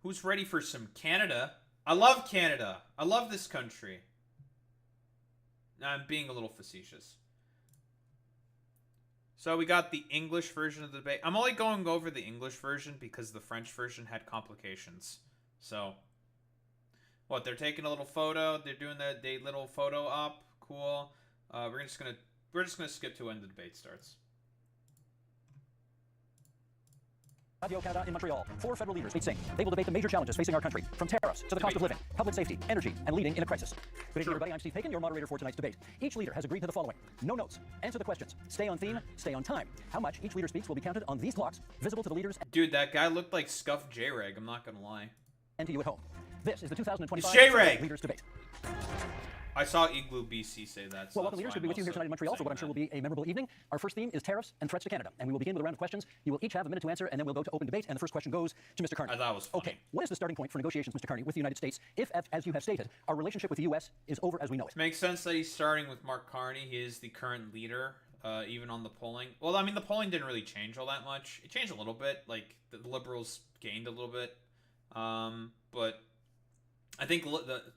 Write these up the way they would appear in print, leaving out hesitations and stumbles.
Who's ready for some Canada? I love Canada. I love this country. I'm being a little facetious. So we got the English version of the debate. I'm only going over the English version because the French version had complications. So, what? They're taking a little photo. They're doing the little photo op. Cool. We're just gonna skip to when the debate starts. Radio Canada in Montreal. 4 federal leaders meet. They will debate the major challenges facing our country, from tariffs to the cost of living, public safety, energy, and leading in a crisis. Good evening, everybody. I'm Steve Paikin, your moderator for tonight's debate. Each leader has agreed to the following: no notes, answer the questions, stay on theme, stay on time. How much each leader speaks will be counted on these clocks, visible to the leaders. Dude, that guy looked like Scuff J-Reg. I'm not gonna lie. And to you at home. This is the 2025 J-Reg Leaders Debate. I saw Igloo BC say that. So well, welcome leaders. We'll be with you here tonight in Montreal for what I'm sure will be a memorable evening. Our first theme is tariffs and threats to Canada. And we will begin with a round of questions. You will each have a minute to answer, and then we'll go to open debate. And the first question goes to Mr. Carney. I thought it was funny. Okay, what is the starting point for negotiations, Mr. Carney, with the United States if, as you have stated, our relationship with the U.S. is over as we know it? It makes sense that he's starting with Mark Carney. He is the current leader, even on the polling. Well, I mean, the polling didn't really change all that much. It changed a little bit. Like, the Liberals gained a little bit. But I think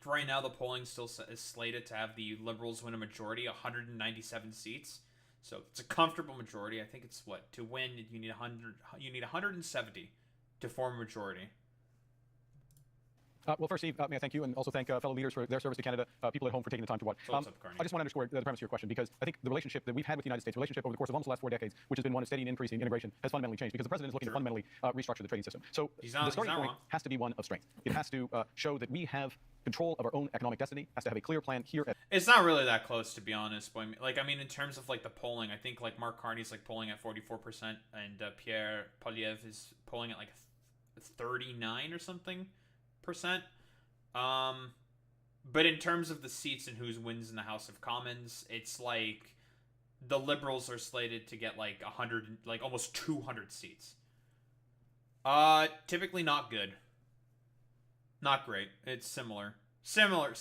right now the polling still is slated to have the Liberals win a majority, 197 seats. So it's a comfortable majority. I think it's what to win you need 100. You need 170 to form a majority. Well, first, Steve, may I thank you and also thank fellow leaders for their service to Canada, people at home for taking the time to watch. So what's up, Carney? I just want to underscore the premise of your question because I think the relationship that we've had with the United States, relationship over the course of almost the last 4 decades, which has been one of steady and increasing integration, has fundamentally changed because the president is looking to fundamentally restructure the trading system. So the starting point has to be one of strength. It has to show that we have control of our own economic destiny, has to have a clear plan here. It's not really that close, to be honest. But like, I mean, in terms of like the polling, I think like Mark Carney's like polling at 44%, and Pierre Poilievre is polling at like 39 or something percent. But in terms of the seats and who wins in the House of Commons, it's like the Liberals are slated to get like 100, like almost 200 seats. Typically not good. Not great. It's similar. Similar.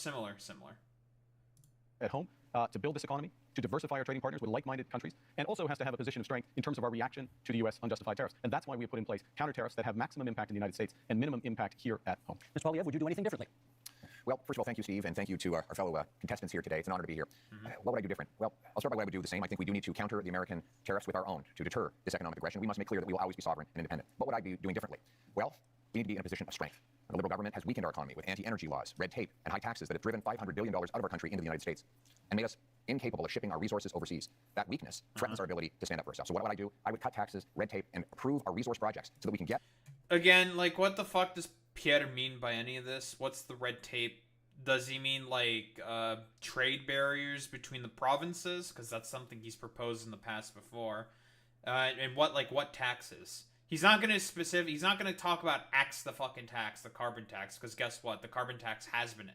At home, to build this economy, to diversify our trading partners with like-minded countries, and also has to have a position of strength in terms of our reaction to the U.S. unjustified tariffs. And that's why we have put in place counter tariffs that have maximum impact in the United States and minimum impact here at home. Ms. Poilievre, would you do anything differently? Well, first of all, thank you, Steve, and thank you to our fellow contestants here today. It's an honor to be here. What would I do different? Well, I'll start by what I would do the same. I think we do need to counter the American tariffs with our own to deter this economic aggression. We must make clear that we will always be sovereign and independent. What would I be doing differently? Well, we need to be in a position of strength. The Liberal government has weakened our economy with anti-energy laws, red tape, and high taxes that have driven $500 billion out of our country into the United States and made us incapable of shipping our resources overseas. That weakness threatens our ability to stand up for ourselves. So what would I do? I would cut taxes, red tape, and approve our resource projects so that we can get... Again, like, what the fuck does Pierre mean by any of this? What's the red tape? Does he mean, like, trade barriers between the provinces? Because that's something he's proposed in the past before. And what taxes? He's not going to talk about axe the fucking tax, the carbon tax, because guess what? The carbon tax has been,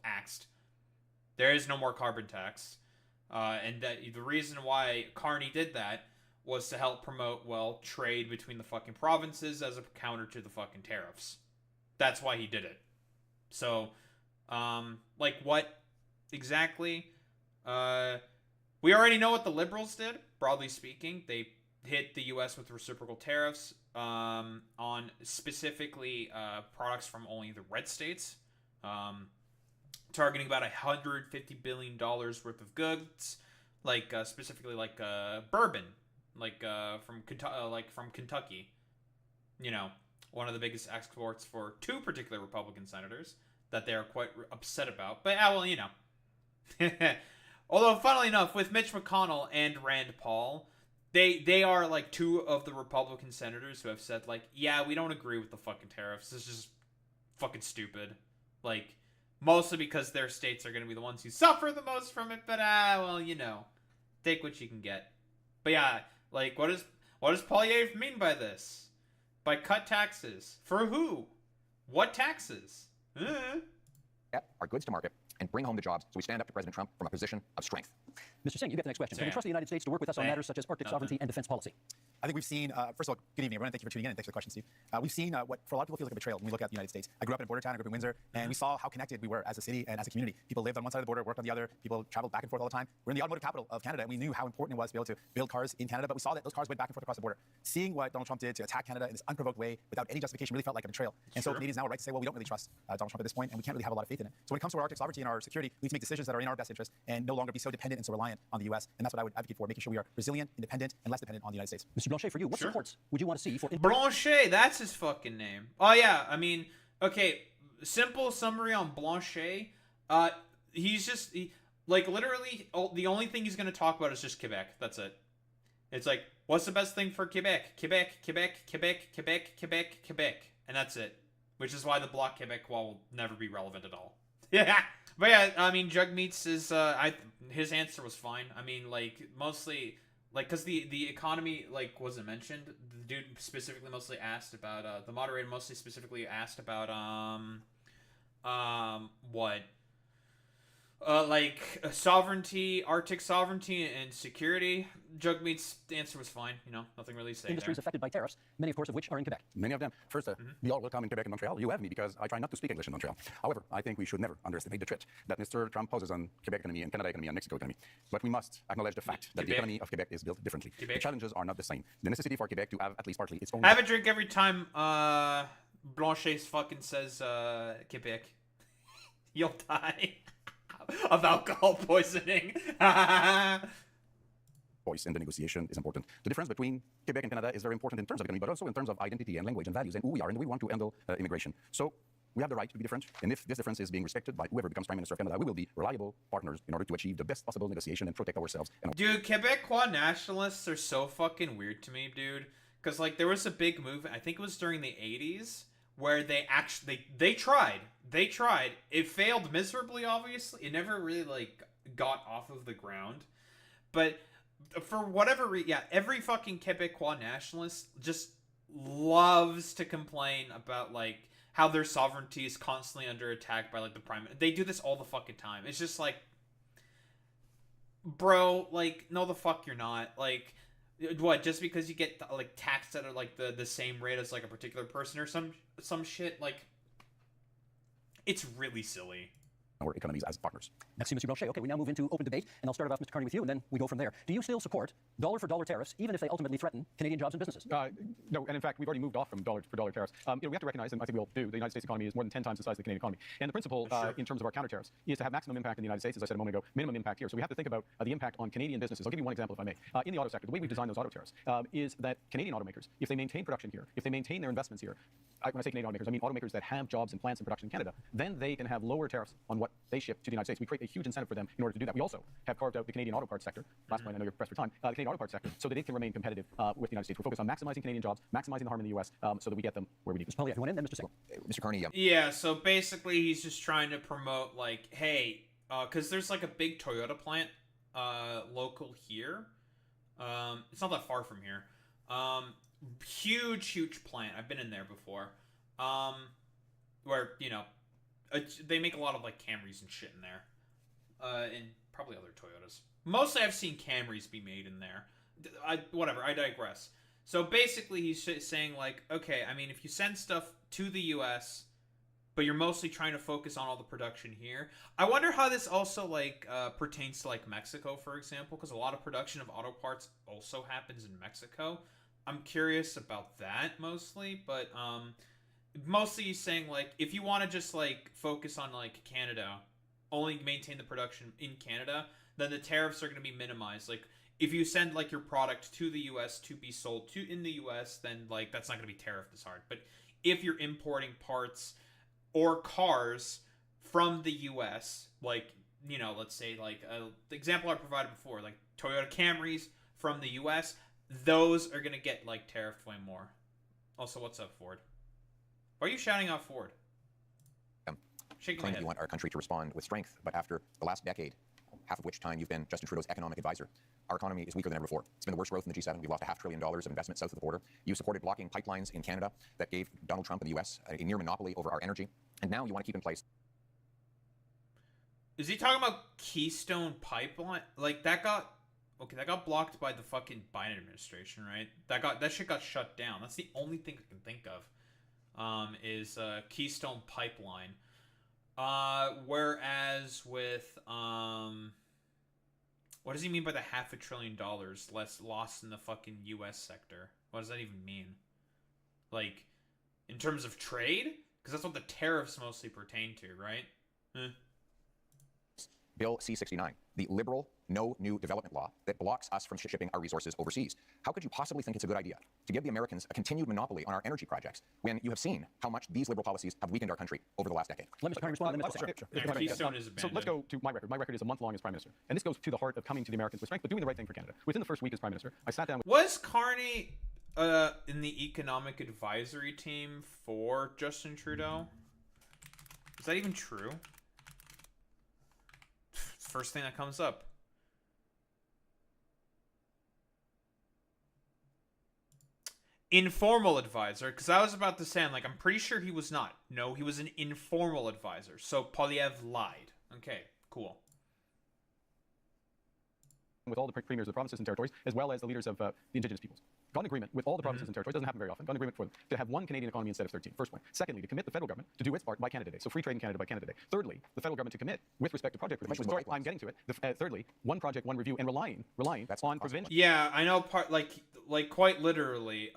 axed. There is no more carbon tax. And the reason why Carney did that was to help promote, trade between the fucking provinces as a counter to the fucking tariffs. That's why he did it. So... what exactly? We already know what the Liberals did, broadly speaking. They hit the U.S. with reciprocal tariffs on specifically products from only the red states, targeting about $150 billion worth of goods, specifically bourbon, from Kentucky. You know, one of the biggest exports for 2 particular Republican senators that they are quite upset about. But, you know. Although, funnily enough, with Mitch McConnell and Rand Paul, they are, 2 of the Republican senators who have said, yeah, we don't agree with the fucking tariffs. This is just fucking stupid. Mostly because their states are going to be the ones who suffer the most from it. But, you know, take what you can get. But, yeah, what does Poilievre mean by this? By cut taxes. For who? What taxes? Our goods to market and bring home the jobs so we stand up to President Trump from a position of strength. Mr. Singh, you get the next question. Can we trust the United States to work with us on matters such as Arctic sovereignty and defense policy? I think we've seen, first of all, good evening, everyone, and thank you for tuning in, and thanks for the question, Steve. We've seen what, for a lot of people, feels like a betrayal when we look at the United States. I grew up in a border town, I grew up in Windsor, and we saw how connected we were as a city and as a community. People lived on one side of the border, worked on the other, people traveled back and forth all the time. We're in the automotive capital of Canada, and we knew how important it was to be able to build cars in Canada, but we saw that those cars went back and forth across the border. Seeing what Donald Trump did to attack Canada in this unprovoked way without any justification really felt like a betrayal. And so Canadians now are right to say, well, we don't really trust Donald Trump at this point, and we can't really have a lot of faith in it. So when it comes to our Arctic sovereignty and our security, we need to make decisions that are in our best interest and no longer be so dependent and so reliant on the U.S. And that's what I would advocate for, making sure we are resilient, independent, and less dependent on the United States. Mr. Blanchet, for you, what supports would you want to see for... Blanchet, that's his fucking name. Oh, yeah, I mean, okay, simple summary on Blanchet. He's just, like, literally, the only thing he's going to talk about is just Quebec. That's it. It's like, what's the best thing for Quebec? Quebec, Quebec, Quebec, Quebec, Quebec, Quebec. And that's it. Which is why the Bloc Quebecois will never be relevant at all. Yeah. But yeah, I mean, Jugmeats is, his answer was fine. I mean, like, mostly, like, because the economy, like, wasn't mentioned. The dude specifically mostly asked about, the moderator mostly specifically asked about, what? Like, sovereignty, Arctic sovereignty, and security. Jugmeat's answer was fine. You know, nothing really to say industries there. affected by tariffs, many, of course, of which are in Quebec. Many of them. First, we all welcome in Quebec and Montreal. You have me because I try not to speak English in Montreal. However, I think we should never underestimate the threat that Mr. Trump poses on Quebec economy and Canada economy and Mexico economy. But we must acknowledge the fact that the economy of Quebec is built differently. The challenges are not the same. The necessity for Quebec to have at least partly its own... I have a drink every time Blanchet fucking says Quebec. You'll die of alcohol poisoning. voice in the negotiation is important. The difference between Quebec and Canada is very important in terms of economy, but also in terms of identity and language and values and who we are and we want to handle immigration. So we have the right to be different, and if this difference is being respected by whoever becomes Prime Minister of Canada, we will be reliable partners in order to achieve the best possible negotiation and protect ourselves. Dude, Quebecois nationalists are so fucking weird to me, dude. Because, like, there was a big move, I think it was during the 80s, where they actually, they tried. They tried. It failed miserably, obviously. It never really, like, got off of the ground. But for whatever reason, yeah, every fucking Quebecois nationalist just loves to complain about, like, how their sovereignty is constantly under attack by, like, the prime. They do this all the fucking time. It's just like, bro, like, no the fuck you're not. Like, what, just because you get, like, taxed at, like, the same rate as, like, a particular person or some shit? Like, it's really silly. Our economies as partners. Merci, Mr. Blanchet. Okay, we now move into open debate, and I'll start it off, Mr. Carney, with you, and then we go from there. Do you still support dollar-for-dollar tariffs, even if they ultimately threaten Canadian jobs and businesses? No, and in fact, we've already moved off from dollar-for-dollar tariffs. We have to recognize, and I think we all do, the United States economy is more than 10 times the size of the Canadian economy. And the principle in terms of our counter tariffs is to have maximum impact in the United States, as I said a moment ago, minimum impact here. So we have to think about the impact on Canadian businesses. I'll give you one example, if I may. In the auto sector, the way we've designed those auto tariffs is that Canadian automakers, if they maintain production here, if they maintain their investments here, when I say Canadian automakers, I mean automakers that have jobs and plants and production in Canada, then they can have lower tariffs on what they ship to the United States. We create a huge incentive for them in order to do that. We also have carved out the Canadian auto parts sector, last point, I know you're pressed for time, the Canadian auto parts sector, so that it can remain competitive with the United States. We're focused on maximizing Canadian jobs, maximizing the harm in the U.S., so that we get them where we need. Mr. Polly, if you want in, then Mr. Singh. Mr. Carney. Yeah, so basically he's just trying to promote, like, hey, because there's, like, a big Toyota plant local here. It's not that far from here. Huge plant. I've been in there before. Where, you know, they make a lot of, like, Camrys and shit in there. And probably other Toyotas. Mostly I've seen Camrys be made in there. Whatever, I digress. So basically he's saying, like, okay, I mean, if you send stuff to the U.S., but you're mostly trying to focus on all the production here. I wonder how this also, like, pertains to, like, Mexico, for example, because a lot of production of auto parts also happens in Mexico. I'm curious about that mostly, but, mostly he's saying, like, if you want to just, like, focus on, like, Canada, only maintain the production in Canada, then the tariffs are going to be minimized. Like, if you send, like, your product to the U.S. to be sold in the U.S., then, like, that's not going to be tariffed as hard. But if you're importing parts or cars from the U.S., like, you know, let's say, like, the example I provided before, like, Toyota Camrys from the U.S., those are going to get, like, tariffed way more. Also, what's up, Ford? Why are you shouting out Ford? Shaking my head. You want our country to respond with strength, but after the last decade, half of which time you've been Justin Trudeau's economic advisor, our economy is weaker than ever before. It's been the worst growth in the G7. We've lost $500 billion of investment south of the border. You supported blocking pipelines in Canada that gave Donald Trump and the U.S. a near monopoly over our energy. And now you want to keep in place. Is he talking about Keystone Pipeline? Like that got blocked by the fucking Biden administration, right? That shit got shut down. That's the only thing I can think of. Is Keystone Pipeline. Whereas with what does he mean by the $500 billion less lost in the fucking U.S. sector? What does that even mean? Like, in terms of trade? Because that's what the tariffs mostly pertain to, right? Bill C-69, the liberal no new development law that blocks us from shipping our resources overseas. How could you possibly think it's a good idea to give the Americans a continued monopoly on our energy projects when you have seen how much these liberal policies have weakened our country over the last decade? Let Mr. Carney respond. Keystone is abandoned. So let's go to my record. My record is a month long as Prime Minister. And this goes to the heart of coming to the Americans with strength, but doing the right thing for Canada. Within the first week as Prime Minister, I sat down with... Was Carney in the economic advisory team for Justin Trudeau? Is that even true? First thing that comes up. Informal advisor, because I was about to say, I'm pretty sure he was not. No, he was an informal advisor. So Polyev lied. Okay, cool. With all the premiers of the provinces and territories, as well as the leaders of the indigenous peoples. Got an agreement with all the provinces and territories, doesn't happen very often, got an agreement for them to have one Canadian economy instead of 13, first point. Secondly, to commit the federal government to do its part by Canada Day, so free trade in Canada by Canada Day. Thirdly, the federal government to commit with respect to project review. Sorry, I'm getting to it. Thirdly, one project, one review, and relying That's on provincial. Yeah, I know, like quite literally,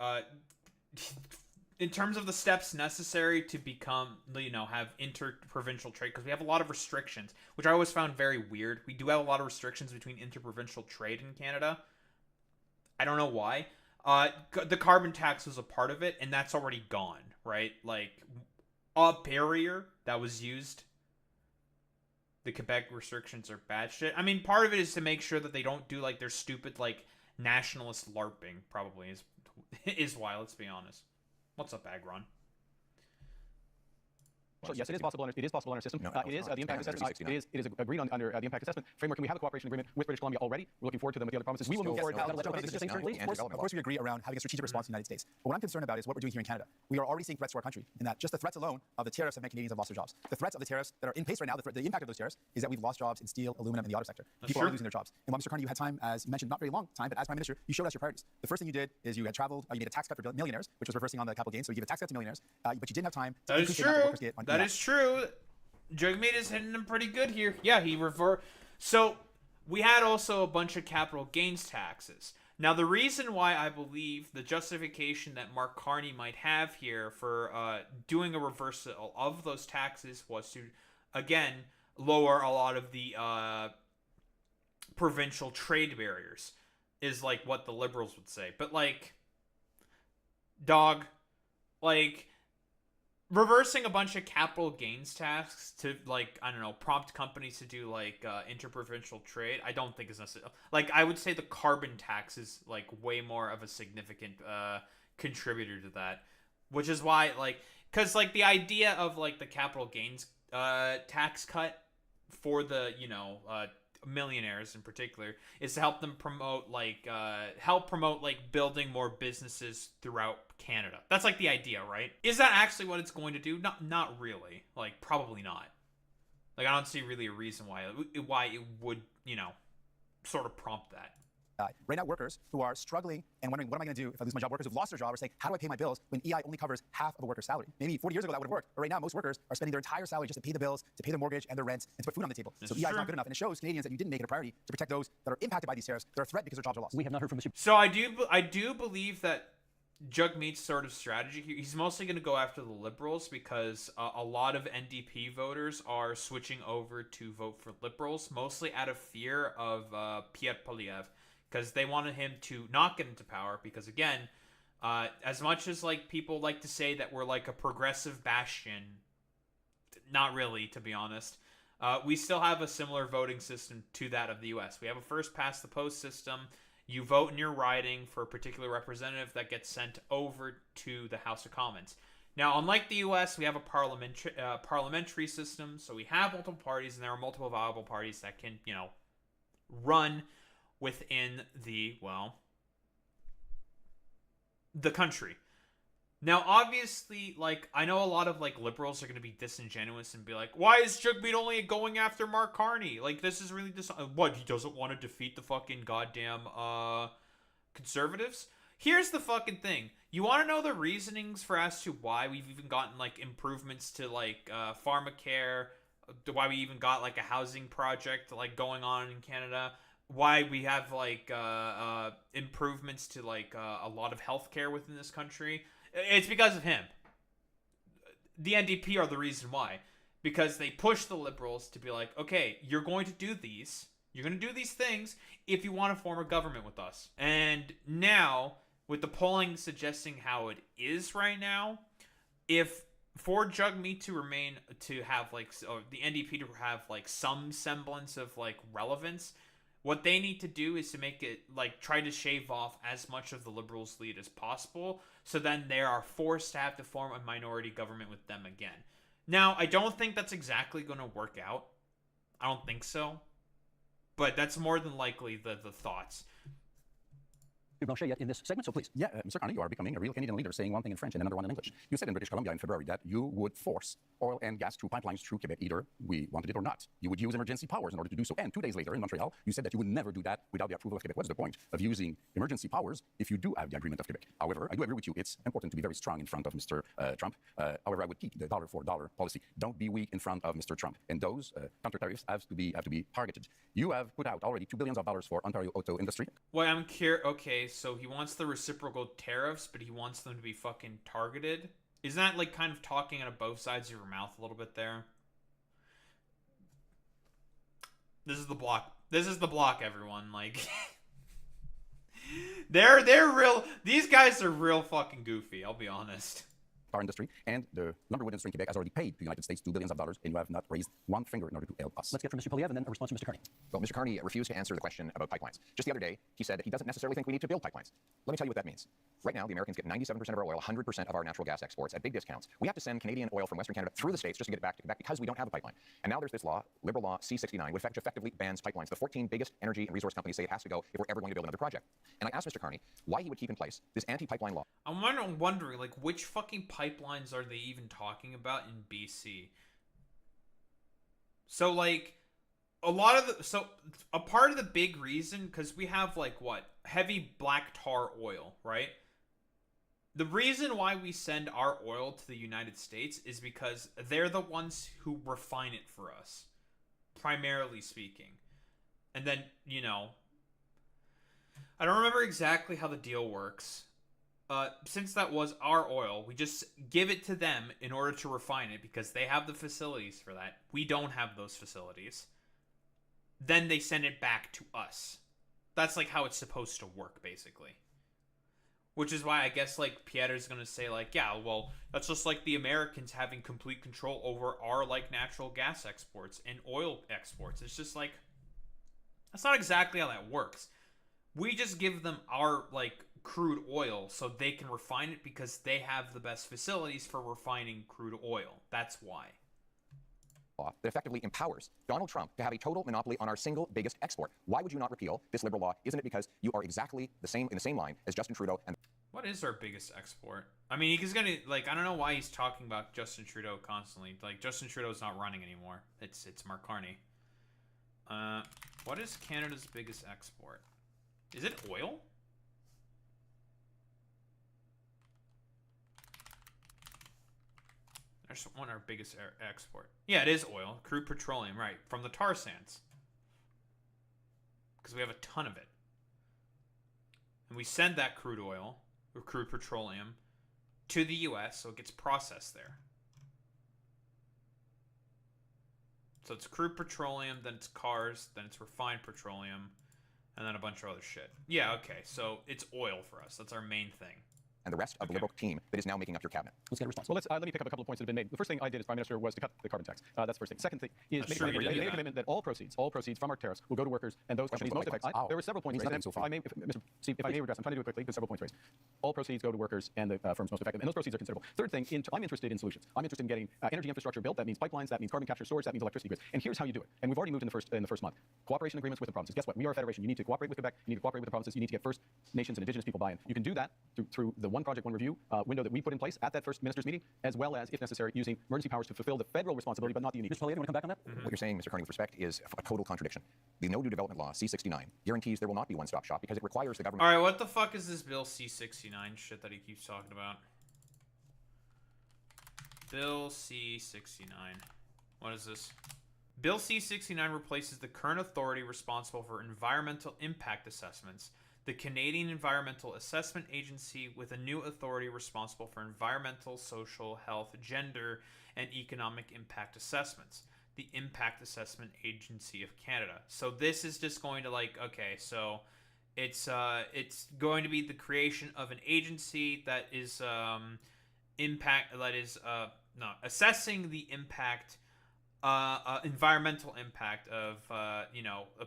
in terms of the steps necessary to become, have inter-provincial trade, because we have a lot of restrictions, which I always found very weird. We do have a lot of restrictions between inter-provincial trade in Canada. I don't know why. The carbon tax was a part of it, and that's already gone, right? Like, a barrier that was used. The Quebec restrictions are bad shit. I mean, part of it is to make sure that they don't do, their stupid, nationalist LARPing, probably, is why, let's be honest. What's up, Agron? So yes, it is possible under our system. No, it is the impact assessment. It is agreed on under the impact assessment framework, and we have a cooperation agreement with British Columbia already. We're looking forward to them with the other provinces. We will move forward. Of course, we agree around having a strategic response in the United States. But what I'm concerned about is what we're doing here in Canada. We are already seeing threats to our country, in that just the threats alone of the tariffs have meant Canadians have lost their jobs. The threats of the tariffs that are in place right now, the impact of those tariffs is that we've lost jobs in steel, aluminum, and the auto sector. People are losing their jobs. And while Mr. Carney, you had time, as you mentioned, not very long time, but as Prime Minister, you showed us your priorities. The first thing you did is you had traveled, you made a tax cut for millionaires, which was reversing on the capital gains. So you gave a tax cut to millionaires, but you didn't have time to increase the amount that workers get on That is true. Jugmeat is hitting him pretty good here. Yeah, So we had also a bunch of capital gains taxes. Now, the reason why I believe the justification that Mark Carney might have here for doing a reversal of those taxes was to, again, lower a lot of the provincial trade barriers, is what the liberals would say. But, dog, reversing a bunch of capital gains taxes to, prompt companies to do, interprovincial trade, I don't think is necessary. I would say the carbon tax is, way more of a significant contributor to that. Which is why, because, the idea of, the capital gains tax cut for the, millionaires in particular is to help them promote, building more businesses throughout Canada. That's the idea, right? Is that actually what it's going to do? Not really. Probably not. I don't see really a reason why it would, sort of prompt that. Right now, workers who are struggling and wondering, what am I going to do if I lose my job? Workers who've lost their job are saying, how do I pay my bills when EI only covers half of a worker's salary? Maybe 40 years ago that would have worked. But right now, most workers are spending their entire salary just to pay the bills, to pay their mortgage and their rent, and to put food on the table. So EI is not good enough. And it shows Canadians that you didn't make it a priority to protect those that are impacted by these tariffs, that are a threat because their jobs are lost. We have not heard from Mr. So I do believe that Jugmeat's sort of strategy here, he's mostly going to go after the Liberals because a lot of NDP voters are switching over to vote for Liberals, mostly out of fear of Pierre Poilievre, because they wanted him to not get into power because, again, as much as people like to say that we're a progressive bastion, not really, to be honest, we still have a similar voting system to that of the U.S. We have a first-past-the-post system. You vote in your riding for a particular representative that gets sent over to the House of Commons. Now, unlike the U.S., we have a parliamentary system, so we have multiple parties, and there are multiple viable parties that can, run within the country. Now, obviously, like, I know a lot of, like, liberals are going to be disingenuous and be like, why is Jugmeat only going after Mark Carney? Like, this is really what, he doesn't want to defeat the fucking goddamn, conservatives? Here's the fucking thing. You want to know the reasonings for as to why we've even gotten, like, improvements to, like, pharmacare, why we even got, like, a housing project, like, going on in Canada, why we have, like, improvements to, like, a lot of healthcare within this country? It's because of him. The NDP are the reason why. Because they push the liberals to be like, okay, you're going to do these. You're going to do these things if you want to form a government with us. And now, with the polling suggesting how it is right now, if for Jugmeat to remain, to have, like, or the NDP to have, like, some semblance of, like, relevance, what they need to do is to make it, like, try to shave off as much of the Liberals' lead as possible, so then they are forced to have to form a minority government with them again. Now, I don't think that's exactly going to work out. I don't think so. But that's more than likely the thoughts. Blanchet yet in this segment, so please. Yeah, Mr. Carney, you are becoming a real Canadian leader, saying one thing in French and another one in English. You said in British Columbia in February that you would force oil and gas through pipelines through Quebec, either we wanted it or not. You would use emergency powers in order to do so. And 2 days later in Montreal, you said that you would never do that without the approval of Quebec. What's the point of using emergency powers if you do have the agreement of Quebec? However, I do agree with you. It's important to be very strong in front of Mr. Trump. However, I would keep the dollar for dollar policy. Don't be weak in front of Mr. Trump. And those counter tariffs have to be targeted. You have put out already $2 billion for Ontario auto industry. Well, I'm curious. Okay, so he wants the reciprocal tariffs, but he wants them to be fucking targeted. Isn't that, like, kind of talking out of both sides of your mouth a little bit there? This is the block. This is the block, everyone. Like, they're real. These guys are real fucking goofy. I'll be honest. Car industry and the lumberwood industry in Quebec has already paid the United States $2 billion, and you have not raised one finger in order to help us. Let's get from Mr. Poliev and then a response from Mr. Carney. Well, Mr. Carney refused to answer the question about pipelines. Just the other day, he said he doesn't necessarily think we need to build pipelines. Let me tell you what that means. Right now, the Americans get 97% of our oil, 100% of our natural gas exports at big discounts. We have to send Canadian oil from Western Canada through the States just to get it back to Quebec because we don't have a pipeline. And now there's this law, Liberal Law C-69, which effectively bans pipelines. The 14 biggest energy and resource companies say it has to go if we're ever going to build another project. And I asked Mr. Carney why he would keep in place this anti-pipeline law. I'm wondering, like, which fucking pipelines are they even talking about in BC? So, like, a part of the big reason, because we have, like, what, heavy black tar oil, right? The reason why we send our oil to the United States is because they're the ones who refine it for us, primarily speaking. And then, you know, I don't remember exactly how the deal works. Since that was our oil, we just give it to them in order to refine it because they have the facilities for that. We don't have those facilities. Then they send it back to us. That's like how it's supposed to work, basically. Which is why I guess, like, Pierre's gonna say, like, yeah, well, that's just like the Americans having complete control over our, like, natural gas exports and oil exports. It's just like, that's not exactly how that works. We just give them our, like, crude oil so they can refine it because they have the best facilities for refining crude oil. That's why. Law that effectively empowers Donald Trump to have a total monopoly on our single biggest export. Why would you not repeal this liberal law? Isn't it because you are exactly the same in the same line as Justin Trudeau and... What is our biggest export? I mean, he's gonna, like, I don't know why he's talking about Justin Trudeau constantly. Like, Justin Trudeau's not running anymore. It's Mark Carney. What is Canada's biggest export? Is it oil? There's one our biggest export. Yeah, it is oil. Crude petroleum, right. From the tar sands. Because we have a ton of it. And we send that crude oil, or crude petroleum, to the US so it gets processed there. So it's crude petroleum, then it's cars, then it's refined petroleum, and then a bunch of other shit. Yeah, okay. So it's oil for us. That's our main thing. And the rest of the Liberal team that is now making up your cabinet. Let's get a response. Well, let me pick up a couple of points that have been made. The first thing I did as Prime Minister was to cut the carbon tax. That's the first thing. Second thing is make a commitment that all proceeds from our tariffs will go to workers and those companies most affected. There were several points raised. If I may, Mr. Steve, if I may address, I'm trying to do it quickly. There's several points raised. All proceeds go to workers and the firms most affected, and those proceeds are considerable. Third thing, I'm interested in solutions. I'm interested in getting energy infrastructure built. That means pipelines. That means carbon capture storage. That means electricity grids. And here's how you do it. And we've already moved in the first month. Cooperation agreements with the provinces. Guess what? We are a federation. You need to cooperate with Quebec. You need to cooperate with the provinces. You need to get First Nations and Indigenous people buy-in. You can do that through the the one project, one review window that we put in place at that first ministers' meeting, as well as, if necessary, using emergency powers to fulfill the federal responsibility, but not the unique. Mr. Poilievre, you want to come back on that? What you're saying, Mr. Carney, with respect, is a total contradiction. The No New Development Law, C-69, guarantees there will not be one-stop shop because it requires the government... All right, what the fuck is this Bill C-69 shit that he keeps talking about? Bill C-69. What is this? Bill C-69 replaces the current authority responsible for environmental impact assessments, the Canadian Environmental Assessment Agency, with a new authority responsible for environmental, social, health, gender, and economic impact assessments, the Impact Assessment Agency of Canada. So this is just going to, like, okay, so it's going to be the creation of an agency that is assessing the impact, environmental impact of a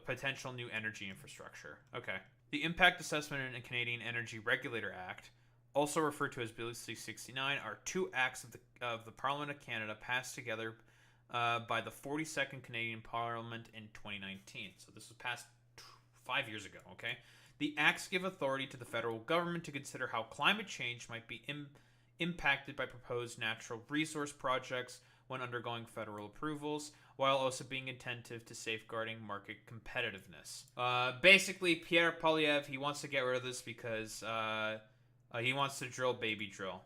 potential new energy infrastructure. Okay. The Impact Assessment and Canadian Energy Regulator Act, also referred to as Bill C-69, are two acts of the Parliament of Canada passed together by the 42nd Canadian Parliament in 2019. So this was passed 5 years ago, okay? The acts give authority to the federal government to consider how climate change might be impacted by proposed natural resource projects when undergoing federal approvals, while also being attentive to safeguarding market competitiveness. Basically, Pierre Poilievre, he wants to get rid of this because he wants to drill baby drill.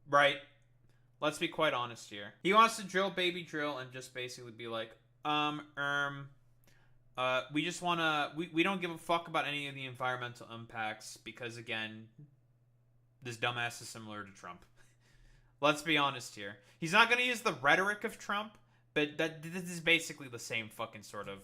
Right? Let's be quite honest here. He wants to drill baby drill and just basically be like, we just want to, we don't give a fuck about any of the environmental impacts because, again, this dumbass is similar to Trump. Let's be honest here. He's not going to use the rhetoric of Trump, but this is basically the same fucking sort of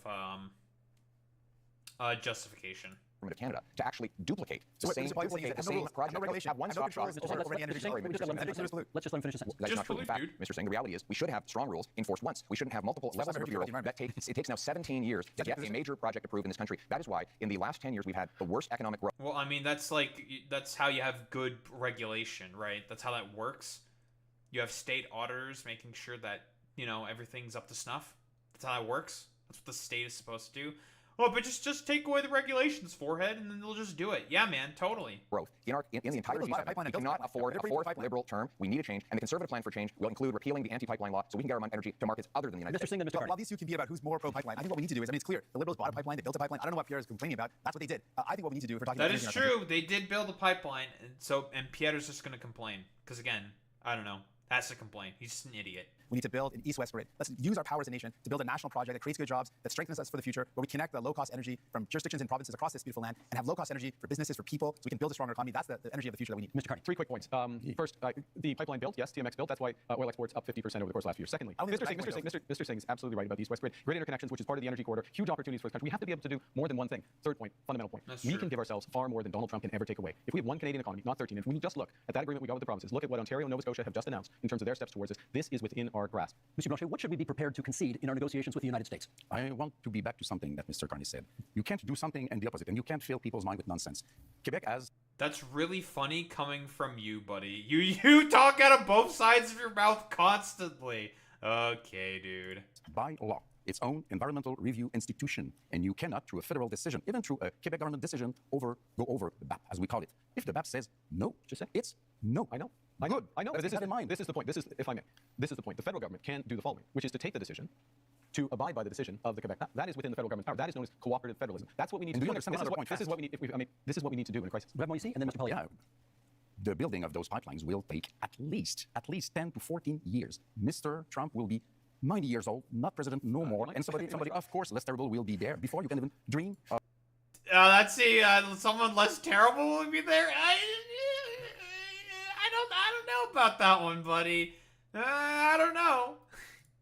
justification. Of Canada to actually duplicate the same project. Have one-stop shop. Let's just let him finish his sentence. That's not true. In fact, Mr. Singh, the reality is we should have strong rules enforced once. We shouldn't have multiple levels of review. It takes now 17 years to get a major project approved in this country. That is why in the last 10 years we've had the worst economic growth. Well, I mean, that's how you have good regulation, right? That's how that works. You have state auditors making sure that, everything's up to snuff. That's how that works. That's what the state is supposed to do. Oh, but just take away the regulations, forehead, and then they'll just do it. Yeah, man, totally. Growth in the entire G7. We cannot afford a fourth liberal term. We need a change, and the Conservative plan for change will include repealing the anti-pipeline law so we can get our energy to markets other than the United States. Singh and Mr. Carney. While these two can be about who's more pro-pipeline, I think what we need to do is, it's clear. The Liberals bought a pipeline, they built a pipeline. I don't know what Pierre is complaining about. That's what they did. I think what we need to do if we're talking about... That is true. They did build a pipeline, and Pierre's just going to complain. Because, again, I don't know. Has to complain. He's just an idiot. We need to build an east-west grid. Let's use our power as a nation to build a national project that creates good jobs, that strengthens us for the future, where we connect the low-cost energy from jurisdictions and provinces across this beautiful land, and have low-cost energy for businesses, for people, so we can build a stronger economy. That's the energy of the future that we need. Mr. Carney. 3 quick points. First, the pipeline built, yes, TMX built. That's why oil exports up 50% over the course of last year. Secondly, Mr. Singh is absolutely right about the east-west grid. Grid interconnections, which is part of the energy corridor, huge opportunities for this country. We have to be able to do more than one thing. Third point, fundamental point. We can give ourselves far more than Donald Trump can ever take away. If we have one Canadian economy, not 13, if we just look at that agreement we got with the provinces, look at what Ontario and Nova Scotia have just announced in terms of their steps towards this, this is within our grasp. Mr. Blanchet, what should we be prepared to concede in our negotiations with the United States? I want to be back to something that Mr. Carney said. You can't do something and the opposite, and you can't fill people's mind with nonsense. Quebec has... That's really funny coming from you, buddy. You talk out of both sides of your mouth constantly. Okay, dude. By law, its own environmental review institution, and you cannot, through a federal decision, even through a Quebec government decision, go over the BAP, as we call it. If the BAP says no, just say it's no. I know. Good. I know. But This is the point. If I may, this is the point. The federal government can do the following, which is to take the decision, to abide by the decision of the Quebec. That is within the federal government's power. That is known as cooperative federalism. That's what we need to do. This is what we need. This is what we need to do in a crisis. We have Moise, and then Mr. Poilievre. Yeah. The building of those pipelines will take at least 10 to 14 years. Mr. Trump will be 90 years old, not president no more, and somebody, of course, less terrible will be there before you can even dream of... Let's see, someone less terrible will be there? I don't know about that one, buddy. I don't know.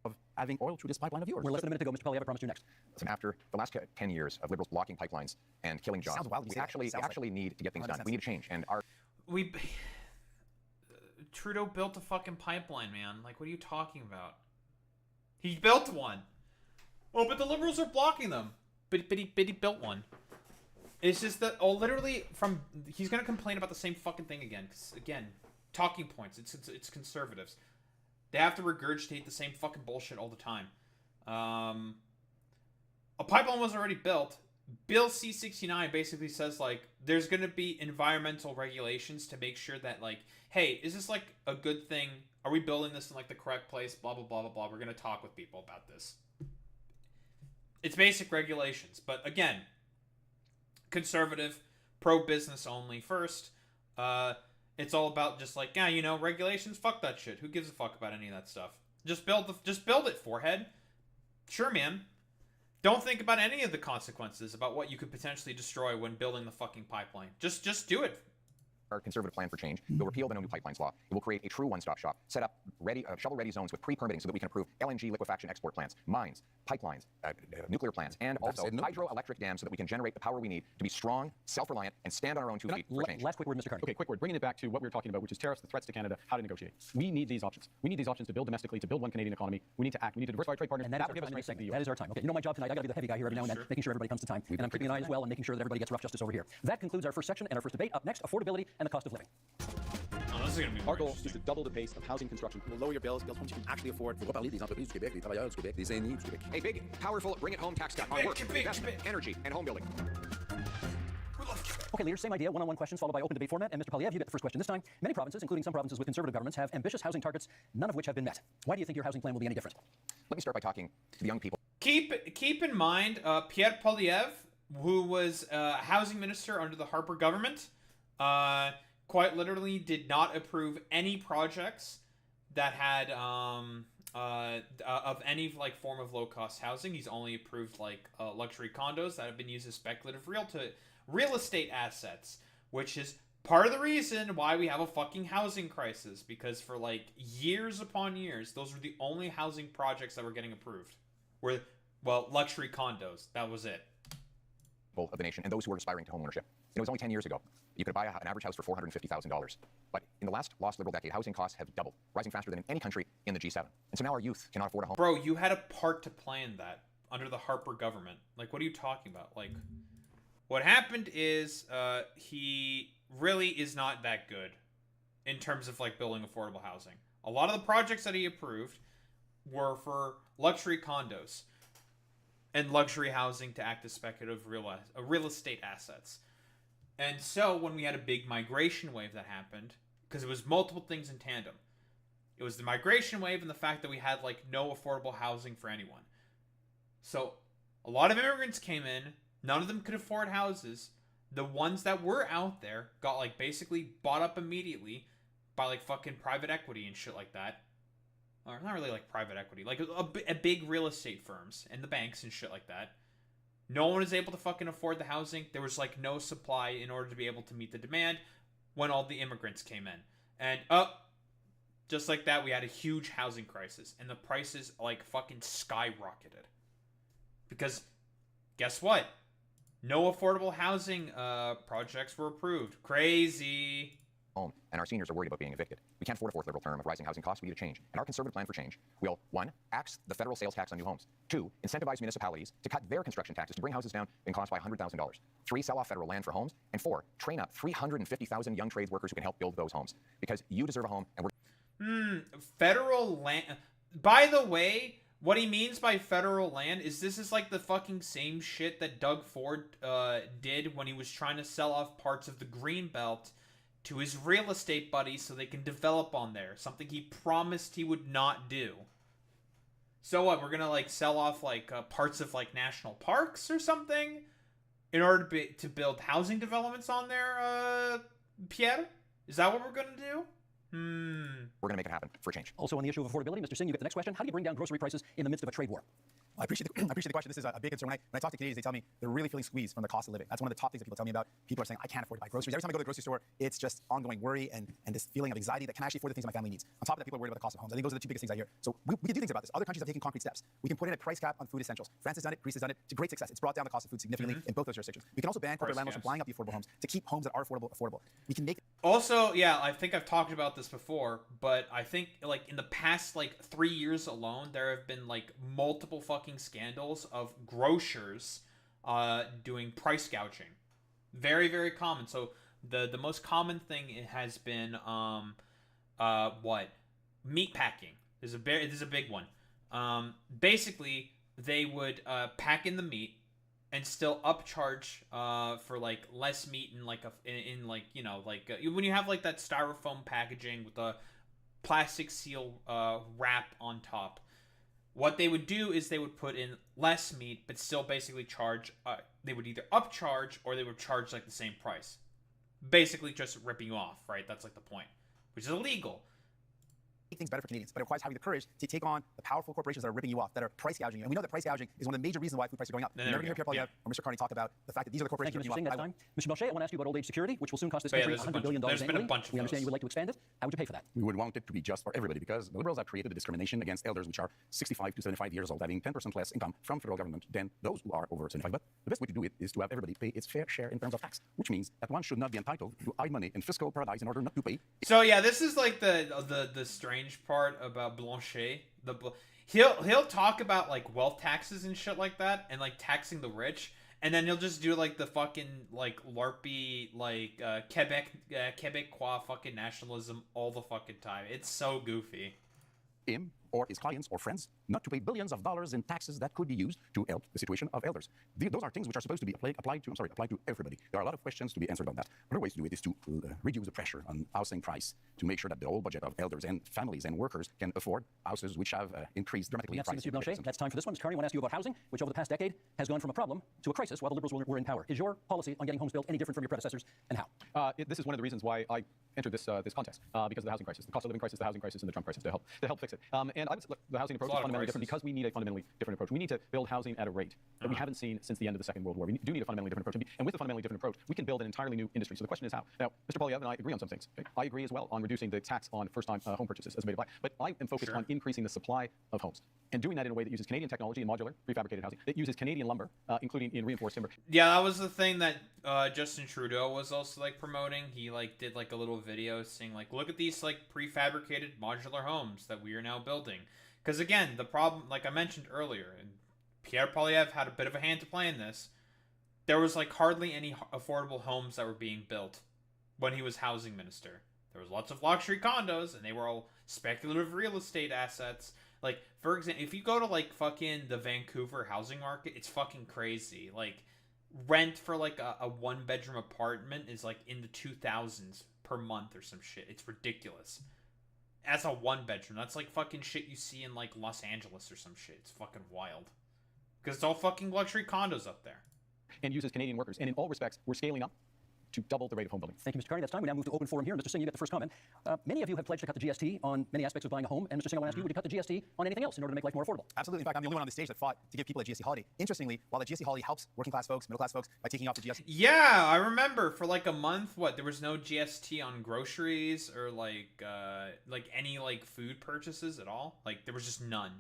Of having oil through this pipeline of yours. We're less than a minute to go. Mr. Poilievre, I promise you next. After the last 10 years of liberals blocking pipelines and killing jobs, we actually need to get things done. We need to change. And Trudeau built a fucking pipeline, man. Like, what are you talking about? He built one. Oh, but the Liberals are blocking them. But he built one. It's just that, literally, he's gonna complain about the same fucking thing again. Because, again, talking points. It's conservatives. They have to regurgitate the same fucking bullshit all the time. A pipeline was already built. Bill C-69 basically says, like, there's going to be environmental regulations to make sure that, like, hey, is this, like, a good thing? Are we building this in, like, the correct place? Blah, blah, blah, blah, blah. We're going to talk with people about this. It's basic regulations. But, again, conservative, pro-business only first. It's all about just, like, yeah, you know, regulations, fuck that shit. Who gives a fuck about any of that stuff? Just build it, forehead. Sure, man. Don't think about any of the consequences about what you could potentially destroy when building the fucking pipeline. Just do it. Our conservative plan for change will repeal the No New Pipelines law. It will create a true one-stop shop, set up shovel-ready zones with pre-permitting so that we can approve LNG liquefaction export plants, mines, pipelines, nuclear plants, and also hydroelectric dams so that we can generate the power we need to be strong, self-reliant, and stand on our own 2 feet for change. Last quick word, Mr. Carney. Okay, quick word. Bringing it back to what we were talking about, which is tariffs, the threats to Canada, how to negotiate. We need these options. We need these options to build domestically, to build one Canadian economy. We need to act. We need to diversify our trade partners. And that will give us a nice segment. That is our time. Okay, you know my job tonight. I got to be the heavy guy here every now and then, making sure everybody comes to time. And I'm keeping an eye as well and making sure that everybody gets rough justice over here. That concludes our first section and our first debate. Up next, affordability and the cost of living. Oh, this is gonna be Our goal is to double the pace of housing construction. We'll lower your bills, build homes you can actually afford. On va parler des entreprises du Québec, des travailleurs du Québec, des aînés du Québec. A big, powerful, bring-it-home tax cut on work, investment, energy, and home building. Okay, leaders, same idea. One-on-one questions followed by open debate format. And Mr. Polyev, you get the first question this time. Many provinces, including some provinces with conservative governments, have ambitious housing targets, none of which have been met. Why do you think your housing plan will be any different? Let me start by talking to the young people. Keep in mind, Pierre Polyev, who was housing minister under the Harper government, quite literally did not approve any projects that had of any like form of low-cost housing. He's only approved like luxury condos that have been used as speculative real estate assets, which is part of the reason why we have a fucking housing crisis, because for like years upon years, those were the only housing projects that were getting approved. Were, well, luxury condos. That was it. Of the nation and those who are aspiring to homeownership. It was only 10 years ago. You could buy an average house for $450,000. But in the last lost liberal decade, housing costs have doubled, rising faster than in any country in the G7. And so now our youth cannot afford a home. Bro, you had a part to play in that under the Harper government. Like, what are you talking about? Like, what happened is he really is not that good in terms of like building affordable housing. A lot of the projects that he approved were for luxury condos and luxury housing to act as speculative real estate assets. And so when we had a big migration wave that happened, because it was multiple things in tandem. It was the migration wave and the fact that we had like no affordable housing for anyone. So a lot of immigrants came in, none of them could afford houses. The ones that were out there got like basically bought up immediately by like fucking private equity and shit like that. Or not really like private equity, like a big real estate firms and the banks and shit like that. No one was able to fucking afford the housing. There was like no supply in order to be able to meet the demand when all the immigrants came in. And just like that, we had a huge housing crisis and the prices like fucking skyrocketed. Because guess what? No affordable housing projects were approved. Crazy. Home, and our seniors are worried about being evicted. We can't afford a fourth liberal term of rising housing costs. We need a change. And our conservative plan for change will, 1, axe the federal sales tax on new homes. 2, incentivize municipalities to cut their construction taxes to bring houses down in cost by $100,000. 3, sell off federal land for homes. And 4, train up 350,000 young trades workers who can help build those homes. Because you deserve a home, and we're... Federal land... By the way, what he means by federal land is this is like the fucking same shit that Doug Ford did when he was trying to sell off parts of the Greenbelt to his real estate buddies so they can develop on there. Something he promised he would not do. So what, we're gonna like sell off like parts of like national parks or something in order to build housing developments on there, Pierre? Is that what we're gonna do? We're gonna make it happen for change. Also on the issue of affordability, Mr. Singh, you get the next question. How do you bring down grocery prices in the midst of a trade war? I appreciate the question. This is a big concern. When I talk to Canadians, they tell me they're really feeling squeezed from the cost of living. That's one of the top things that people tell me about. People are saying, I can't afford to buy groceries. Every time I go to the grocery store, it's just ongoing worry and this feeling of anxiety that can I actually afford the things my family needs. On top of that, people are worried about the cost of homes. I think those are the two biggest things I hear. So we can do things about this. Other countries have taken concrete steps. We can put in a price cap on food essentials. France has done it. Greece has done it to great success. It's brought down the cost of food significantly in both those jurisdictions. We can also ban corporate landlords from buying up the affordable homes to keep homes that are affordable. We can make... Also, yeah, I think I've talked about this before, but I think like in the past like 3 years alone, there have been like multiple fucking scandals of grocers doing price gouging. Very, very common. So the most common thing has been what? Meat packing. This is a big one. Basically, they would pack in the meat and still upcharge for like less meat in like in like, you know, like when you have like that styrofoam packaging with a plastic seal wrap on top. What they would do is they would put in less meat, but still basically charge. They would either upcharge or they would charge like the same price. Basically, just ripping you off, right? That's like the point, which is illegal. Things better for Canadians, but it requires having the courage to take on the powerful corporations that are ripping you off, that are price gouging you. And we know that price gouging is one of the major reasons why food prices are going up. Then You're never there going to we hear go. Pierre Poilievre or Mr. Carney talk about the fact that these are the Thank you, corporations Mr. Singh. ripping That's you off. time. Mr. Blanchet, I want to ask you about old age security, which will soon cost this But yeah, country $100 billion there's been a annually. bunch of We understand those. you would like to expand it. How would you pay for that? We would want it to be just for everybody because the Liberals have created a discrimination against elders which are 65 to 75 years old, having 10% less income from federal government than those who are over 75. But the best way to do it is to have everybody pay its fair share in terms of tax, which means that one should not be entitled to hide money in fiscal paradise in order not to pay. So yeah, this is like the strange part about Blanchet. He'll talk about like wealth taxes and shit like that, and like taxing the rich, and then he'll just do like the fucking like LARPy like Quebecois fucking nationalism all the fucking time. It's so goofy. Him or his clients or friends not to pay billions of dollars in taxes that could be used to help the situation of elders. Those are things which are supposed to be applied to everybody. There are a lot of questions to be answered on that. Other ways to do it is to reduce the pressure on housing price to make sure that the whole budget of elders and families and workers can afford houses which have increased dramatically in price. Merci, Mr. Blanchet. That's time for this one. Mr. Carney, I want to ask you about housing, which over the past decade has gone from a problem to a crisis while the Liberals were in power. Is your policy on getting homes built any different from your predecessors, and how? This is one of the reasons why I entered this contest because of the housing crisis, the cost of living crisis, the housing crisis, and the Trump crisis to help fix it. And I would look, the housing approach is fundamentally different because we need a fundamentally different approach. We need to build housing at a rate that we haven't seen since the end of the Second World War. We do need a fundamentally different approach, and with the fundamentally different approach, we can build an entirely new industry. So the question is how. Now, Mr. Poilievre and I agree on some things. Okay? I agree as well on reducing the tax on first-time home purchases as a way to buy, but I am focused on increasing the supply of homes and doing that in a way that uses Canadian technology and modular prefabricated housing. That uses Canadian lumber, including in reinforced timber. Yeah, that was the thing that Justin Trudeau was also like promoting. He like did like a little video saying like, look at these like prefabricated modular homes that we are now building. Because again, the problem, like I mentioned earlier, and Pierre Poilievre had a bit of a hand to play in this, there was like hardly any affordable homes that were being built when he was housing minister. There was lots of luxury condos, and they were all speculative real estate assets. Like, for example, if you go to like fucking the Vancouver housing market, it's fucking crazy. Like, rent for like a one-bedroom apartment is like in the 2000s per month or some shit. It's ridiculous. As a one-bedroom, that's like fucking shit you see in like Los Angeles or some shit. It's fucking wild. Because it's all fucking luxury condos up there. And uses Canadian workers. And in all respects, we're scaling up to double the rate of home building. Thank you, Mr. Carney. That's time. We now move to open forum here. Mr. Singh, you get the first comment. Many of you have pledged to cut the GST on many aspects of buying a home. And Mr. Singh, I want to ask you, would you cut the GST on anything else in order to make life more affordable? Absolutely. In fact, I'm the only one on the stage that fought to give people a GST holiday. Interestingly, while the GST holiday helps working class folks, middle class folks by taking off the GST. Yeah, I remember for like a month, there was no GST on groceries or like any like food purchases at all. Like there was just none.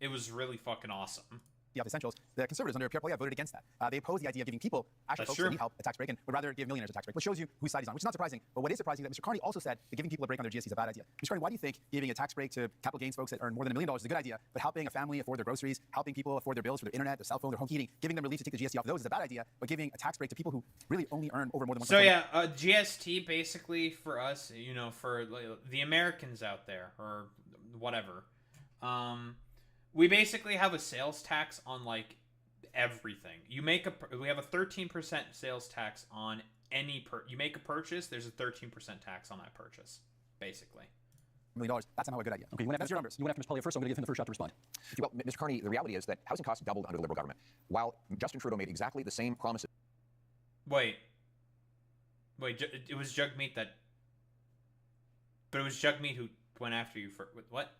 It was really fucking awesome. Of essentials, the Conservatives under Pierre Poilievre voted against that. They opposed the idea of giving people, actually folks that need help, a tax break, and would rather give millionaires a tax break, which shows you whose side he's on, which is not surprising. But what is surprising is that Mr. Carney also said that giving people a break on their GST is a bad idea. Mr. Carney, why do you think giving a tax break to capital gains folks that earn more than $1 million is a good idea, but helping a family afford their groceries, helping people afford their bills for their internet, their cell phone, their home heating, giving them relief to take the GST off those is a bad idea, but giving a tax break to people who really only earn over more than $1 So yeah, GST basically for us, you know, for the Americans out there or whatever, we basically have a sales tax on like everything. We have a 13% sales tax on you make a purchase, there's a 13% tax on that purchase, basically. $1 million. That's somehow a good idea. Okay, that's your numbers. You went after Mr. Poilievre first, so I'm going to give him the first shot to respond. Well, Mr. Carney, the reality is that housing costs doubled under the Liberal government, while Justin Trudeau made exactly the same promises. Wait, it was Jagmeet that... But it was Jagmeet who went after you for... What?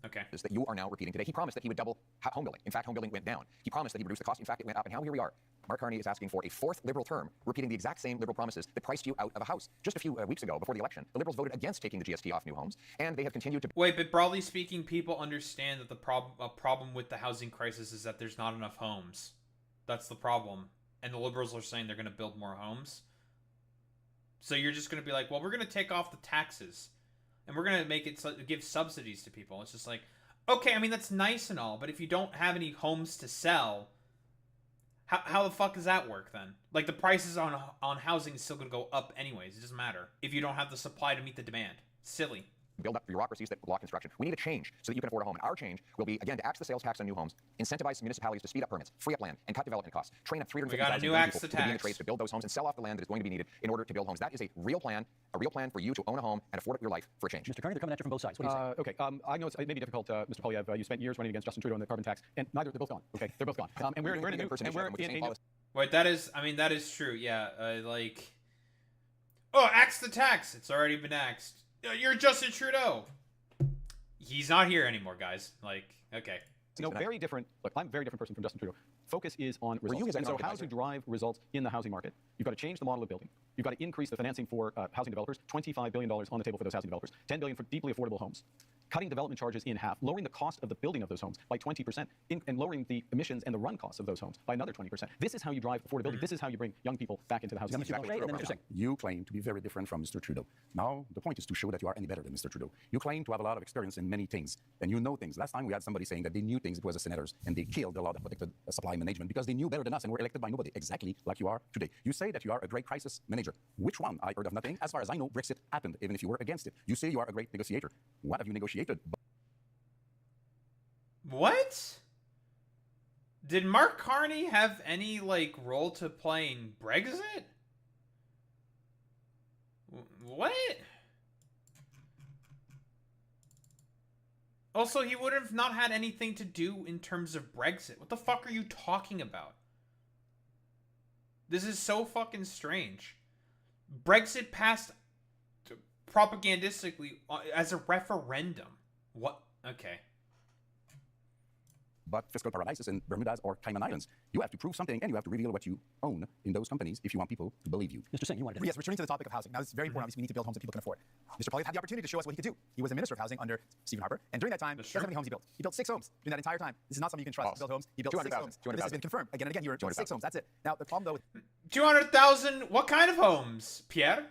Okay. That you are now repeating today. He promised that he would double home building. In fact, home building went down. He promised that he would reduce the cost. In fact, it went up. And now here we are. Mark Carney is asking for a fourth Liberal term, repeating the exact same Liberal promises that priced you out of a house. Just a few weeks ago, before the election, the Liberals voted against taking the GST off new homes, and they have continued to... Wait, but broadly speaking, people understand that the problem with the housing crisis is that there's not enough homes. That's the problem. And the Liberals are saying they're going to build more homes. So you're just going to be like, well, we're going to take off the taxes, and we're going to make it give subsidies to people. It's just like... Okay, I mean, that's nice and all, but if you don't have any homes to sell, how the fuck does that work then? Like, the prices on housing is still going to go up anyways. It doesn't matter if you don't have the supply to meet the demand. Silly. build up bureaucracies that block construction. We need a change so that you can afford a home. And our change will be, again, to axe the sales tax on new homes, incentivize municipalities to speed up permits, free up land, and cut development costs. Train up 350,000 people to begin the trades to build those homes and sell off the land that is going to be needed in order to build homes. That is a real plan for you to own a home and afford your life for a change. Mr. Carney, they're coming at you from both sides. What do you say? Okay, I know it may be difficult, Mr. Polyev. You spent years running against Justin Trudeau on the carbon tax, and they're both gone. Okay, they're both gone. And we're in a new, and we're in a new. Wait, that is true. Yeah, axe the tax. It's already been axed. You're Justin Trudeau. He's not here anymore, guys. Okay. Very different. Look, I'm a very different person from Justin Trudeau. Focus is on results. And so how to drive results in the housing market? You've got to change the model of building. You've got to increase the financing for housing developers. $25 billion on the table for those housing developers. $10 billion for deeply affordable homes. Cutting development charges in half, lowering the cost of the building of those homes by 20%, and lowering the emissions and the run costs of those homes by another 20%. This is how you drive affordability. This is how you bring young people back into the housing market. You claim to be very different from Mr. Trudeau. Now, the point is to show that you are any better than Mr. Trudeau. You claim to have a lot of experience in many things, and you know things. Last time we had somebody saying that they knew things, it was the senators, and they killed a lot of protected supply management because they knew better than us and were elected by nobody, exactly like you are today. You say that you are a great crisis manager. Which one? I heard of nothing. As far as I know, Brexit happened, even if you were against it. You say you are a great negotiator. What have you negotiated? What? Did Mark Carney have any, role to play in Brexit? What? Also, he would have not had anything to do in terms of Brexit. What the fuck are you talking about? This is so fucking strange. Brexit passed propagandistically as a referendum. What? Okay. But fiscal paradises in Bermudas or Cayman Islands, you have to prove something, and you have to reveal what you own in those companies if you want people to believe you. Mr. Singh, you wanted to... Yes, returning to the topic of housing. Now, this is very important. Obviously, we need to build homes that people can afford. Mr. Polyev had the opportunity to show us what he could do. He was a minister of housing under Stephen Harper, and during that time, guess how many homes he built? He built 6 homes during that entire time. This is not something you can trust. Build homes. He built 6 homes. This has been confirmed again and again. You were 6 homes. That's it. Now, the problem, though... 200,000... What kind of homes, Pierre?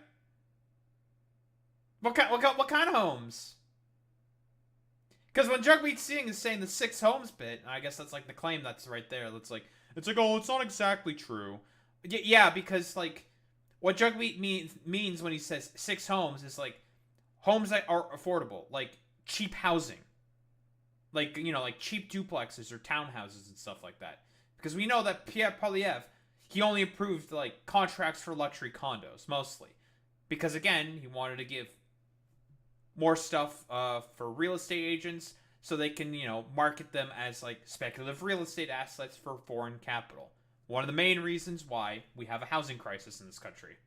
What kind of homes? Because when Jugmeat Singh is saying the 6 homes bit, I guess that's the claim that's right there. It's like, oh, it's not exactly true. Yeah, because what Jugmeat means when he says 6 homes is homes that are affordable, cheap housing, cheap duplexes or townhouses and stuff like that. Because we know that Pierre Polyev, he only approved contracts for luxury condos mostly, because again he wanted to give more stuff for real estate agents so they can, market them as speculative real estate assets for foreign capital. One of the main reasons why we have a housing crisis in this country.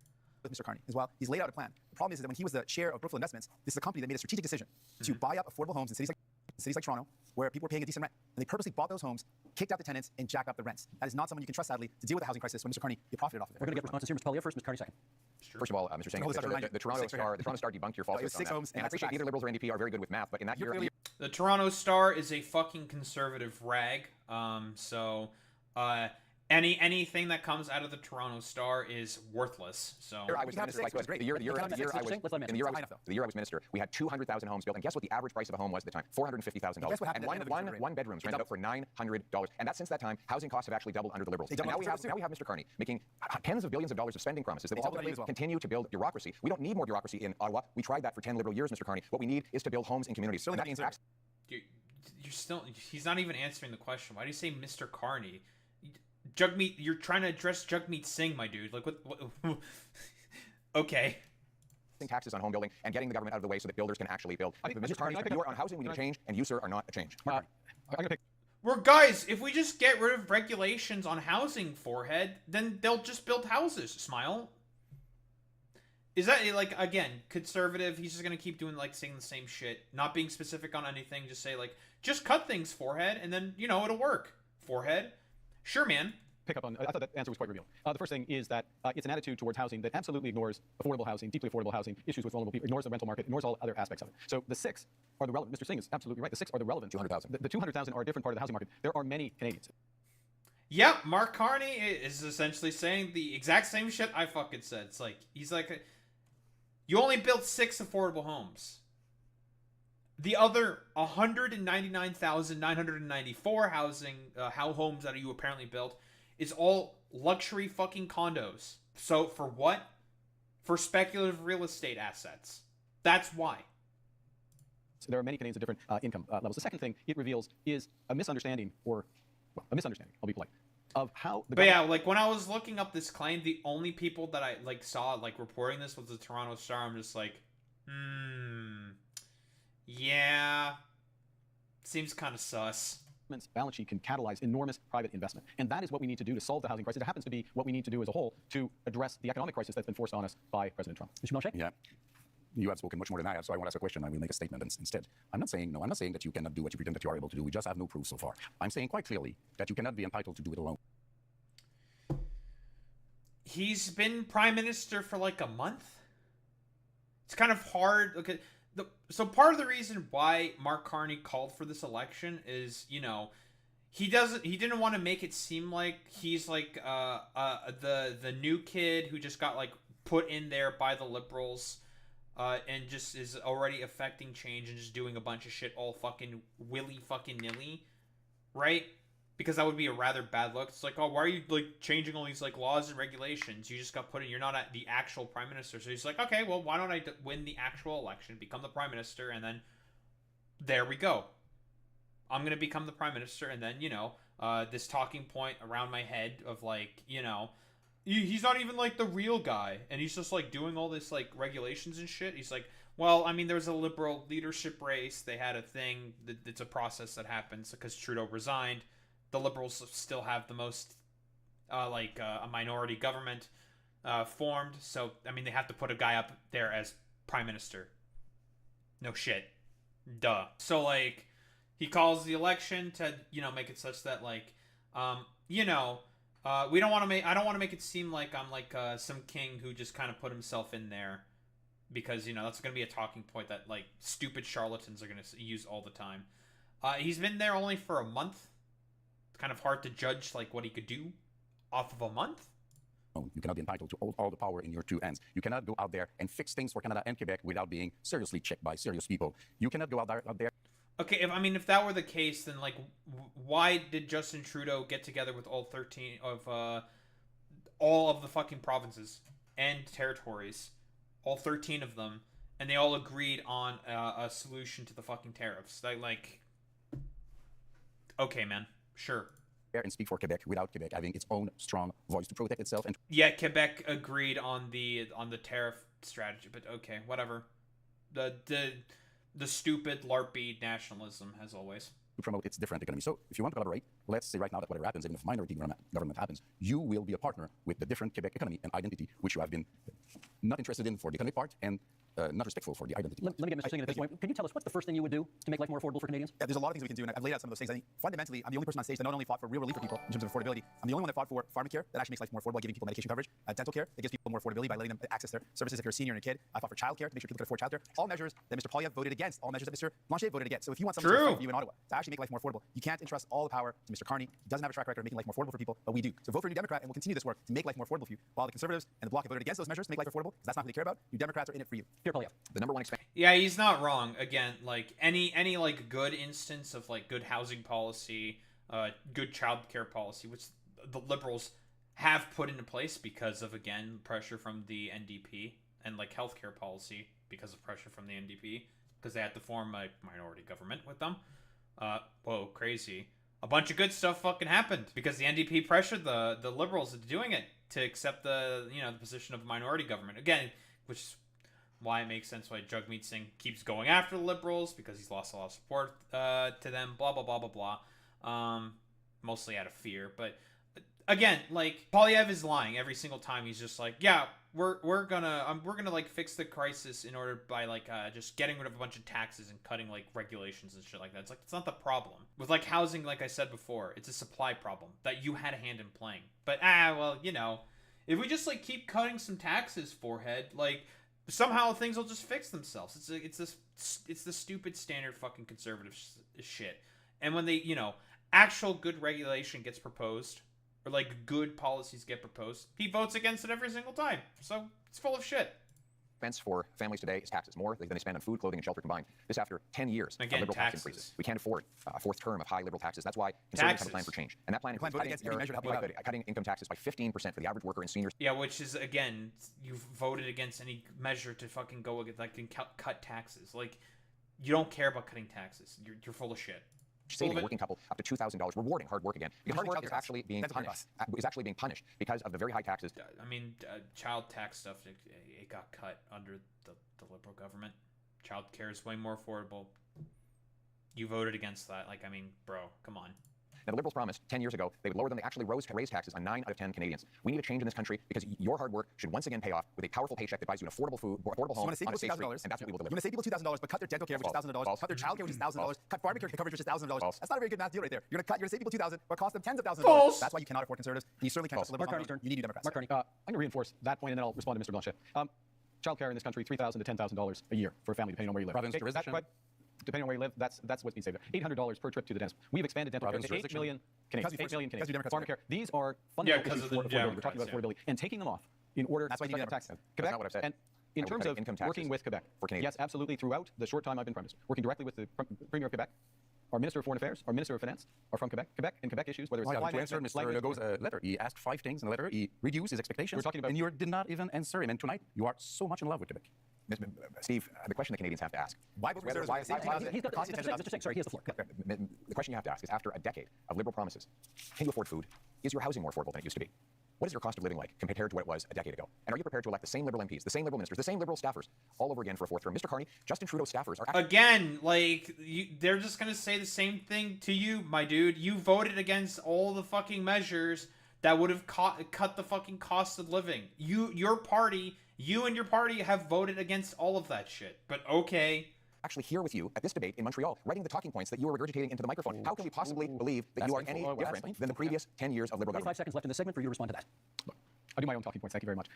With Mr. Carney as well, he's laid out a plan. The problem is that when he was the chair of Brookfield Investments, this is a company that made a strategic decision to buy up affordable homes in cities like Toronto, where people were paying a decent rent. And they purposely bought those homes, kicked out the tenants, and jacked up the rents. That is not someone you can trust, sadly, to deal with the housing crisis when Mr. Carney, you profited off of it. We're going to get responses here. Mr. Polyev first, Mr. Carney second. First of all, Mr. Singh, the Toronto Star debunked your falsehoods on that. And I appreciate neither Liberals or NDP are very good with math, but in that year... The Toronto Star is a fucking conservative rag. Anything that comes out of the Toronto Star is worthless. So I was minister, the year I was minister, we had 200,000 homes built, and guess what the average price of a home was at the time? $450,000. And one bedrooms rented out for $900. And that since that time, housing costs have actually doubled under the Liberals. And now we have Mr. Carney making tens of billions of dollars of spending promises that will ultimately continue to build bureaucracy. We don't need more bureaucracy in Ottawa. We tried that for 10 Liberal years, Mr. Carney. What we need is to build homes in communities. So that means he's not even answering the question. Why do you say Mr. Carney? Jugmeat, you're trying to address Jugmeat Singh, my dude. What? Okay. Taxes on home building and getting the government out of the way so that builders can actually build. Mr. Carney, you are on housing, we need a change, and you, sir, are not a change. Guys, if we just get rid of regulations on housing, forehead, then they'll just build houses. Smile. Is that, again, conservative? He's just going to keep doing, saying the same shit, not being specific on anything, just say, just cut things, forehead, and then, it'll work. Forehead. Sure, man. Pick up on. I thought that answer was quite revealing. The first thing is that it's an attitude towards housing that absolutely ignores affordable housing, deeply affordable housing, issues with vulnerable people, ignores the rental market, ignores all other aspects of it. So the 6 are the relevant. Mr. Singh is absolutely right. The 6 are the relevant. 200,000. The 200,000 are a different part of the housing market. There are many Canadians. Yep, Mark Carney is essentially saying the exact same shit I fucking said. It's he's you only built 6 affordable homes. The other 199,994 homes that you apparently built is all luxury fucking condos. So for what? For speculative real estate assets. That's why. there are many Canadians of different income levels. The second thing it reveals is a misunderstanding, or well, a misunderstanding, I'll be polite, of how the But yeah, like when I was looking up this claim, the only people that I like saw like reporting this was the Toronto Star. I'm just like, yeah, seems kind of sus. government's balance sheet can catalyze enormous private investment. And that is what we need to do to solve the housing crisis. It happens to be what we need to do as a whole to address the economic crisis that's been forced on us by President Trump. Mr. Milche? Yeah. You have spoken much more than I have, so I won't ask a question. I will make a statement instead. I'm not saying that you cannot do what you pretend that you are able to do. We just have no proof so far. I'm saying quite clearly that you cannot be entitled to do it alone. He's been prime minister for like a month. It's kind of hard. Okay, so part of the reason why Mark Carney called for this election is, you know, he didn't want to make it seem like he's like the new kid who just got like put in there by the liberals. And just is already affecting change and just doing a bunch of shit all fucking willy fucking nilly, right? Because that would be a rather bad look. It's like, oh, why are you like changing all these like laws and regulations? You just got put in. You're not the actual prime minister. So he's like, okay, well, why don't I win the actual election, become the prime minister, and then there we go. I'm gonna become the prime minister, and then, you know, this talking point around my head of like, you know, he's not even like the real guy, and he's just like doing all this like regulations and shit. He's like, well, I mean, there's a liberal leadership race. They had a thing. It's a process that happens because Trudeau resigned. The liberals still have the most a minority government formed. So I mean, they have to put a guy up there as prime minister. No shit, duh. So like, he calls the election to, you know, make it such that like, you know. We don't want to make. I don't want to make it seem like I'm like some king who just kind of put himself in there, because, you know, that's going to be a talking point that like stupid charlatans are going to use all the time. He's been there only for a month. It's kind of hard to judge like what he could do off of a month. You cannot be entitled to all the power in your two hands. You cannot go out there and fix things for Canada and Quebec without being seriously checked by serious people. You cannot go out there. Okay, if that were the case, then like, why did Justin Trudeau get together with all 13 of all of the fucking provinces and territories, all 13 of them, and they all agreed on a solution to the fucking tariffs? Like, okay, man, sure. And speak for Quebec without Quebec having its own strong voice to protect itself. And yeah, Quebec agreed on the tariff strategy, but okay, whatever. The stupid LARPy nationalism, as always. To promote its different economy. So if you want to collaborate, let's say right now that whatever happens, even if minority government happens, you will be a partner with the different Quebec economy and identity, which you have been not interested in for the economic part and not respectful for the identity. Let me get Mr. Singh at this point. Can you tell us what's the first thing you would do to make life more affordable for Canadians? Yeah, there's a lot of things we can do, and I've laid out some of those things. I think fundamentally, I'm the only person on stage that not only fought for real relief for people in terms of affordability, I'm the only one that fought for pharmacare that actually makes life more affordable by giving people medication coverage, dental care that gives people more affordability by letting them access their services if you're a senior and a kid. I fought for childcare to make sure people can afford childcare. All measures that Mr. Poilievre voted against, all measures that Mr. Blanchet voted against. So if you want something to fight for you in Ottawa to actually make life more affordable, you can't entrust all the power to Mr. Carney. He doesn't have a track record of making life more affordable for people, but we do. So vote for a New Democrat, and we'll continue this work to make life more affordable for you. While the Conservatives and the Bloc have voted against those measures to make life affordable, because that's not what they care about. New Democrats are in it for you. Here, Poilievre. The number one expansion. Yeah, he's not wrong. Again, like any like good instance of like good housing policy, good child care policy, which the Liberals have put into place because of, again, pressure from the NDP, and like healthcare policy because of pressure from the NDP, because they had to form a minority government with them. Whoa, crazy. A bunch of good stuff fucking happened because the NDP pressured the Liberals into doing it, to accept the position of a minority government. Again, which is why it makes sense why Jagmeet Singh keeps going after the Liberals, because he's lost a lot of support to them, blah, blah, blah, blah, blah. Mostly out of fear. But again, like, Poilievre is lying every single time. He's just like, yeah, we're gonna like fix the crisis in order by like just getting rid of a bunch of taxes and cutting like regulations and shit like that. It's like, it's not the problem with like housing. Like I said before, it's a supply problem that you had a hand in playing. But well, if we just like keep cutting some taxes, forehead, like somehow things will just fix themselves. It's the stupid standard fucking conservative shit. And when they actual good regulation gets proposed, or like good policies get proposed, he votes against it every single time. So it's full of shit. Expense for families today is taxes more than they spend on food, clothing, and shelter combined. This after 10 years Again, of liberal tax taxes. increases. We can't afford a fourth term of high liberal taxes. That's why conservatives have a plan for change. And that plan includes voted against every measure to help you out. cutting income taxes by 15% for the average worker and seniors. Yeah, which is, again, you've voted against any measure to fucking go against, like, can cut taxes. Like, You don't care about cutting taxes. You're full of shit. Saving a working couple up to $2,000, rewarding hard work again. Because hard work is actually being punished because of the very high taxes. I mean, child tax stuff, it got cut under the liberal government. Child care is way more affordable. You voted against that. Like, I mean, bro, come on. Now, the Liberals promised 10 years ago they would lower them. They actually raised taxes on 9 out of 10 Canadians. We need a change in this country because your hard work should once again pay off with a powerful paycheck that buys you an affordable food, affordable home, on a safe street, and that's what we will deliver. You want to save people $2,000, but cut their dental care, which is $1,000, cut their child care, which is $1,000, cut pharmacy coverage, which is $1,000. That's not a very good math deal right there. You're going to save people $2,000, but cost them tens of thousands of dollars. That's why you cannot afford conservatives. And you certainly can't trust the Liberals. You need Democrats. Mark Carney. I'm going to reinforce that point, and then I'll respond to Mr. Blanchet. Childcare in this country, $3,000 to $10,000 a year for a family, depending on where you live. Province jurisdiction. Depending on where you live, that's what's being saved there. $800 per trip to the dentist. We've expanded dental care to 8 million Canadians. 8 million Canadians. Pharmacare. These are fundamental issues for affordability. We're talking about affordability. And taking them off in order to cut tax. That's Quebec, not what I've said. and in terms of working with Quebec, yes, absolutely, throughout the short time I've been Prime Minister, working directly with the Premier of Quebec, our Minister of Foreign Affairs, our Minister of Finance are from Quebec. Quebec and Quebec issues, whether it's to answer Mr. Legault's letter, he asked 5 things in the letter. He reduced his expectations. We're talking about, and you did not even answer him. And tonight, you are so much in love with Quebec. Steve, the question the Canadians have to ask. Why vote Mr. Singh, sorry, he has the floor. The question you have to ask is, after a decade of Liberal promises, can you afford food? Is your housing more affordable than it used to be? What is your cost of living like compared to what it was a decade ago? And are you prepared to elect the same Liberal MPs, the same Liberal ministers, the same Liberal staffers all over again for a 4th term? Mr. Carney, Justin Trudeau's staffers are... Again, like, they're just going to say the same thing to you, my dude. You voted against all the fucking measures that would have cut the fucking cost of living. You and your party have voted against all of that shit. But okay. Actually here with you at this debate in Montreal, writing the talking points that you were regurgitating into the microphone. How can we possibly believe that you are any different than the previous 10 years of Liberal government? 5 seconds left in the segment for you to respond to that. Look, I'll do my own talking points. Thank you very much.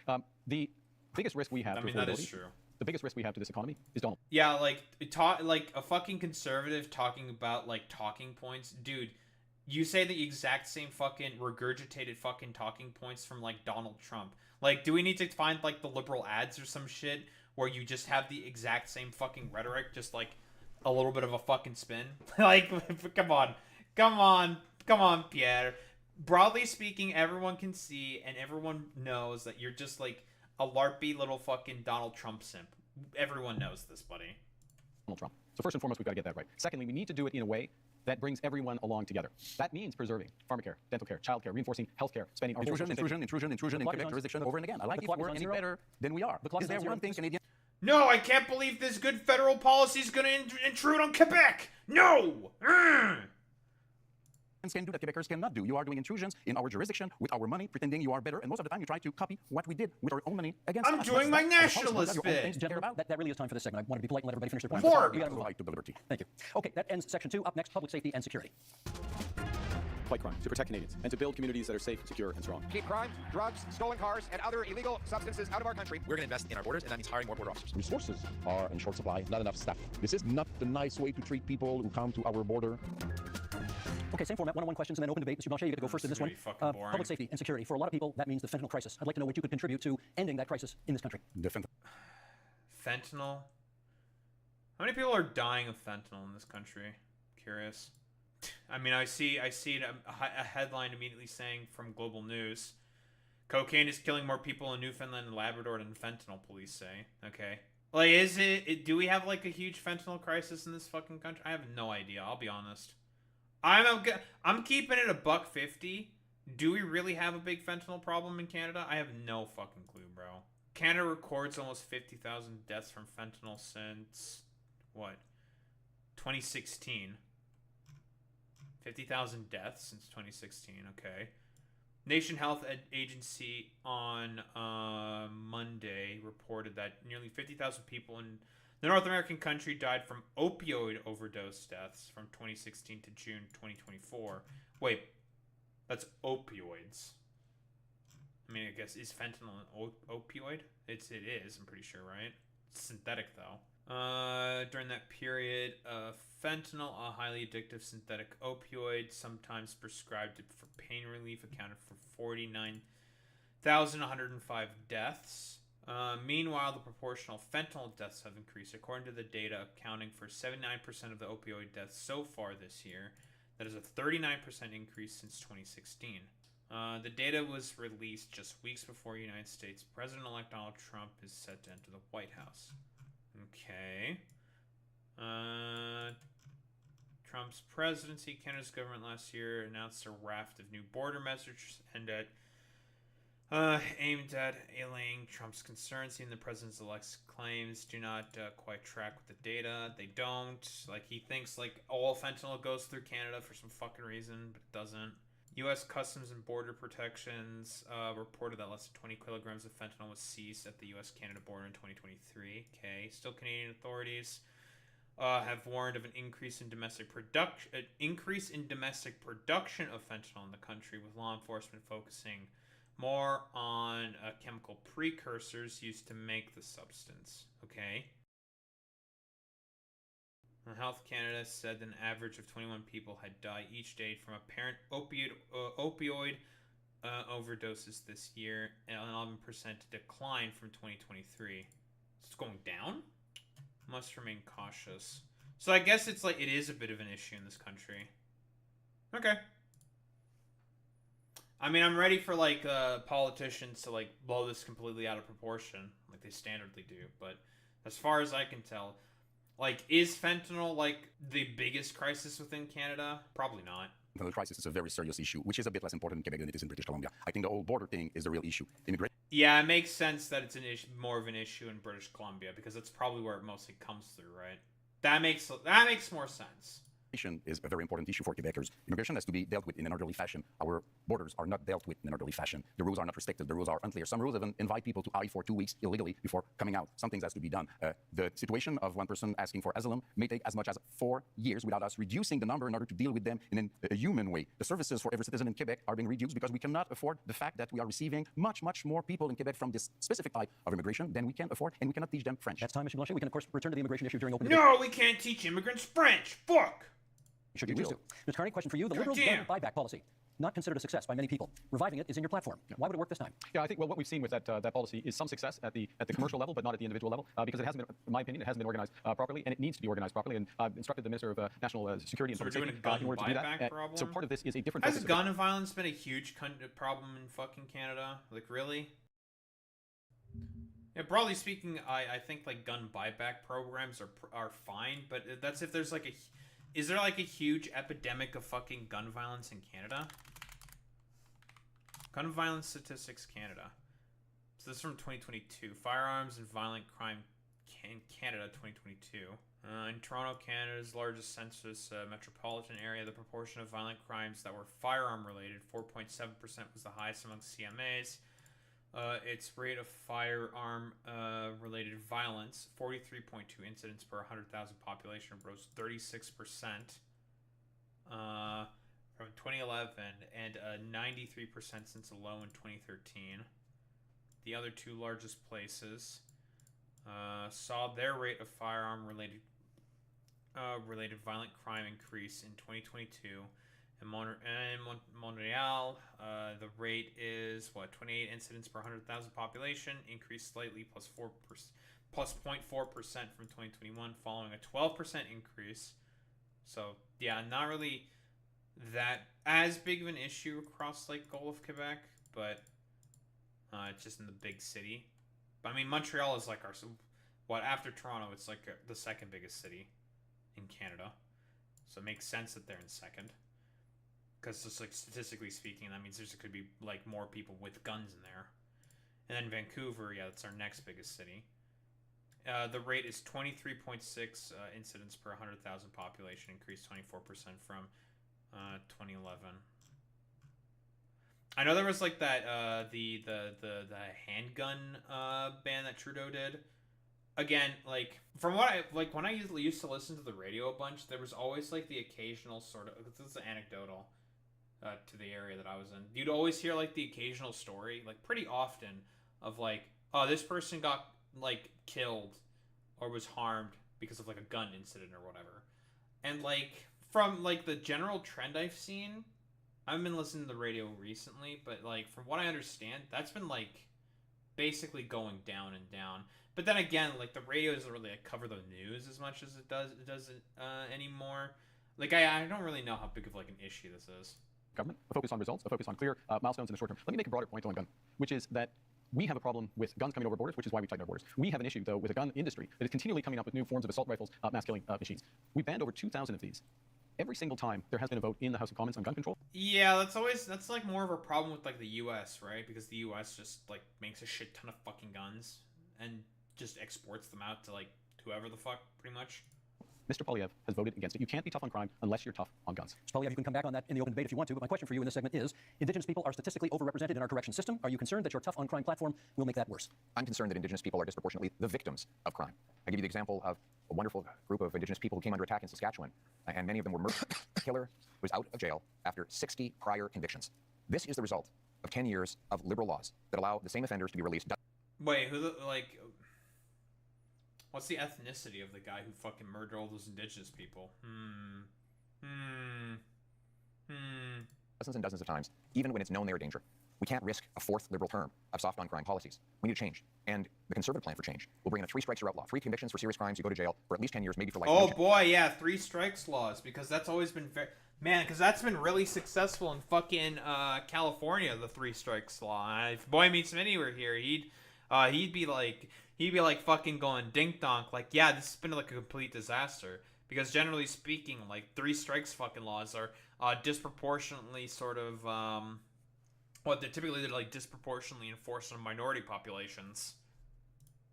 The biggest risk we have to that is true. The biggest risk we have to this economy is Donald. Yeah, like a fucking conservative talking about like talking points, dude. You say the exact same fucking regurgitated fucking talking points from like Donald Trump. Like, do we need to find like the liberal ads or some shit where you just have the exact same fucking rhetoric, just like a little bit of a fucking spin? Like, come on, Pierre. Broadly speaking, everyone can see and everyone knows that you're just like a larpy little fucking Donald Trump simp. Everyone knows this, buddy. Donald Trump. So first and foremost, we've got to get that right. Secondly, we need to do it in a way that brings everyone along together. That means preserving pharmacare, dental care, child care, reinforcing healthcare, spending our intrusion in Quebec jurisdiction over and again. I like if we're any better than we are. Is there one thing Canadians... No, I can't believe this good federal policy is going to intrude on Quebec. No! can do that Quebecers cannot do. You are doing intrusions in our jurisdiction with our money, pretending you are better, and most of the time you try to copy what we did with our own money against us. I'm doing my nationalist bit. Gentlemen, that really is time for this segment. I want to be polite and let everybody finish their point. Four. You gotta move on. Right to the liberty. Thank you. Okay, that ends section 2. Up next, public safety and security. Fight crime, to protect Canadians, and to build communities that are safe, secure, and strong. Keep crime, drugs, stolen cars, and other illegal substances out of our country. We're going to invest in our borders, and that means hiring more border officers. Resources are in short supply, not enough staff. This is not the nice way to treat people who come to our border. Okay, same format, one-on-one questions and then open debate. Mr. Blanchet, you get to go first in this one. Public safety and security. For a lot of people, that means the fentanyl crisis. I'd like to know what you could contribute to ending that crisis in this country. Fentanyl? How many people are dying of fentanyl in this country? Curious. I mean, I see a headline immediately saying from Global News, cocaine is killing more people in Newfoundland and Labrador than fentanyl, police say. Okay. Like, do we have, like, a huge fentanyl crisis in this fucking country? I have no idea, I'll be honest. I'm keeping it $1.50. Do we really have a big fentanyl problem in Canada? I have no fucking clue, bro. Canada records almost 50,000 deaths from fentanyl since, what, 2016. 50,000 deaths since 2016, okay. Nation Health Agency on Monday reported that nearly 50,000 people in the North American country died from opioid overdose deaths from 2016 to June 2024. Wait, that's opioids. I mean, I guess, is fentanyl an opioid? It is, I'm pretty sure, right? It's synthetic, though. During that period, fentanyl, a highly addictive synthetic opioid, sometimes prescribed for pain relief, accounted for 49,105 deaths. Meanwhile, the proportional fentanyl deaths have increased, according to the data accounting for 79% of the opioid deaths so far this year. That is a 39% increase since 2016. The data was released just weeks before United States President-elect Donald Trump is set to enter the White House. Okay. Trump's presidency, Canada's government last year announced a raft of new border measures aimed at allaying Trump's concerns. Even the president's elect claims do not quite track with the data. They don't. Like, he thinks like all fentanyl goes through Canada for some fucking reason, but it doesn't. U.S. Customs and Border Protections reported that less than 20 kilograms of fentanyl was seized at the U.S.-Canada border in 2023. Okay, still Canadian authorities have warned of an increase in domestic production of fentanyl in the country, with law enforcement focusing more on chemical precursors used to make the substance. Okay. Health Canada said an average of 21 people had died each day from apparent opioid overdoses this year, and an 11% decline from 2023. It's going down? Must remain cautious. So I guess it's like it is a bit of an issue in this country. Okay. I mean, I'm ready for like politicians to like blow this completely out of proportion, like they standardly do. But as far as I can tell, like, is fentanyl like the biggest crisis within Canada? Probably not. The crisis is a very serious issue, which is a bit less important in Quebec than it is in British Columbia. I think the whole border thing is the real issue. Immigration. Yeah, it makes sense that it's an issue, more of an issue in British Columbia, because that's probably where it mostly comes through, right? That makes more sense. Is a very important issue for Quebecers. Immigration has to be dealt with in an orderly fashion. Our borders are not dealt with in an orderly fashion. The rules are not respected. The rules are unclear. Some rules even invite people to I for 2 weeks illegally before coming out. Some things has to be done. The situation of one person asking for asylum may take as much as 4 years without us reducing the number in order to deal with them in a human way. The services for every citizen in Quebec are being reduced because we cannot afford the fact that we are receiving much more people in Quebec from this specific type of immigration than we can afford, and we cannot teach them French. That's time, Mr. Blanchet. We can, of course, return to the immigration issue during open debate. No, we can't teach immigrants French. Fuck! Should you choose to. Mr. Carney, question for you. The Liberals' gun buyback policy, not considered a success by many people. Reviving it is in your platform. Why would it work this time? Yeah, I think what we've seen with that policy is some success at the commercial level, but not at the individual level, because it hasn't been, in my opinion, it hasn't been organized properly, and it needs to be organized properly. And I've instructed the Minister of National Security and Public Safety in order to do that. So part of this is a different. Has gun violence been a huge problem in fucking Canada? Like, really? Yeah, broadly speaking, I think like gun buyback programs are fine, but that's if there's like a. Is there like a huge epidemic of fucking gun violence in Canada? Gun Violence Statistics Canada. So this is from 2022. Firearms and Violent Crime in Canada 2022. In Toronto, Canada's largest census metropolitan area, the proportion of violent crimes that were firearm related, 4.7% was the highest among CMAs. Its rate of firearm related violence, 43.2 incidents per 100,000 population, rose 36% from 2011 and 93% since a low in 2013. The other two largest places saw their rate of firearm related violent crime increase in 2022. In Montreal, the rate is 28 incidents per 100,000 population, increased slightly, plus 0.4% from 2021, following a 12% increase. So yeah, not really that as big of an issue across like all of Quebec, but it's just in the big city. But I mean, Montreal is like after Toronto, it's like the second biggest city in Canada, so it makes sense that they're in second. Because just like statistically speaking, that means there could be like more people with guns in there. And then Vancouver, yeah, that's our next biggest city. The rate is 23.6 incidents per 100,000 population, increased 24% from 2011. I know there was like that the handgun ban that Trudeau did. Again, like from what when I used to listen to the radio a bunch, there was always like the occasional sort of, this is anecdotal. To the area that I was in, you'd always hear like the occasional story, like pretty often, of like, oh, this person got like killed or was harmed because of like a gun incident or whatever. And like from like the general trend I've seen, I haven't been listening to the radio recently, but like from what I understand, that's been like basically going down and down. But then again, like the radio doesn't really like, cover the news as much as it doesn't anymore. Like I don't really know how big of like an issue this is. Government, a focus on results, a focus on clear milestones in the short term. Let me make a broader point on gun, which is that we have a problem with guns coming over borders, which is why we tighten our borders. We have an issue, though, with a gun industry that is continually coming up with new forms of assault rifles, mass killing machines. We banned over 2,000 of these every single time there has been a vote in the House of Commons on gun control. Yeah, that's like more of a problem with like the U.S., right? Because the U.S. just like makes a shit ton of fucking guns and just exports them out to like whoever the fuck, pretty much. Mr. Polyev has voted against it. You can't be tough on crime unless you're tough on guns. Mr. Polyev, you can come back on that in the open debate if you want to, but my question for you in this segment is, Indigenous people are statistically overrepresented in our correction system. Are you concerned that your tough on crime platform will make that worse? I'm concerned that Indigenous people are disproportionately the victims of crime. I give you the example of a wonderful group of Indigenous people who came under attack in Saskatchewan, and many of them were murdered. The killer was out of jail after 60 prior convictions. This is the result of 10 years of liberal laws that allow the same offenders to be released. Wait, what's the ethnicity of the guy who fucking murdered all those Indigenous people? Dozens and dozens of times, even when it's known they're a danger. We can't risk a fourth liberal term of soft on crime policies. We need to change. And the Conservative plan for change will bring in a 3 strikes or outlaw. 3 convictions for serious crimes, you go to jail for at least 10 years, maybe for life. Oh boy, yeah, 3 strikes laws, because that's always been man, because that's been really successful in fucking California, the 3 strikes law. If Boy Meets Minnie were here, he'd be like fucking going dink donk, like, yeah, this has been like a complete disaster. Because generally speaking, like 3 strikes fucking laws are disproportionately sort of they're like disproportionately enforced on minority populations.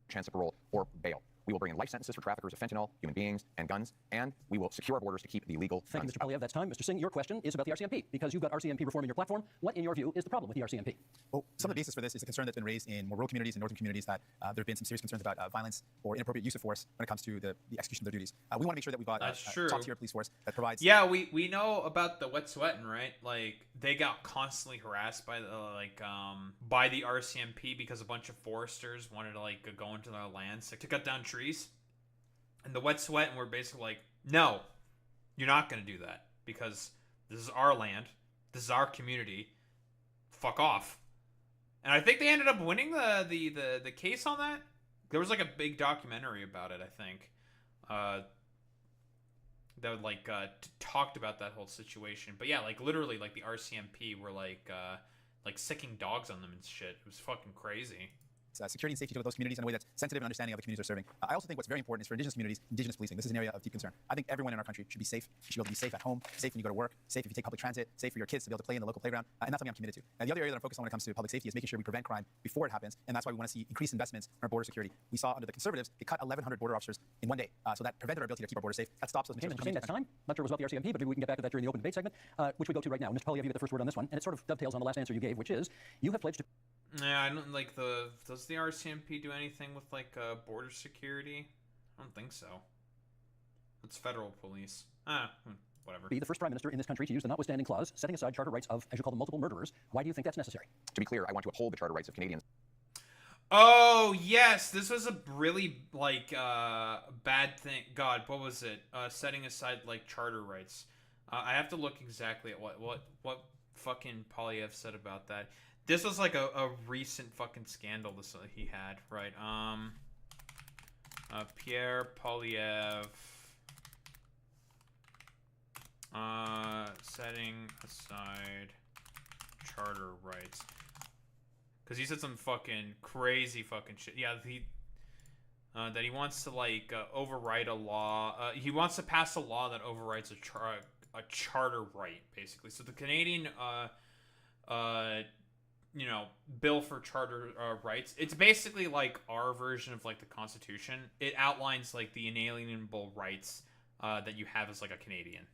Chance of parole or bail. We will bring in life sentences for traffickers of fentanyl, human beings, and guns, and we will secure our borders to keep the illegal Thank you, guns Mr. Polyev. That's time. Mr. Singh, your question is about the RCMP, because you've got RCMP reform in your platform. What, in your view, is the problem with the RCMP? Well, some of the basis for this is a concern that's been raised in more rural communities and northern communities that there have been some serious concerns about violence or inappropriate use of force when it comes to the execution of their duties. We want to make sure that we've got a top-tier police force that provides... Yeah, we know about the wet sweating, right? Like, they got constantly harassed by the RCMP because a bunch of foresters wanted to, like, go into their lands to cut down trees. And the wet sweat, and we're basically like, no, you're not going to do that because this is our land. This is our community. Fuck off. And I think they ended up winning the case on that. There was like a big documentary about it, I think. That talked about that whole situation. But yeah, like literally like the RCMP were like sicking dogs on them and shit. It was fucking crazy. Security and safety to those communities in a way that's sensitive and understanding of the communities they're serving. I also think what's very important is for Indigenous communities, Indigenous policing. This is an area of deep concern. I think everyone in our country should be safe. You should be able to be safe at home, safe when you go to work, safe if you take public transit, safe for your kids to be able to play in the local playground. And that's something I'm committed to. And the other area that I'm focused on when it comes to public safety is making sure we prevent crime before it happens. And that's why we want to see increased investments in our border security. We saw under the Conservatives, they cut 1,100 border officers in one day. So that prevented our ability to keep our borders safe. That stops those Okay, materials. Mr. Singh, that's time. Not sure it was about the RCMP, but maybe we can get back to that during the open debate segment, which we go to right now. Mr. Polyev, you get the first word on this one, and it sort of dovetails on the last answer you gave, which is, you have pledged to... Yeah, I don't like does the RCMP do anything with like border security? I don't think so. It's federal police. Whatever. Be the first prime minister in this country to use the notwithstanding clause, setting aside charter rights of, as you call them, multiple murderers. Why do you think that's necessary? To be clear, I want to uphold the charter rights of Canadians. Oh yes, this was a really like bad thing. God, what was it? Setting aside like charter rights. I have to look exactly at what fucking Polyev said about that. This was like a recent fucking scandal he had, right? Pierre Polyev setting aside charter rights. Because he said some fucking crazy fucking shit. Yeah, that he wants to like override a law. He wants to pass a law that overrides a charter right, basically. So the Canadian bill for charter rights. It's basically like our version of like the Constitution. It outlines like the inalienable rights that you have as like a Canadian,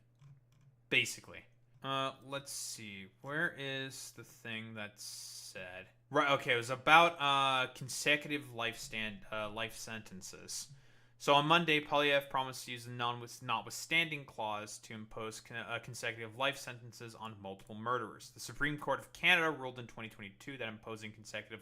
basically. Let's see. Where is the thing that's said? Right. Okay. It was about consecutive life sentences. So on Monday, Polyev promised to use the notwithstanding clause to impose consecutive life sentences on multiple murderers. The Supreme Court of Canada ruled in 2022 that imposing consecutive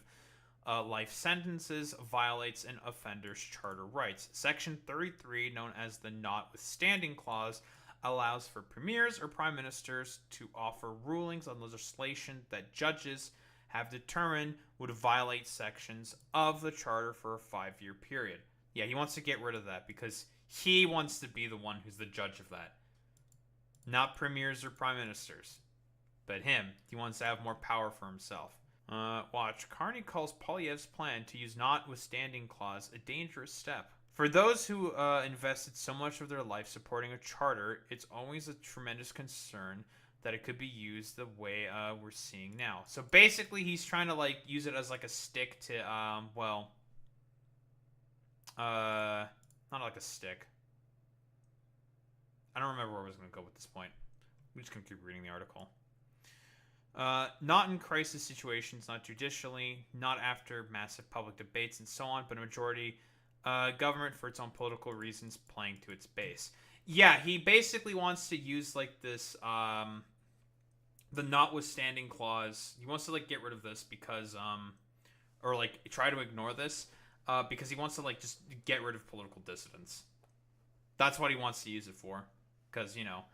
life sentences violates an offender's charter rights. Section 33, known as the notwithstanding clause, allows for premiers or prime ministers to offer rulings on legislation that judges have determined would violate sections of the charter for a 5-year period. Yeah, he wants to get rid of that because he wants to be the one who's the judge of that. Not premiers or prime ministers, but him. He wants to have more power for himself. Watch. Carney calls Polyev's plan to use notwithstanding clause a dangerous step. For those who invested so much of their life supporting a charter, it's always a tremendous concern that it could be used the way we're seeing now. So basically, he's trying to like use it as like a stick to, not like a stick. I don't remember where I was going to go with this point. I'm just going to keep reading the article. Not in crisis situations, not judicially, not after massive public debates and so on, but a majority government for its own political reasons playing to its base. Yeah, he basically wants to use like this the notwithstanding clause. He wants to like get rid of this because or like try to ignore this because he wants to like just get rid of political dissidents. That's what he wants to use it for. Because, you know,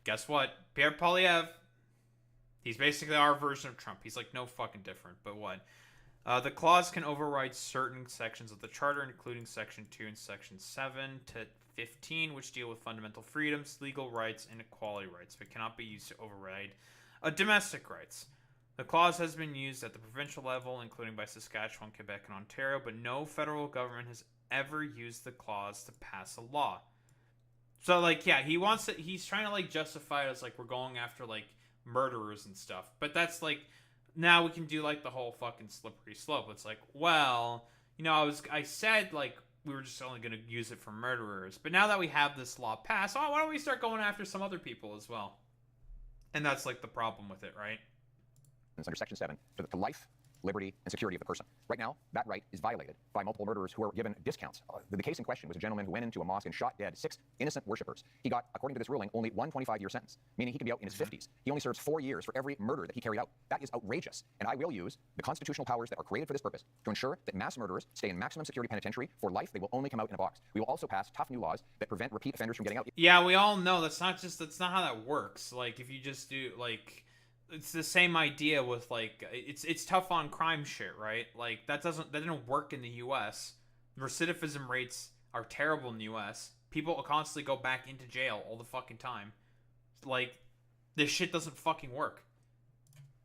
guess what? Pierre Poilievre, he's basically our version of Trump. He's like no fucking different, but what? The clause can override certain sections of the Charter, including Section 2 and Section 7 to 15, which deal with fundamental freedoms, legal rights, and equality rights, but cannot be used to override domestic rights. The clause has been used at the provincial level, including by Saskatchewan, Quebec, and Ontario, but no federal government has ever used the clause to pass a law. So, like, yeah, he's trying to, like, justify it as, like, we're going after, like, murderers and stuff. But that's, like, now we can do, like, the whole fucking slippery slope. It's like, well, you know, I said, like, we were just only going to use it for murderers. But now that we have this law passed, why don't we start going after some other people as well? And that's, like, the problem with it, right? Under Section 7 to life, liberty, and security of the person. Right now, that right is violated by multiple murderers who are given discounts. The case in question was a gentleman who went into a mosque and shot dead 6 innocent worshippers. He got, according to this ruling, only one 25-year sentence, meaning he could be out in his 50s. He only serves 4 years for every murder that he carried out. That is outrageous, and I will use the constitutional powers that are created for this purpose to ensure that mass murderers stay in maximum security penitentiary for life. They will only come out in a box. We will also pass tough new laws that prevent repeat offenders from getting out. Yeah, we all know that's not how that works. Like, if you just do, like... It's the same idea with like it's tough on crime shit, right? Like that didn't work in the US. Recidivism rates are terrible in the US. People constantly go back into jail all the fucking time. Like this shit doesn't fucking work.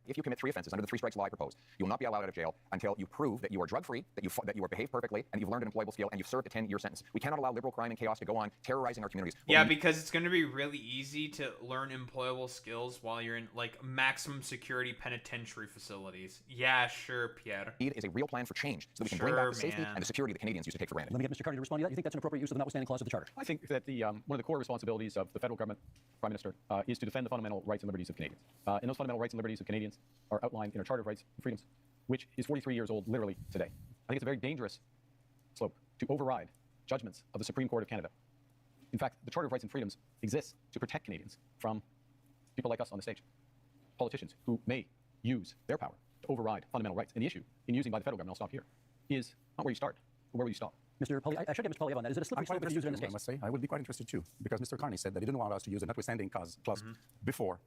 If you commit 3 offenses under the 3 strikes law I propose, you will not be allowed out of jail until you prove that you are drug-free, that you are behaved perfectly, and you've learned an employable skill, and you've served a 10-year sentence. We cannot allow liberal crime and chaos to go on terrorizing our communities. Yeah, because it's going to be really easy to learn employable skills while you're in like maximum security penitentiary facilities. Yeah, sure, Pierre. Need is a real plan for change, so that we can bring back the safety and the security the Canadians used to take for granted. Let me get Mr. Carney to respond to that. You think that's an appropriate use of the notwithstanding clause of the Charter? I think that the one of the core responsibilities of the federal government, Prime Minister, is to defend the fundamental rights and liberties of Canadians. And those fundamental rights and liberties of Canadians are outlined in our Charter of Rights and Freedoms, which is 43 years old literally today. I think it's a very dangerous slope to override judgments of the Supreme Court of Canada. In fact, the Charter of Rights and Freedoms exists to protect Canadians from people like us on the stage, politicians who may use their power to override fundamental rights. And the issue in using by the federal government, I'll stop here, is not where you start, but where will you stop. Mr. Poilievre, I should get Mr. Poilievre on that. Is it a slippery slope to use it in this case? I must say, I would be quite interested too, because Mr. Carney said that he didn't want us to use the notwithstanding clause before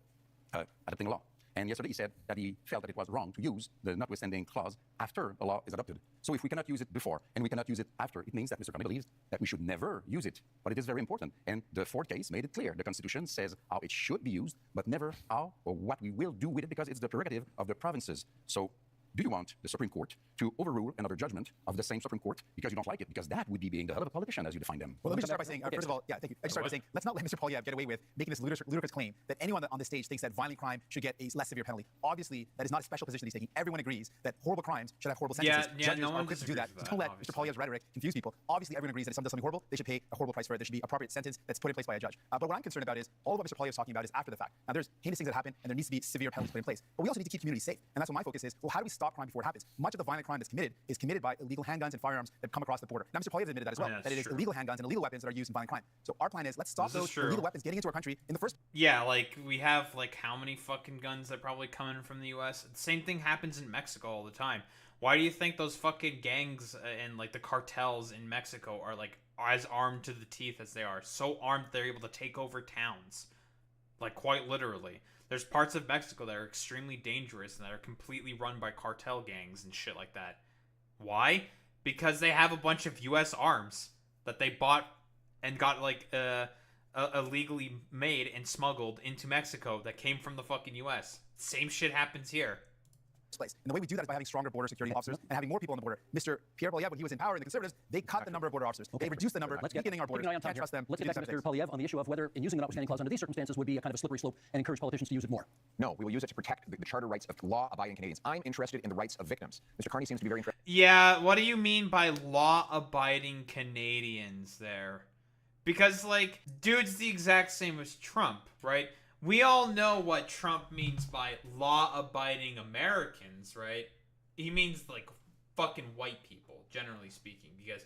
adopting law. And yesterday he said that he felt that it was wrong to use the notwithstanding clause after a law is adopted. So if we cannot use it before and we cannot use it after, it means that Mr. Carney believes that we should never use it. But it is very important. And the Ford case made it clear. The Constitution says how it should be used, but never how or what we will do with it, because it's the prerogative of the provinces. So do you want the Supreme Court to overrule another judgment of the same Supreme Court because you don't like it? Because that would be being the hell of a politician, as you define them. Well, let me just start by saying, first of all, yeah, thank you. I just start by saying, let's not let Mr. Poilievre get away with making this ludicrous claim that anyone on the stage thinks that violent crime should get a less severe penalty. Obviously, that is not a special position he's taking. Everyone agrees that horrible crimes should have horrible sentences. Judges no one are quick to do that. So don't let Mr. Poilievre's rhetoric confuse people. Obviously, everyone agrees that if someone does something horrible, they should pay a horrible price for it. There should be an appropriate sentence that's put in place by a judge. But what I'm concerned about is all of what Mr. Poilievre is talking about is after the fact. Now, there's heinous things that happen, and there needs to be severe penalties put in place. But we also need to keep communities safe. And that's what my focus is. Well, how do we stop crime before it happens? Much of the violent crime that's committed is committed by illegal handguns and firearms that come across the border. Now, Mr. Poilievre admitted that as well, that it is illegal handguns and illegal weapons that are used in violent crime. So our plan is let's stop those illegal weapons getting into our country in the first. Yeah, like we have like how many fucking guns that probably come in from the U.S. The same thing happens in Mexico all the time. Why do you think those fucking gangs and like the cartels in Mexico are like as armed to the teeth as they are? So armed they're able to take over towns, like quite literally. There's parts of Mexico that are extremely dangerous and that are completely run by cartel gangs and shit like that. Why? Because they have a bunch of U.S. arms that they bought and got like illegally made and smuggled into Mexico that came from the fucking U.S. Same shit happens here. place. And the way we do that is by having stronger border security officers and having more people on the border. Mr. Pierre Poilievre, when he was in power in the Conservatives, they cut the number of border officers. They reduced the number, weakening our borders. Can't trust them. Let's get back to Mr. Poilievre on the issue of whether using the notwithstanding clause under these circumstances would be a kind of a slippery slope and encourage politicians to use it more. No, we will use it to protect the charter rights of law-abiding Canadians. I'm interested in the rights of victims. Mr. Carney seems to be very interested. Yeah, what do you mean by law-abiding Canadians there? Because, like, dude's the exact same as Trump, right? We all know what Trump means by law-abiding Americans, right? He means, like, fucking white people, generally speaking, because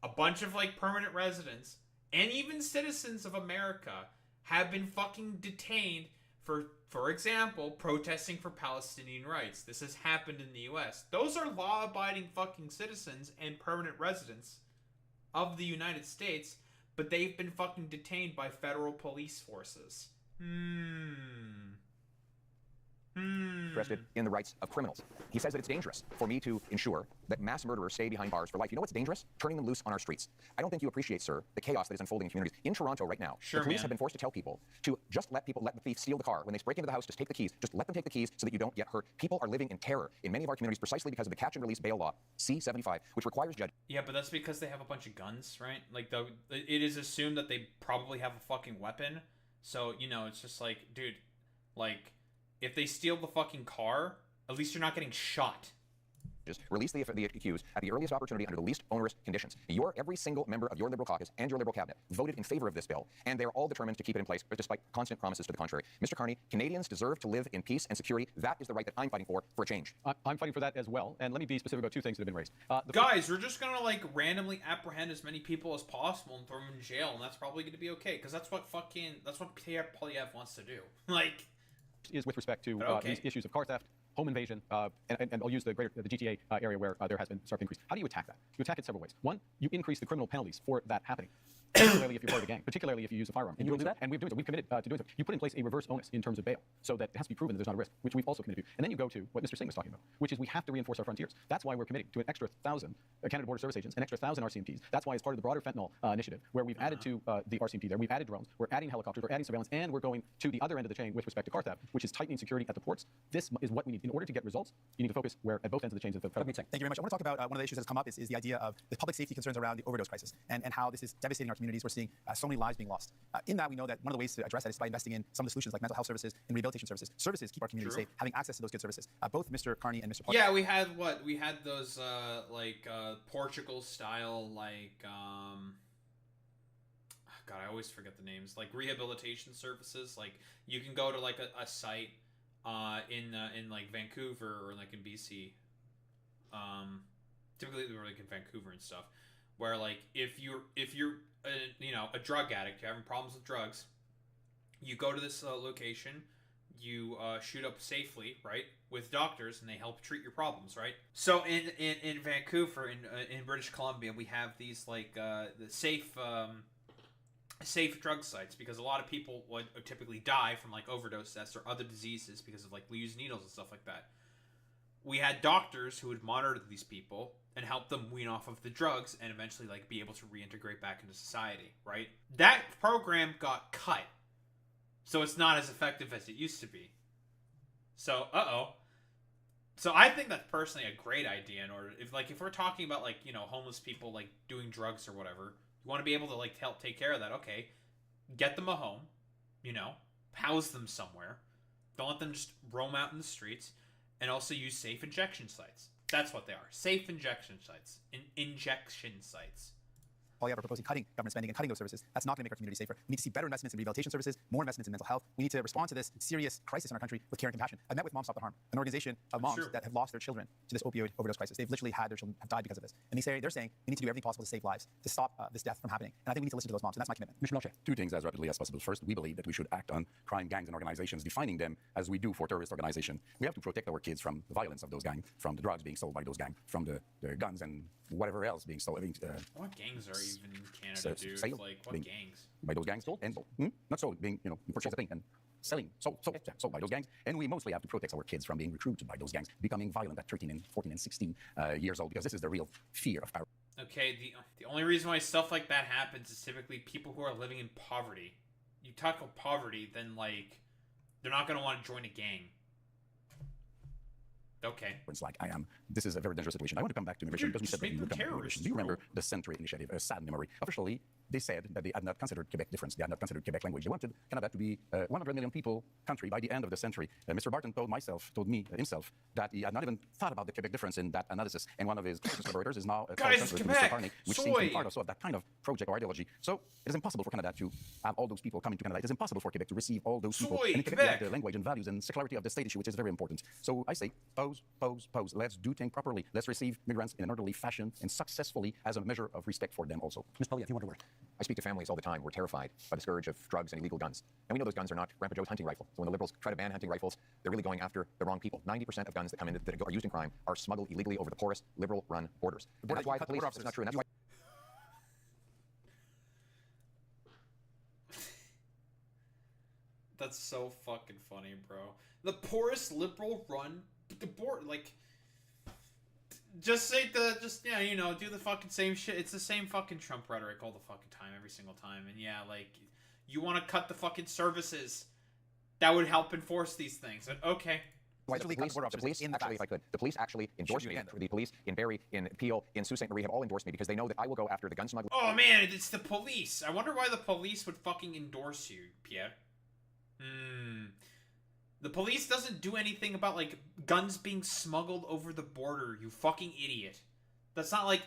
a bunch of, like, permanent residents and even citizens of America have been fucking detained for example, protesting for Palestinian rights. This has happened in the U.S. Those are law-abiding fucking citizens and permanent residents of the United States, but they've been fucking detained by federal police forces. Interested in the rights of criminals. He says that it's dangerous for me to ensure that mass murderers stay behind bars for life. You know what's dangerous? Turning them loose on our streets. I don't think you appreciate, sir, the chaos that is unfolding in communities. In Toronto right now, the police have been forced to tell people to just let the thief steal the car. When they break into the house, just take the keys. Just let them take the keys so that you don't get hurt. People are living in terror in many of our communities precisely because of the catch and release bail law, C-75, which requires judges. Yeah, but that's because they have a bunch of guns, right? Like, it is assumed that they probably have a fucking weapon. So, you know, it's just like, dude, like, if they steal the fucking car, at least you're not getting shot. Just release the accused at the earliest opportunity under the least onerous conditions. Every single member of your Liberal caucus and your Liberal cabinet voted in favor of this bill, and they're all determined to keep it in place, despite constant promises to the contrary. Mr. Carney, Canadians deserve to live in peace and security. That is the right that I'm fighting for a change. I'm fighting for that as well, and let me be specific about two things that have been raised. Guys, we're just gonna, like, randomly apprehend as many people as possible and throw them in jail, and that's probably gonna be okay, because that's what Pierre Poilievre wants to do. Like... is with respect to these issues of car theft, home invasion, and I'll use the GTA area where there has been sharp increase. How do you attack that? You attack it several ways. One, you increase the criminal penalties for that happening, particularly if you're part of a gang, particularly if you use a firearm. And you will do that? And we've doing so. We've committed to doing so. You put in place a reverse onus in terms of bail, so that it has to be proven that there's not a risk, which we've also committed to. And then you go to what Mr. Singh was talking about, which is we have to reinforce our frontiers. That's why we're committing to an extra 1,000 Canada Border Service agents, an extra 1,000 RCMPs. That's why, as part of the broader fentanyl initiative, where we've added to the RCMP there, we've added drones, we're adding helicopters, we're adding surveillance, and we're going to the other end of the chain with respect to car theft, which is tightening security at the ports. This is what we need. In order to get results, you need to focus where at both ends of the chains of the federal. Thank you very much. I want to talk about one of the issues that's come up is the idea of the public safety concerns around the overdose crisis and how this is devastating our communities. We're seeing so many lives being lost. In that, we know that one of the ways to address that is by investing in some of the solutions like mental health services and rehabilitation services. Services keep our communities safe, having access to those good services. Both Mr. Carney and Mr. Poilievre. Yeah, we had those Portugal style, like God, I always forget the names, like rehabilitation services. Like, you can go to like a site in like Vancouver or like in BC, typically we're like in Vancouver and stuff, where like if you're a drug addict, you're having problems with drugs, you go to this location, you shoot up safely, right, with doctors, and they help treat your problems, right? So in Vancouver, in British Columbia, we have these like the safe drug sites, because a lot of people would typically die from like overdose deaths or other diseases because of like used needles and stuff like that. We had doctors who would monitor these people and help them wean off of the drugs and eventually like be able to reintegrate back into society, right? That program got cut, so it's not as effective as it used to be. So so I think that's personally a great idea. In order, if we're talking about like, you know, homeless people like doing drugs or whatever, you want to be able to like help take care of that. Okay, get them a home, you know, house them somewhere. Don't let them just roam out in the streets, and also use safe injection sites. That's what they are. Safe injection sites. Injection sites. Poilievre are proposing cutting government spending and cutting those services. That's not going to make our community safer. We need to see better investments in rehabilitation services, more investments in mental health. We need to respond to this serious crisis in our country with care and compassion. I met with Moms Stop the Harm, an organization of moms that have lost their children to this opioid overdose crisis. They've literally had their children have died because of this. And they're saying we need to do everything possible to save lives, to stop this death from happening. And I think we need to listen to those moms, and that's my commitment. Mr. Melche. Two things as rapidly as possible. First, we believe that we should act on crime gangs and organizations, defining them as we do for terrorist organizations. We have to protect our kids from the violence of those gangs, from the drugs being sold by those gangs, from the guns and whatever else being stolen. What gangs are even in Canada, dude? Like, what gangs? By those gangs, and not sold, being, you purchase a thing and selling, sold by those gangs. And we mostly have to protect our kids from being recruited by those gangs, becoming violent at 13 and 14 and 16 years old, because this is the real fear of power. Okay, the only reason why stuff like that happens is typically people who are living in poverty. You talk of poverty, then like they're not going to want to join a gang. Okay. It's like I am. This is a very dangerous situation. I want to come back to immigration because we said that we would come back to immigration. Do you remember the Century Initiative? A sad memory. Officially, they said that they had not considered Quebec difference. They had not considered Quebec language. They wanted Canada to be a 100 million people country by the end of the century. Mr. Barton told me himself that he had not even thought about the Quebec difference in that analysis. And one of his closest collaborators is now Mr. Carney, which seems to be part of that kind of project or ideology. So it is impossible for Canada to have all those people coming to Canada. It is impossible for Quebec to receive all those people. And in Quebec, we have the language and values and secularity of the state issue, which is very important. So I say, pose. Let's do things properly. Let's receive migrants in an orderly fashion and successfully as a measure of respect for them also. Ms. Polyev, you want a word? I speak to families all the time. We're terrified by the scourge of drugs and illegal guns. And we know those guns are not Grandpa Joe's hunting rifle. So when the Liberals try to ban hunting rifles, they're really going after the wrong people. 90% of guns that come in that are used in crime are smuggled illegally over the porous, Liberal-run borders. And that's why the police, it's not true. And that's why That's so fucking funny, bro. The poorest Liberal run the board, like, do the fucking same shit. It's the same fucking Trump rhetoric all the fucking time, every single time. And yeah, like, you want to cut the fucking services that would help enforce these things. And okay. Why the police actually, if I could, the police actually endorsed me. The police in Barrie, in Peel, in Sault Ste. Marie have all endorsed me because they know that I will go after the gun smugglers. Oh man, it's the police. I wonder why the police would fucking endorse you, Pierre. The police doesn't do anything about, like, guns being smuggled over the border, you fucking idiot. That's not like,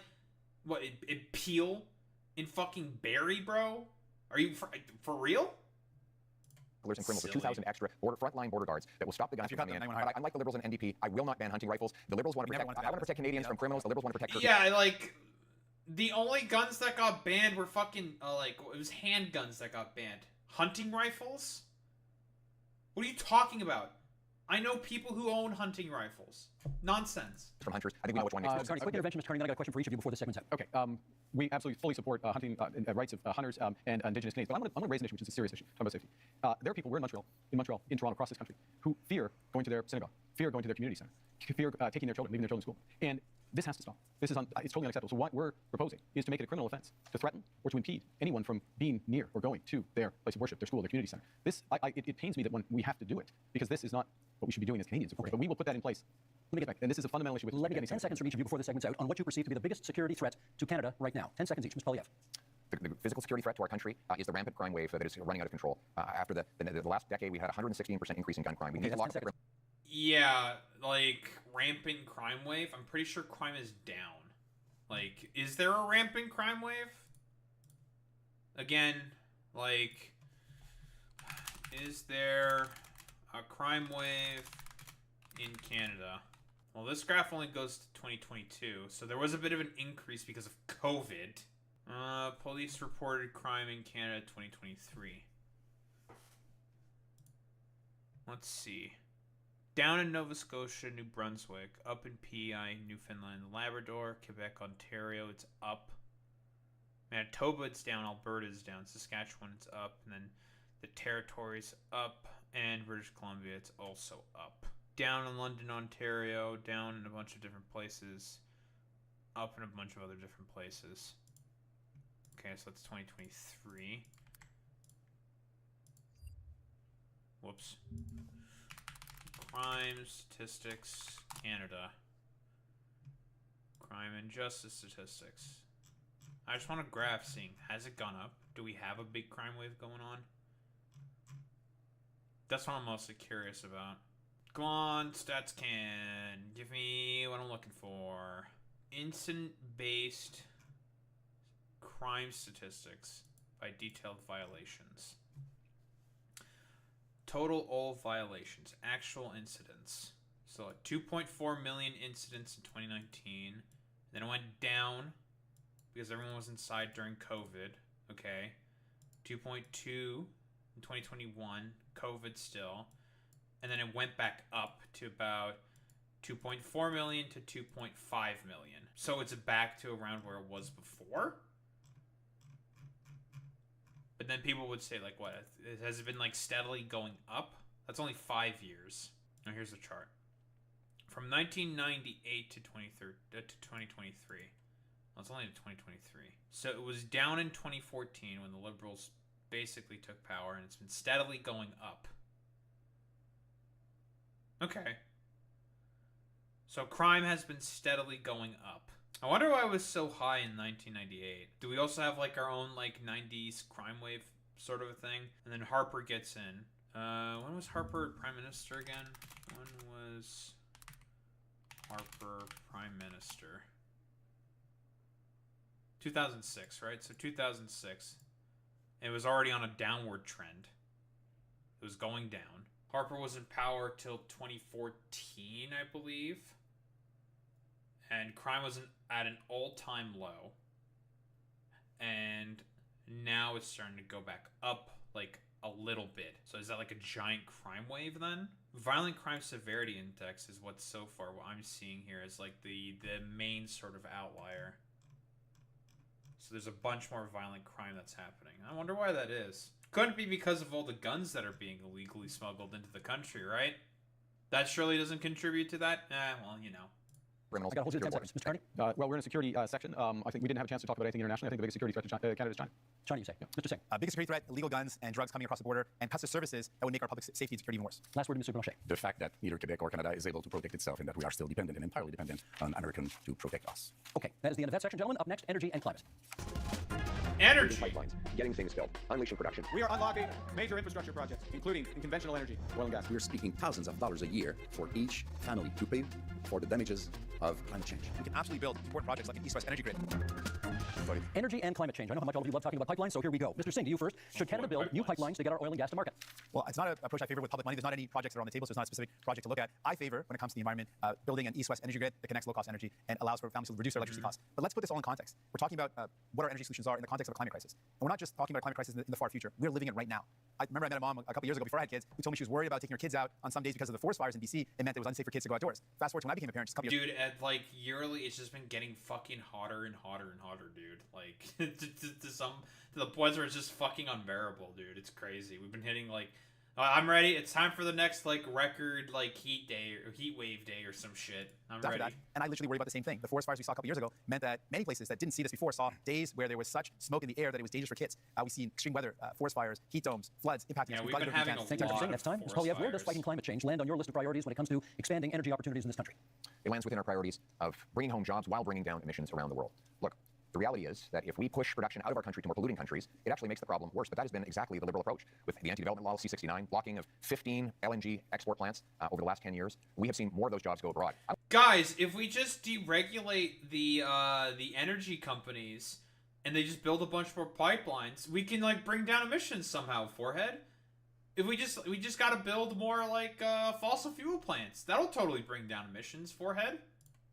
what, in Peel? In fucking Barrie, bro? Are you, for real? And criminals with 2,000 extra frontline border guards that will stop the guns from coming in. But unlike the Liberals and NDP, I will not ban hunting rifles. The Liberals want to protect. I want to protect Canadians from criminals. The Liberals want to protect. Yeah, like, the only guns that got banned were fucking, it was handguns that got banned. Hunting rifles? What are you talking about? I know people who own hunting rifles. Nonsense. From hunters. I think we know which one makes sense. Carney, quick intervention, Mr. Carney. Then I got a question for each of you before the segment's out. Okay. We absolutely fully support hunting rights of hunters and indigenous Canadians. But I'm going to raise an issue, which is a serious issue. Talk about safety. There are people, we're in Montreal, in Toronto, across this country, who fear going to their synagogue, fear going to their community center, fear taking their children, leaving their children in school. And this has to stop. This is it's totally unacceptable. So what we're proposing is to make it a criminal offense to threaten or to impede anyone from being near or going to their place of worship, their school, their community center. It pains me that when we have to do it, because this is not what we should be doing as Canadians, of course. But we will put that in place. Let me get back. And this is a fundamental issue with... Let me get 10 seconds from each of you before the segment's out on what you perceive to be the biggest security threat to Canada right now. 10 seconds each. Ms. Polyev. The physical security threat to our country is the rampant crime wave that is running out of control. After the last decade, we had a 116% increase in gun crime. We need to lock up. Yeah, like, rampant crime wave? I'm pretty sure crime is down. Like, is there a rampant crime wave? Again, like, is there a crime wave in Canada? Well, this graph only goes to 2022, so there was a bit of an increase because of COVID. Police reported crime in Canada 2023. Let's see. Down in Nova Scotia, New Brunswick, up in PEI, Newfoundland, Labrador, Quebec, Ontario, it's up. Manitoba, it's down. Alberta is down. Saskatchewan, it's up. And then the Territories, up. And British Columbia, it's also up. Down in London, Ontario, down in a bunch of different places, up in a bunch of other different places. Okay, so that's 2023. Whoops. Crime statistics, Canada. Crime and justice statistics. I just want a graph seeing, has it gone up? Do we have a big crime wave going on? That's what I'm mostly curious about. Go on, stats can. Give me what I'm looking for. Incident-based crime statistics by detailed violations. Total all violations, actual incidents. So 2.4 million incidents in 2019. Then it went down because everyone was inside during COVID. Okay. 2.2 in 2021, COVID still. And then it went back up to about 2.4 million to 2.5 million. So it's back to around where it was before. But then people would say, like, what? Has it been, like, steadily going up? That's only 5 years. Now, here's the chart. From 1998 to 2023. Well, it's only to 2023. So it was down in 2014 when the Liberals basically took power, and it's been steadily going up. Okay. So crime has been steadily going up. I wonder why it was so high in 1998. Do we also have like our own like 90s crime wave sort of a thing? And then Harper gets in. When was Harper Prime Minister again? When was Harper Prime Minister? 2006, right? So 2006. It was already on a downward trend. It was going down. Harper was in power till 2014, I believe. And crime was at an all-time low. And now it's starting to go back up, like, a little bit. So is that like a giant crime wave then? Violent crime severity index is what's so far what I'm seeing here as like the main sort of outlier. So there's a bunch more violent crime that's happening. I wonder why that is. Couldn't be because of all the guns that are being illegally smuggled into the country, right? That surely doesn't contribute to that? Well, you know. I got to hold you to 10 seconds. Mr. Carney? Well, we're in a security section. I think we didn't have a chance to talk about anything internationally. I think the biggest security threat to Canada is China. China, you say? Yeah. Mr. Singh? Biggest security threat, illegal guns and drugs coming across the border, and customs services that would make our public safety and security even worse. Last word to Mr. Blanchet. The fact that neither Quebec or Canada is able to protect itself and that we are still dependent and entirely dependent on Americans to protect us. Okay, that is the end of that section, gentlemen. Up next, energy and climate. Energy. Pipelines, getting things built, unleashing production. We are unlocking major infrastructure projects, including in conventional energy, oil and gas. We're speaking thousands of dollars a year for each family to pay for the damages of climate change. We can absolutely build important projects like an east-west energy grid. Energy and climate change. I know how much all of you love talking about pipelines, so here we go. Mr. Singh, to you first. Should Canada build new pipelines to get our oil and gas to market? Well, it's not an approach I favor with public money. There's not any projects that are on the table, so it's not a specific project to look at. I favor, when it comes to the environment, building an east-west energy grid that connects low-cost energy and allows for families to reduce their electricity costs. But let's put this all in context. We're talking about what our energy solutions are in the context of a climate crisis. And we're not just talking about a climate crisis in the far future. We're living it right now. I remember I met a mom a couple years ago before I had kids who told me she was worried about taking her kids out on some days because of the forest fires in BC. It meant it was unsafe for kids to go outdoors. Fast forward to when I became a parent just a couple years. Dude, at like yearly, it's just been getting fucking hotter and hotter and hotter, dude. Like to the points where it's just fucking unbearable, dude. It's crazy. We've been hitting like, I'm ready. It's time for the next like record like heat day or heat wave day or some shit. I'm ready. That, and I literally worry about the same thing. The forest fires we saw a couple years ago meant that many places that didn't see this before saw days where there was such smoke in the air that it was dangerous for kids. We've seen extreme weather, forest fires, heat domes, floods impacting. Yeah, we've been having a Thank you, Mr. Singh. Next time, Ms. Polyev, where does fighting climate change land on your list of priorities when it comes to expanding energy opportunities in this country? It lands within our priorities of bringing home jobs while bringing down emissions around the world. Look, the reality is that if we push production out of our country to more polluting countries, it actually makes the problem worse. But that has been exactly the liberal approach. With the anti-development law, C-69, blocking of 15 LNG export plants over the last 10 years, we have seen more of those jobs go abroad. Guys, if we just deregulate the energy companies and they just build a bunch more pipelines, we can like bring down emissions somehow, forehead. If we just gotta build more like fossil fuel plants, that'll totally bring down emissions, forehead.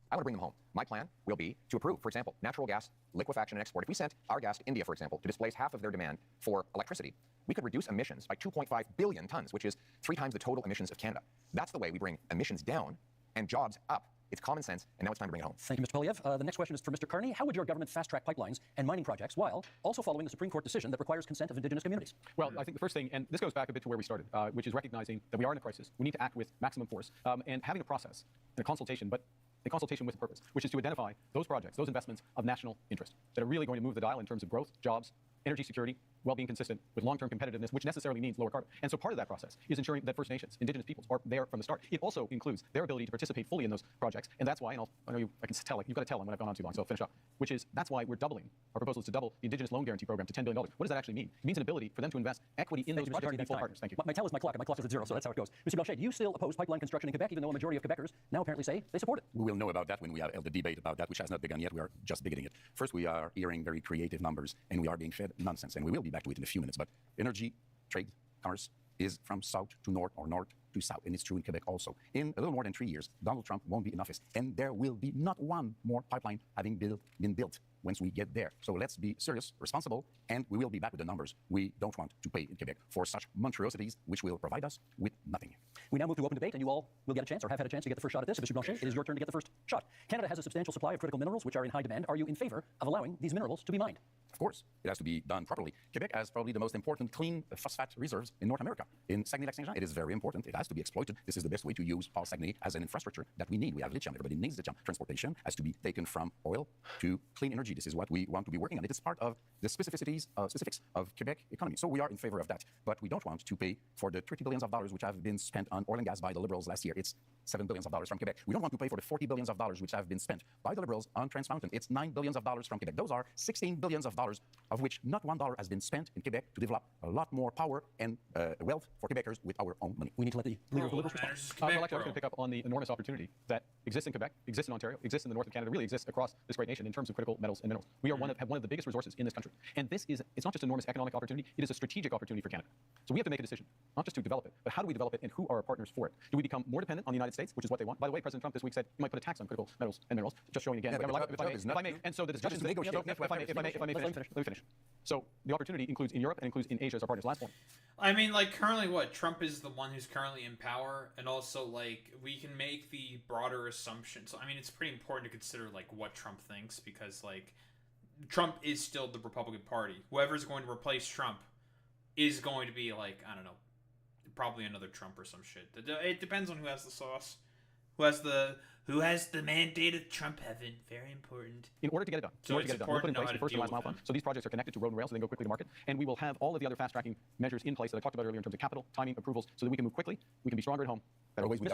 I want to bring them home. My plan will be to approve, for example, natural gas liquefaction and export. If we sent our gas to India, for example, to displace half of their demand for electricity, we could reduce emissions by 2.5 billion tons, which is 3 times the total emissions of Canada. That's the way we bring emissions down and jobs up. It's common sense, and now it's time to bring it home. Thank you, Mr. Polyev. The next question is for Mr. Carney. How would your government fast-track pipelines and mining projects while also following the Supreme Court decision that requires consent of Indigenous communities? Well, I think the first thing, and this goes back a bit to where we started, which is recognizing that we are in a crisis. We need to act with maximum force and having a process and a consultation, but a consultation with a purpose, which is to identify those projects, those investments of national interest that are really going to move the dial in terms of growth, jobs, energy security, while being consistent with long-term competitiveness, which necessarily means lower carbon. And so part of that process is ensuring that First Nations, Indigenous peoples are there from the start. It also includes their ability to participate fully in those projects. And that's why, and I know I can tell, you've got to tell them when I've gone on too long, so I'll finish up, which is that's why we're doubling. Our proposal is to double the Indigenous Loan Guarantee Program to $10 billion. What does that actually mean? It means an ability for them to invest equity in those projects and be full partners. Thank you. My tell is my clock, and my clock is at 0, so that's how it goes. Mr. Blanchet, do you still oppose pipeline construction in Quebec, even though a majority of Quebecers now apparently say they support it? We will know about that when we have held the debate about that, which has not begun yet. We are just beginning it. First, we are hearing very creative numbers, and we are being fed nonsense, and we will be back to it in a few minutes. But energy, trade, commerce is from south to north or north to south, and it's true in Quebec also. In a little more than 3 years, Donald Trump won't be in office, and there will be not one more pipeline having been built once we get there. So let's be serious, responsible, and we will be back with the numbers we don't want to pay in Quebec for such monstrosities, which will provide us with nothing. We now move to open debate, and you all will get a chance, or have had a chance to get the first shot at this. Mr. Blanchet, it is your turn to get the first shot. Canada has a substantial supply of critical minerals, which are in high demand. Are you in favor of allowing these minerals to be mined? Of course, it has to be done properly. Quebec has probably the most important clean phosphate reserves in North America. In Saguenay-Lac-Saint-Jean, it is very important. It has to be exploited. This is the best way to use Paul Saguenay as an infrastructure that we need. We have lithium. Everybody needs lithium. Transportation has to be taken from oil to clean energy. This is what we want to be working on. It is part of the specificities, specifics of Quebec economy. So we are in favor of that. But we don't want to pay for the $30 billion which have been spent on oil and gas by the Liberals last year. It's $7 billion from Quebec. We don't want to pay for the $40 billion which have been spent by the Liberals on Trans Mountain. It's $9 billion from Quebec. Those are $16 billion of which not $1 has been spent in Quebec to develop a lot more power and wealth for Quebecers with our own money. We need to let the leader of the Liberals respond. Well, actually, I was going to pick up on the enormous opportunity that exists in Quebec, exists in Ontario, exists in the north of Canada, really exists across this great nation in terms of critical metals and minerals. We are have one of the biggest resources in this country. And it's not just an enormous economic opportunity, it is a strategic opportunity for Canada. So we have to make a decision, not just to develop it, but how do we develop it and who are our partners for it? Do we become more dependent on the United States, which is what they want? By the way, President Trump this week said he might put a tax on critical metals and minerals, just showing again. And so the discussion, let me finish. So the opportunity includes in Europe and includes in Asia as our partners. Last point. I mean, like, currently what? Trump is the one who's currently in power, and also, like, we can make the broader assumption. So, I mean, it's pretty important to consider, like, what Trump thinks, because, like, Trump is still the Republican Party. Whoever's going to replace Trump is going to be, like, I don't know, probably another Trump or some shit. It depends on who has the sauce. Who has the mandate of Trump heaven? Very important. In order to get it done, So it's we'll put in important to know place how the to first and deal last mile with fund. them. So these projects are connected to road and rail, so they can go quickly to market. And we will have all of the other fast-tracking measures in place that I talked about earlier in terms of capital, timing, approvals, so that we can move quickly, we can be stronger at home. I think we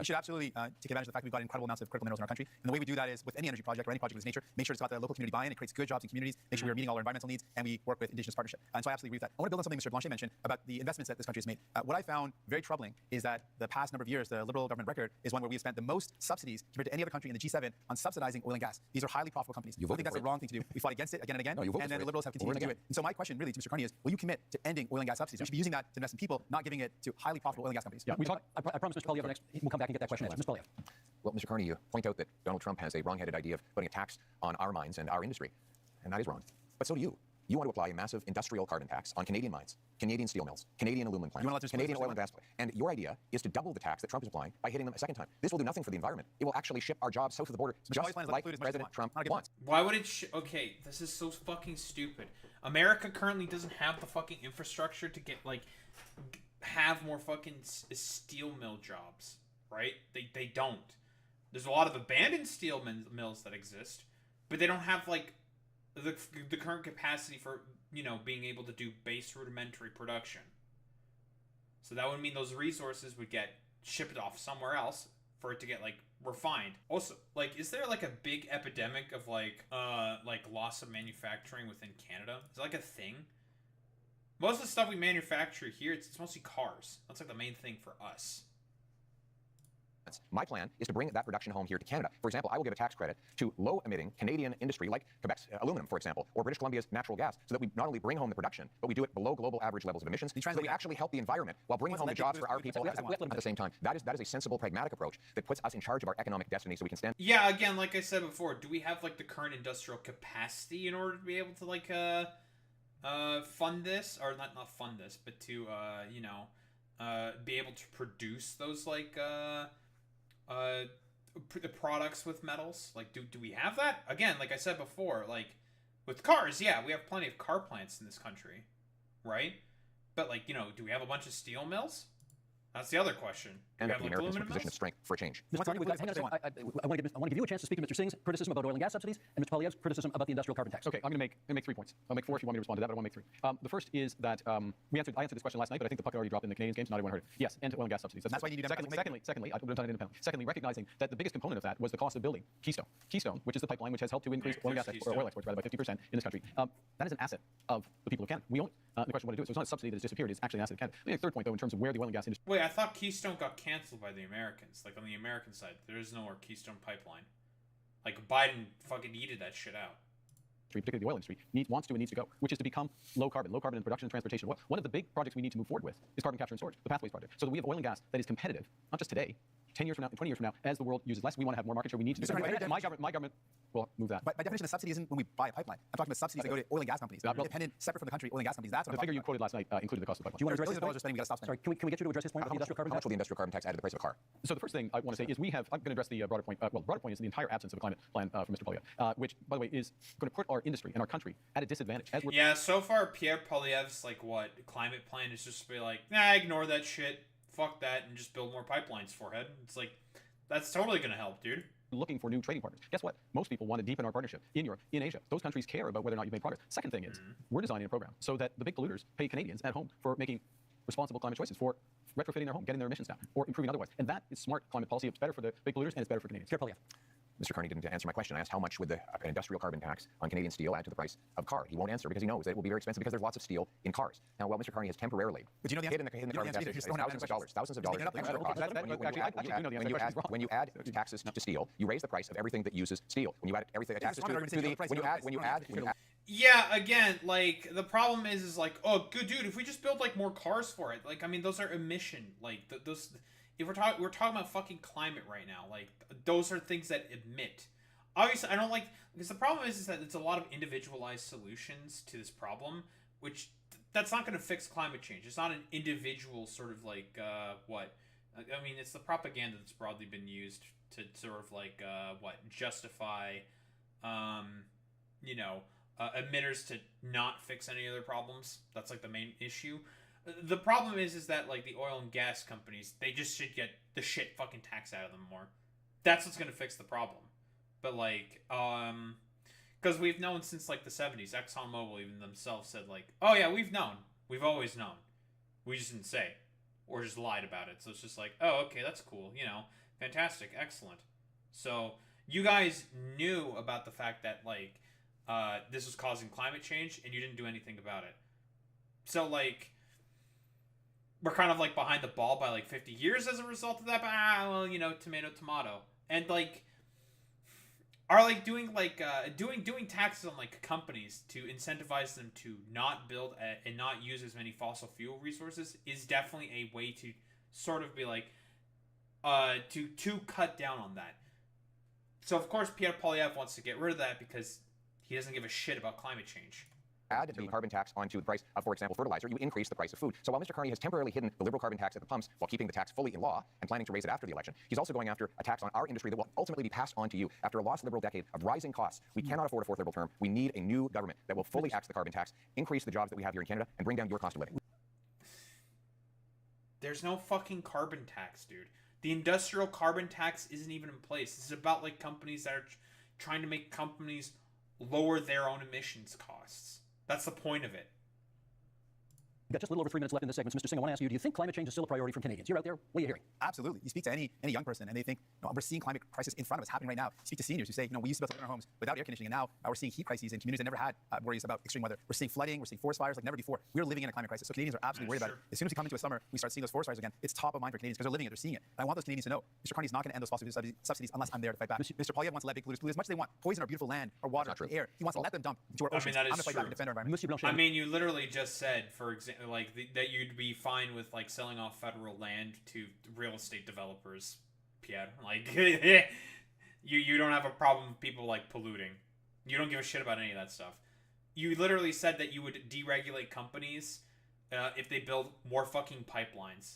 should absolutely take advantage of the fact that we've got incredible amounts of critical minerals in our country. And the way we do that is with any energy project or any project of this nature, make sure it's got the local community buy-in, it creates good jobs in communities, make sure we're meeting all our environmental needs, and we work with Indigenous partnership. And so I absolutely agree with that. I want to build on something Mr. Blanchet mentioned about the investments that this country has made. What I found very troubling is that the past number of years, the Liberal government record is one where we have spent the most subsidies compared to any other country in the G7 on subsidizing oil and gas. These are highly profitable companies. I think that's the wrong thing to do. We fought against it again and again, and then the Liberals have continued to do it. And so my question really to Mr. Carney is, will you commit to ending oil and gas subsidies? We should be using that to invest in people, not giving it to highly profitable oil and gas companies. Yeah, I promise Mr. Polyev next. We'll come back and get that question answered. Mr. Polyev. Well, Mr. Carney, you point out that Donald Trump has a wrong-headed idea of putting a tax on our mines and our industry, and that is wrong. But so do you. You want to apply a massive industrial carbon tax on Canadian mines, Canadian steel mills, Canadian aluminum plants, Canadian oil and gas plants. And your idea is to double the tax that Trump is applying by hitting them a second time. This will do nothing for the environment. It will actually ship our jobs south of the border, just like President Trump wants. Why would it? Okay, this is so fucking stupid. America currently doesn't have the fucking infrastructure to get have more fucking steel mill jobs, right? They don't. There's a lot of abandoned steel mills that exist, but they don't have the current capacity for being able to do base rudimentary production. So that would mean those resources would get shipped off somewhere else for it to get refined. Also, is there a big epidemic of loss of manufacturing within Canada? Is it a thing? Most of the stuff we manufacture here, it's mostly cars. That's the main thing for us. My plan is to bring that production home here to Canada. For example, I will give a tax credit to low-emitting Canadian industry like Quebec's aluminum, for example, or British Columbia's natural gas, so that we not only bring home the production, but we do it below global average levels of emissions, so that we actually help the environment while bringing home the jobs for our people at the same time. That is a sensible, pragmatic approach that puts us in charge of our economic destiny so we can stand... Yeah, again, like I said before, do we have the current industrial capacity in order to be able to fund this? Or not fund this, but to, be able to produce those the products with metals? Do we have that? Again, like I said before, with cars, yeah, we have plenty of car plants in this country, right? But do we have a bunch of steel mills? That's the other question. And the Americans in a position of strength for a change. Mr. Carney, I want to give you a chance to speak to Mr. Singh's criticism about oil and gas subsidies and Mr. Poilievre's criticism about the industrial carbon tax. Okay, I'm going to make 3 points. I'll make 4 if you want me to respond to that, but I want to make 3. The first is that I answered this question last night, but I think the puck had already dropped in the Canadians games. Not everyone heard it. Yes, end to oil and gas subsidies. That's why you need Secondly, recognizing that the biggest component of that was the cost of building Keystone, which is the pipeline which has helped to increase oil exports by 50% in this country. That is an asset of the people of Canada. We own it. The question of what to do it. So it's not a subsidy that has disappeared. It's actually an asset of Canada. The third point, though, in terms of where the oil and gas industry... Wait, I thought Keystone got canceled by the Americans. On the American side, there is no more Keystone pipeline. Biden fucking yeeted that shit out. Particularly the oil industry, wants to to go, which is to become low carbon in production and transportation. One of the big projects we need to move forward with is carbon capture and storage, the Pathways project, so that we have oil and gas that is competitive, not just today, 10 years from now, and 20 years from now, as the world uses less, we want to have more market share. We need to do that. My government will move that. But by definition, the subsidy isn't when we buy a pipeline. I'm talking about subsidies that go to oil and gas companies. Independent, separate from the country, oil and gas companies. That's what the figure you quoted last night included the cost of the pipeline. Do you want to address $billions this of spending, we got to stop spending. Sorry, can we get you to address his point about the industrial carbon How tax? much will the industrial carbon tax add to the price of a car? So the first thing I want to say is I'm going to address the broader point. The broader point is the entire absence of a climate plan from Mr. Polyev, which, by the way, is going to put our industry and our country at a disadvantage. Yeah, so far Pierre Poilievre's climate plan is just to be like, nah, ignore that shit, fuck that, and just build more pipelines, forehead. It's like, that's totally going to help, dude. Looking for new trading partners. Guess what? Most people want to deepen our partnership in Europe, in Asia. Those countries care about whether or not you've made progress. Second thing is, we're designing a program so that the big polluters pay Canadians at home for making responsible climate choices, for retrofitting their home, getting their emissions down, or improving otherwise. And that is smart climate policy. It's better for the big polluters, and it's better for Canadians. Pierre Polyev. Mr. Carney didn't answer my question. I asked how much would the industrial carbon tax on Canadian steel add to the price of a car. He won't answer because he knows that it will be very expensive because there's lots of steel in cars. Now, while Mr. Carney has temporarily but you know the answer? hidden the carbon tax, thousands of dollars extra cost. When you add taxes to steel, you raise the price of everything that uses steel. When you add everything taxes Yeah, again, the problem is oh, good dude, if we just build more cars for it, I mean, those are emission, those. If we're talking about fucking climate right now, those are things that emit. Obviously, I don't because the problem is that it's a lot of individualized solutions to this problem, which that's not going to fix climate change. It's not an individual sort of what. I mean, it's the propaganda that's broadly been used to sort of justify, emitters to not fix any other problems. That's the main issue. The problem is that the oil and gas companies, they just should get the shit fucking tax out of them more. That's what's gonna fix the problem. But because we've known since the 70s, ExxonMobil even themselves said oh yeah, we've known, we've always known, we just didn't say, or just lied about it. So it's just oh, okay, that's cool, fantastic, excellent. So you guys knew about the fact that this was causing climate change, and you didn't do anything about it. So we're kind of behind the ball by 50 years as a result of that, but tomato tomato. And are doing taxes on companies to incentivize them to not build and not use as many fossil fuel resources is definitely a way to sort of be to cut down on that. So of course Pierre Polyev wants to get rid of that because he doesn't give a shit about climate change. Add the carbon tax onto the price of, for example, fertilizer, you increase the price of food. So while Mr. Carney has temporarily hidden the liberal carbon tax at the pumps while keeping the tax fully in law and planning to raise it after the election, he's also going after a tax on our industry that will ultimately be passed on to you. After a lost liberal decade of rising costs, we cannot afford a fourth liberal term. We need a new government that will fully tax the carbon tax, increase the jobs that we have here in Canada, and bring down your cost of living. There's no fucking carbon tax, dude. The industrial carbon tax isn't even in place. This is about companies that are trying to make companies lower their own emissions costs. That's the point of it. We've got just a little over 3 minutes left in this segment. So, Mr. Singh, I want to ask you, do you think climate change is still a priority from Canadians? You're out there, what are you hearing? Absolutely. You speak to any young person and they think, we're seeing climate crisis in front of us happening right now. You speak to seniors who say, we used to be able to live in our homes without air conditioning, and now we're seeing heat crises in communities that never had worries about extreme weather. We're seeing flooding, we're seeing forest fires like never before. We're living in a climate crisis. So Canadians are absolutely worried about it. As soon as we come into a summer, we start seeing those forest fires again. It's top of mind for Canadians because they're living it, they're seeing it. And I want those Canadians to know, Mr. Carney's not going to end those fossil fuel subsidies unless I'm there to fight back. Mr. Polyev wants to let big polluters pollute as much as they want, poison our beautiful land, our water, our air. He wants to let them dump into our oceans. I mean, I'm going to fight back and defend our environment. I mean, you literally just said, for example, that you'd be fine with selling off federal land to real estate developers, Pierre. You don't have a problem with people polluting. You don't give a shit about any of that stuff. You literally said that you would deregulate companies if they build more fucking pipelines.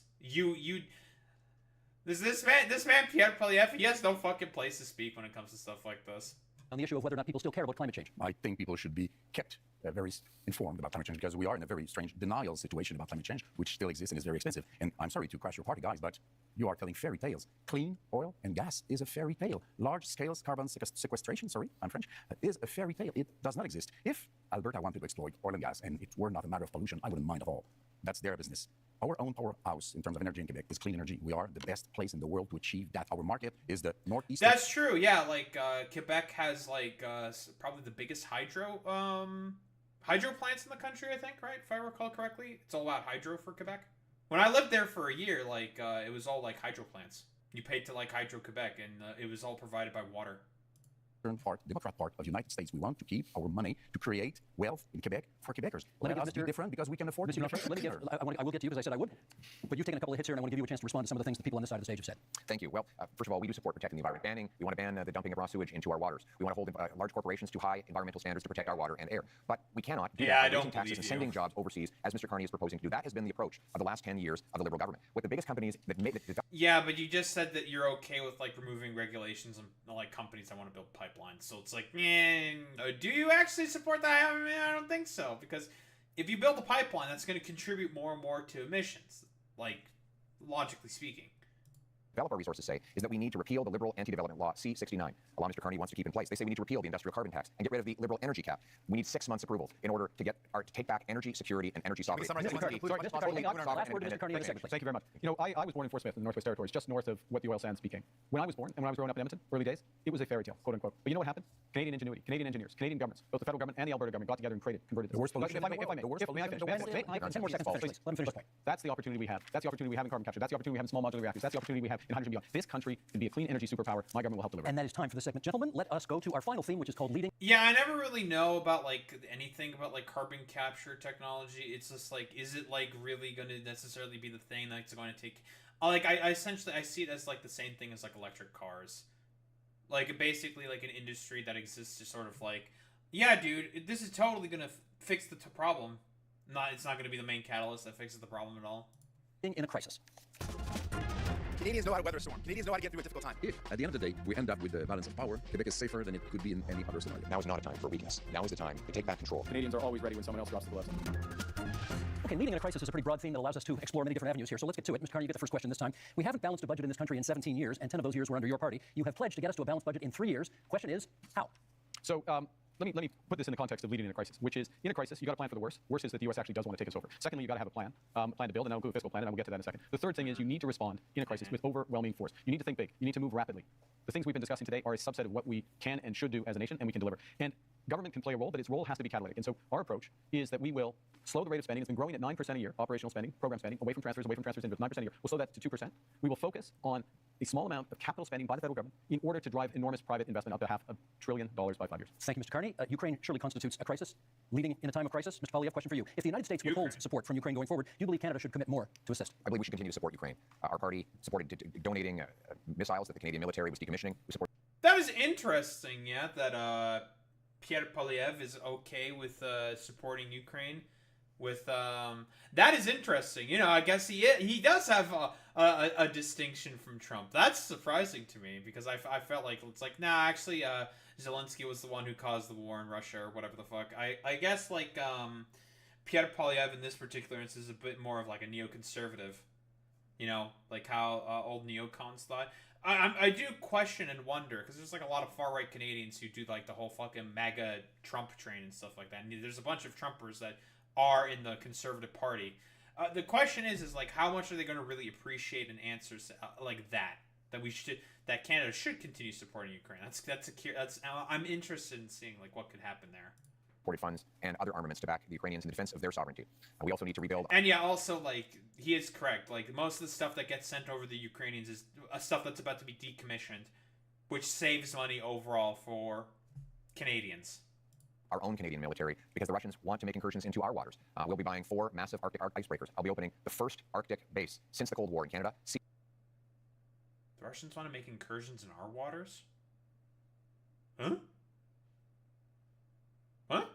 This man Pierre Polyev, he has no fucking place to speak when it comes to stuff like this. On the issue of whether or not people still care about climate change. I think people should be kept very informed about climate change because we are in a very strange denial situation about climate change, which still exists and is very expensive. And I'm sorry to crash your party, guys, but you are telling fairy tales. Clean oil and gas is a fairy tale. Large-scale carbon sequestration, sorry, I'm French, is a fairy tale. It does not exist. If Alberta wanted to exploit oil and gas and it were not a matter of pollution, I wouldn't mind at all. That's their business. Our own powerhouse in terms of energy in Quebec is clean energy. We are the best place in the world to achieve that. Our market is the northeast. That's true. Yeah, Quebec has probably the biggest hydro plants in the country, I think, right? If I recall correctly, it's all about hydro for Quebec. When I lived there for a year, it was all hydro plants. You paid to Hydro Quebec, and it was all provided by water. part, Democrat part of the United States. We want to keep our money to create wealth in Quebec for Quebecers. Let us be different because we can afford to be Let me give, I will get to you because I said I would. But you've taken a couple of hits here, and I want to give you a chance to respond to some of the things that people on this side of the stage have said. Thank you. Well, first of all, we do support protecting the environment. We want to ban the dumping of raw sewage into our waters. We want to hold large corporations to high environmental standards to protect our water and air. But we cannot do that by raising taxes and sending jobs overseas, as Mr. Carney is proposing to do. That has been the approach of the last 10 years of the Liberal government. With the biggest companies that made yeah, but you just said that you're okay with like removing regulations on like companies that want to build pipelines. So it's like, do you actually support that? I mean, I don't think so, because if you build a pipeline, that's going to contribute more and more to emissions, like logically speaking. Develop our resources say is that we need to repeal the liberal anti-development law C-69, a law Mr. Carney wants to keep in place. They say we need to repeal the industrial carbon tax and get rid of the liberal energy cap. We need 6 months approval in order to take back energy security and energy sovereignty. Mr. Carney, last word to Mr. Carney in a second, please. Thank you very much. You know, I was born in Fort Smith in the Northwest Territories, just north of what the oil sands became. When I was born and when I was growing up in Edmonton, early days, it was a fairy tale, quote unquote. But you know what happened? Canadian ingenuity, Canadian engineers, Canadian governments, both the federal government and the Alberta government got together and converted this. The worst pollution. If I may, may I finish? 10 more seconds to finish, please. Let him finish this point. That's the opportunity we have. That's the opportunity we have in carbon capture. That's the opportunity we have in small modular reactors. That's the opportunity we have in hydrogen beyond. This country can be a clean energy superpower. My government will help deliver. And that is time for the segment. Gentlemen, let us go to our final theme, which is called leading. Yeah, I never really know about like anything about like carbon capture technology. It's just like, is it like really going to necessarily be the thing that's going to take? Like I essentially see it as like the same thing as like electric cars, like basically like an industry that exists to sort of like, yeah, dude, this is totally going to fix the problem. It's not going to be the main catalyst that fixes the problem at all. In a crisis. Canadians know how to weather a storm. Canadians know how to get through a difficult time. If, at the end of the day, we end up with the balance of power, Quebec is safer than it could be in any other scenario. Now is not a time for weakness. Now is the time to take back control. Canadians are always ready when someone else drops the list. Okay, leading in a crisis is a pretty broad theme that allows us to explore many different avenues here. So let's get to it. Mr. Carney, you get the first question this time. We haven't balanced a budget in this country in 17 years, and 10 of those years were under your party. You have pledged to get us to a balanced budget in 3 years. Question is, how? So, let me put this in the context of leading in a crisis, which is, in a crisis, you got to plan for the worst. Worst is that the U.S. actually does want to take us over. Secondly, you got to have a plan to build, and that'll include a fiscal plan, and we'll get to that in a second. The third thing is you need to respond in a crisis with overwhelming force. You need to think big. You need to move rapidly. The things we've been discussing today are a subset of what we can and should do as a nation, and we can deliver. And government can play a role, but its role has to be catalytic. And so our approach is that we will slow the rate of spending. It's been growing at 9% a year, operational spending, program spending, away from transfers into 9% a year. We'll slow that to 2%. We will focus on a small amount of capital spending by the federal government in order to drive enormous private investment up to $500 billion by 5 years. Thank you, Mr. Carney. Ukraine surely constitutes a crisis. Leading in a time of crisis, Mr. Polyev, question for you. If the United States withholds support from Ukraine going forward, do you believe Canada should commit more to assist? I believe we should continue to support Ukraine. Our party supported donating missiles that the Canadian military was decommissioning. We support. That was interesting, yeah, that Pierre Polyev is okay with supporting Ukraine. With that is interesting. You know, I guess he does have a distinction from Trump. That's surprising to me because I felt like it's like, nah, actually Zelensky was the one who caused the war in Russia or whatever the fuck. I guess like Pierre Polyev in this particular instance is a bit more of like a neoconservative, you know, like how old neocons thought. I do question and wonder because there's like a lot of far right Canadians who do like the whole fucking MAGA Trump train and stuff like that. And there's a bunch of Trumpers that are in the Conservative Party. The question is like how much are they going to really appreciate an answer like that that Canada should continue supporting Ukraine? I'm interested in seeing like what could happen there. Supported funds and other armaments to back the Ukrainians in the defense of their sovereignty. We also need to rebuild. And yeah, also like he is correct. Like most of the stuff that gets sent over the Ukrainians is stuff that's about to be decommissioned, which saves money overall for Canadians. Our own Canadian military because the Russians want to make incursions into our waters. We'll be buying 4 massive Arctic icebreakers. I'll be opening the first Arctic base since the Cold War in Canada. The Russians want to make incursions in our waters? Huh? Huh?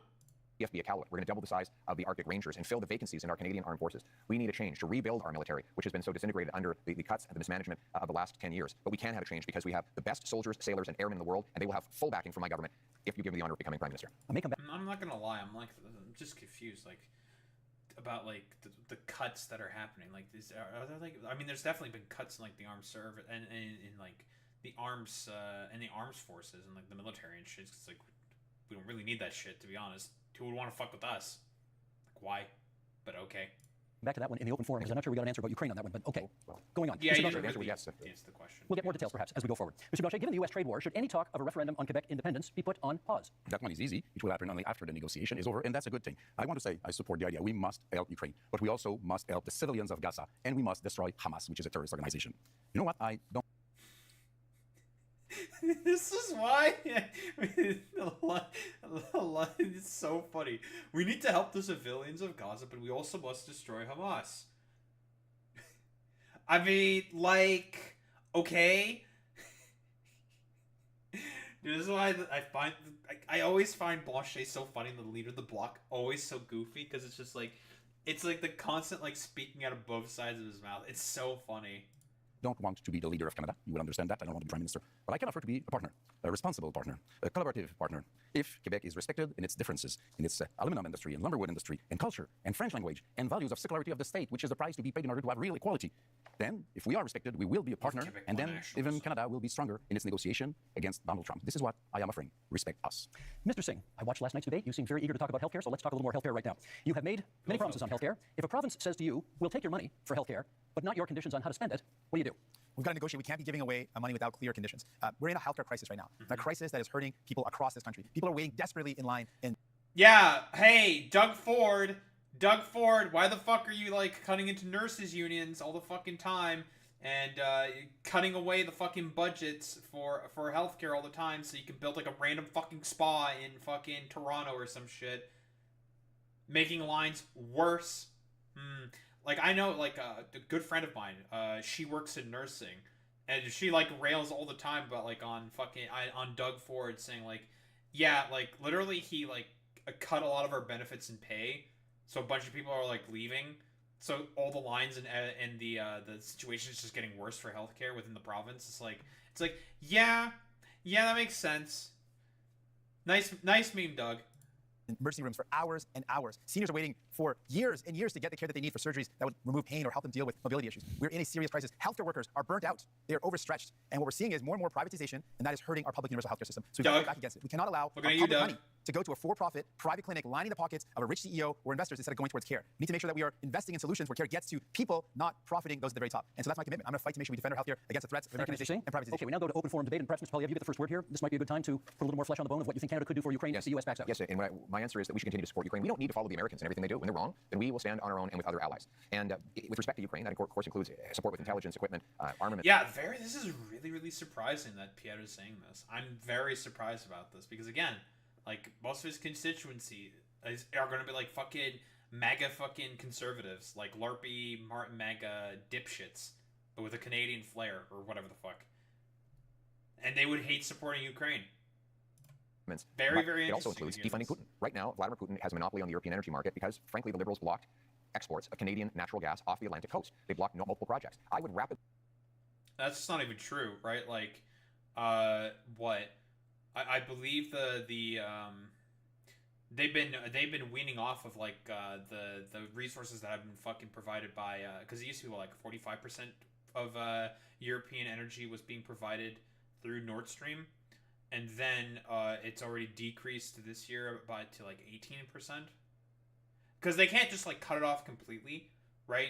Be a catalyst. We're going to double the size of the Arctic Rangers and fill the vacancies in our Canadian armed forces. We need a change to rebuild our military, which has been so disintegrated under the cuts and the mismanagement of the last 10 years. But we can have a change because we have the best soldiers, sailors, and airmen in the world, and they will have full backing from my government if you give me the honor of becoming Prime Minister. I'm not going to lie. I'm just confused, like, about, like, the cuts that are happening. Like, are there, like, I mean, there's definitely been cuts in, like, the armed service and in like, the arms, and the arms forces and, like, the military and shit. It's like, we don't really need that shit, to be honest. Who would want to fuck with us? Like, why? But okay. Back to that one in the open forum, because I'm not sure we got an answer about Ukraine on that one, but okay. Going on. Yeah, Mr. you Blanchet, really answer the question. We'll get more details, perhaps, as we go forward. Mr. Blanchet, given the U.S. trade war, should any talk of a referendum on Quebec independence be put on pause? That one is easy. It will happen only after the negotiation is over, and that's a good thing. I want to say I support the idea. We must help Ukraine, but we also must help the civilians of Gaza, and we must destroy Hamas, which is a terrorist organization. You know what? I don't... This is why it's so funny. We need to help the civilians of Gaza, but we also must destroy Hamas. I mean, like, okay. This is why I always find Blanchet so funny, the leader of the bloc, always so goofy, because it's just like, it's like the constant like speaking out of both sides of his mouth. It's so funny. Don't want to be the leader of Canada. You will understand that. I don't want to be prime minister. But I can offer to be a partner, a responsible partner, a collaborative partner. If Quebec is respected in its differences, in its aluminum industry and lumberwood industry and culture and French language and values of secularity of the state, which is the price to be paid in order to have real equality, then if we are respected, we will be a partner, and then even Canada will be stronger in its negotiation against Donald Trump. This is what I am offering. Respect us. Mr. Singh, I watched last night's debate. You seem very eager to talk about healthcare, so let's talk a little more healthcare right now. You have made many promises on healthcare. If a province says to you, we'll take your money for healthcare, but not your conditions on how to spend it, what do you do? We've got to negotiate. We can't be giving away money without clear conditions. We're in a healthcare crisis right now. A crisis that is hurting people across this country. People are waiting desperately in line. Yeah, hey, Doug Ford, why the fuck are you, like, cutting into nurses' unions all the fucking time and cutting away the fucking budgets for healthcare all the time so you can build, like, a random fucking spa in fucking Toronto or some shit, making lines worse? Like, I know, like, a good friend of mine, she works in nursing, and she, like, rails all the time about, like, on Doug Ford, saying, like, yeah, like, literally he, like, cut a lot of our benefits and pay, so a bunch of people are, like, leaving, so all the lines and the situation is just getting worse for healthcare within the province. It's like, yeah, that makes sense. Nice meme, Doug. Emergency rooms for hours and hours. Seniors are waiting for years and years to get the care that they need for surgeries that would remove pain or help them deal with mobility issues. We're in a serious crisis. Healthcare workers are burnt out. They are overstretched. And what we're seeing is more and more privatization, and that is hurting our public universal healthcare system. So we've got to fight back against it. We cannot allow our public money to go to a for-profit private clinic lining the pockets of a rich CEO or investors instead of going towards care. We need to make sure that we are investing in solutions where care gets to people, not profiting those at the very top. And so that's my commitment. I'm going to fight to make sure we defend our healthcare against the threats of Americanization and privatization. Okay, we now go to open forum debate, and perhaps, Mr. Polyev, you get the first word here. This might be a good time to put a little more flesh on the bone of what you think Canada could do for Ukraine if the U.S. backs out. Yes, and my answer is that we should continue to support Ukraine. We don't need to follow the Americans in everything they do. When they're wrong, then we will stand on our own and with other allies. And with respect to Ukraine, that of course includes support with intelligence, equipment, armament. Yeah, this is really, really surprising that Pierre is saying this. I'm very surprised about this because, again, like, most of his constituency are going to be, like, fucking mega fucking conservatives, like LARPy, Martin MAGA dipshits, but with a Canadian flair or whatever the fuck. And they would hate supporting Ukraine. Very, very interesting. It also includes defunding Putin. Right now, Vladimir Putin has a monopoly on the European energy market because, frankly, the Liberals blocked exports of Canadian natural gas off the Atlantic coast. They blocked multiple projects. I would rapidly... That's just not even true, right? Like, what? I believe they've been weaning off of, like, the resources that have been fucking provided by, because it used to be, like, 45% of European energy was being provided through Nord Stream. And then it's already decreased this year to like 18%. Because they can't just like cut it off completely, right?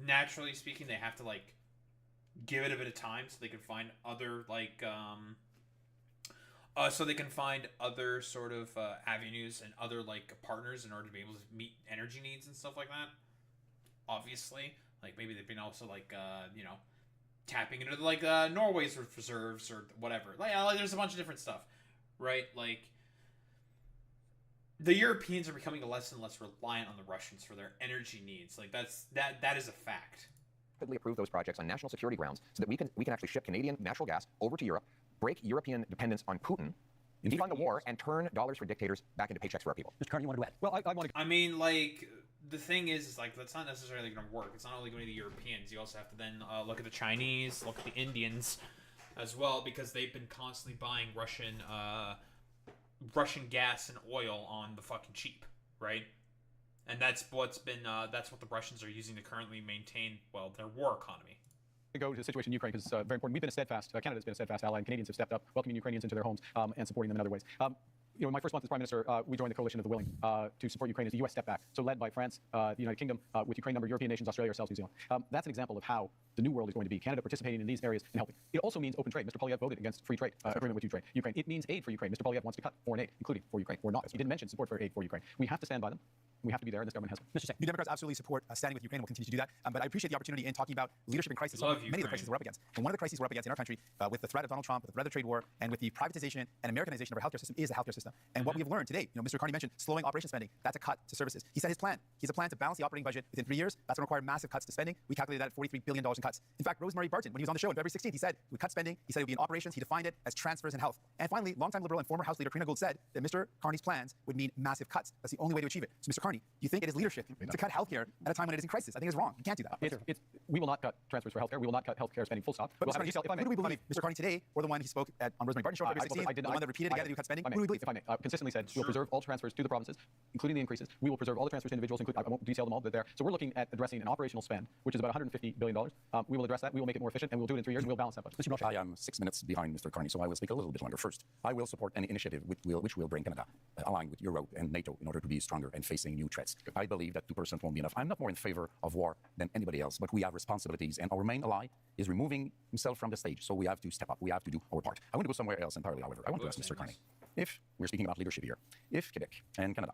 Naturally speaking, they have to like give it a bit of time so they can find other like sort of avenues and other like partners in order to be able to meet energy needs and stuff like that. Obviously, like maybe they've been also like tapping into like Norway's reserves or whatever. Like there's a bunch of different stuff, right? Like the Europeans are becoming less and less reliant on the Russians for their energy needs. Like that is a fact. Approve those projects on national security grounds so that we can actually ship Canadian natural gas over to Europe, break European dependence on Putin, defund the war, and turn dollars for dictators back into paychecks for our people. Mr. Carney, you wanted to add? Well, I want to... I mean, like, the thing is like, that's not necessarily going to work. It's not only going to be the Europeans. You also have to then look at the Chinese, look at the Indians as well, because they've been constantly buying Russian gas and oil on the fucking cheap, right? And that's what the Russians are using to currently maintain, well, their war economy. To go to the situation in Ukraine because it's very important. We've been a steadfast, Canada's been a steadfast ally, and Canadians have stepped up, welcoming Ukrainians into their homes and supporting them in other ways. My first month as Prime Minister, we joined the coalition of the willing to support Ukraine as the U.S. step back. So led by France, the United Kingdom, with Ukraine, number of European nations, Australia, ourselves, New Zealand. That's an example of how the new world is going to be. Canada participating in these areas and helping. It also means open trade. Mr. Polyev voted against free trade agreement with Ukraine. It means aid for Ukraine. Mr. Polyev wants to cut foreign aid, including for Ukraine, or not. He didn't mention support for aid for Ukraine. We have to stand by them. We have to be there, and this government has been. Mr. Singh. New Democrats absolutely support standing with Ukraine and will continue to do that. But I appreciate the opportunity in talking about leadership and crisis. Love Many of the Ukraine. crises we're up against. And one of the crises we're up against in our country, with the threat of Donald Trump, with the threat of the trade war, and with the privatization and Americanization of our healthcare system, is the healthcare system. And what we have learned today, Mr. Carney mentioned slowing operation spending. That's a cut to services. He said his plan. He has a plan to balance the operating budget within 3 years. That's going to require massive cuts to spending. We calculated that at $43 billion in cuts. In fact, Rosemary Barton, when he was on the show on February 16th, he said we cut spending. He said it would be in operations. He defined it as transfers and health. And finally, longtime Liberal and former House Leader Karina Gould said that Mr. Carney's plans would mean massive cuts. That's the only way to achieve it. So, Mr. Carney, do you think it is leadership to cut healthcare at a time when it is in crisis? I think it's wrong. You can't do that. We will not cut transfers for healthcare. We will not cut healthcare spending. Full stop. But Mr. Carney, who do we believe? Mr. Carney today, or the one he spoke on Rosemary Barton's show on February 16th, the one that repeated again that you cut spending? Who do we believe? If I may, consistently said we'll preserve all transfers to the provinces, including the increases. We will preserve all the transfers to individuals, I won't detail them all, but there. So we're looking at addressing an operational spend, which is about $150 billion. We will address that. We will make it more efficient, and we'll do it in 3 years, and we'll balance that budget. I am 6 minutes behind Mr. Carney, so I will speak a little bit longer. First, I will support any initiative which will bring Canada aligned with Europe and NATO in order to be stronger and facing new threats. I believe that 2% won't be enough. I'm not more in favor of war than anybody else, but we have responsibilities, and our main ally is removing himself from the stage, so we have to step up. We have to do our part. I want to go somewhere else entirely, however. I want to ask Mr. Carney, if we're speaking about leadership here, if Quebec and Canada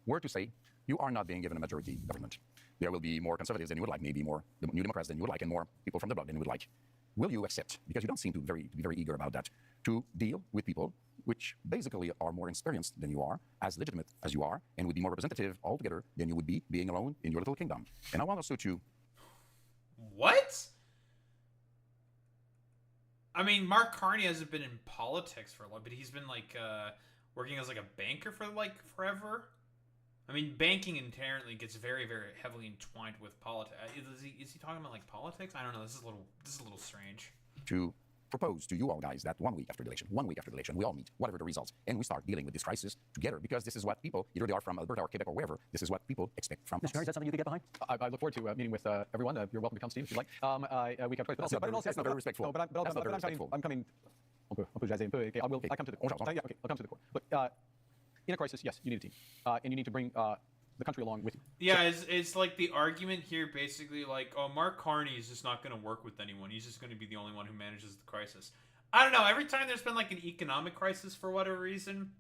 were to say, you are not being given a majority government, there will be more conservatives than you would like, maybe more New Democrats than you would like, and more people from the bloc than you would like. Will you accept, because you don't seem to be very eager about that, to deal with people which basically are more experienced than you are, as legitimate as you are, and would be more representative altogether than you would be being alone in your little kingdom? And I want also to... What? I mean, Mark Carney hasn't been in politics for a while, but he's been like working as like a banker for like forever. I mean, banking inherently gets very, very heavily entwined with politics. Is he talking about like politics? I don't know. This is a little strange. To propose to you all guys that 1 week after the election, we all meet, whatever the results, and we start dealing with this crisis together, because this is what people, either they are from Alberta or Quebec or wherever, this is what people expect from us. Mr. Carney, is that something you could get behind? I look forward to meeting with everyone. You're welcome to come, Steve, if you'd like. We can try. That's not very respectful. No, but I'm coming. I'll come to the court. Okay, I'll come to the court. Look, in a crisis, yes, you need a team, and you need to bring the country along with you. Yeah, it's like the argument here basically like, oh, Mark Carney is just not going to work with anyone. He's just going to be the only one who manages the crisis. I don't know. Every time there's been like an economic crisis for whatever reason,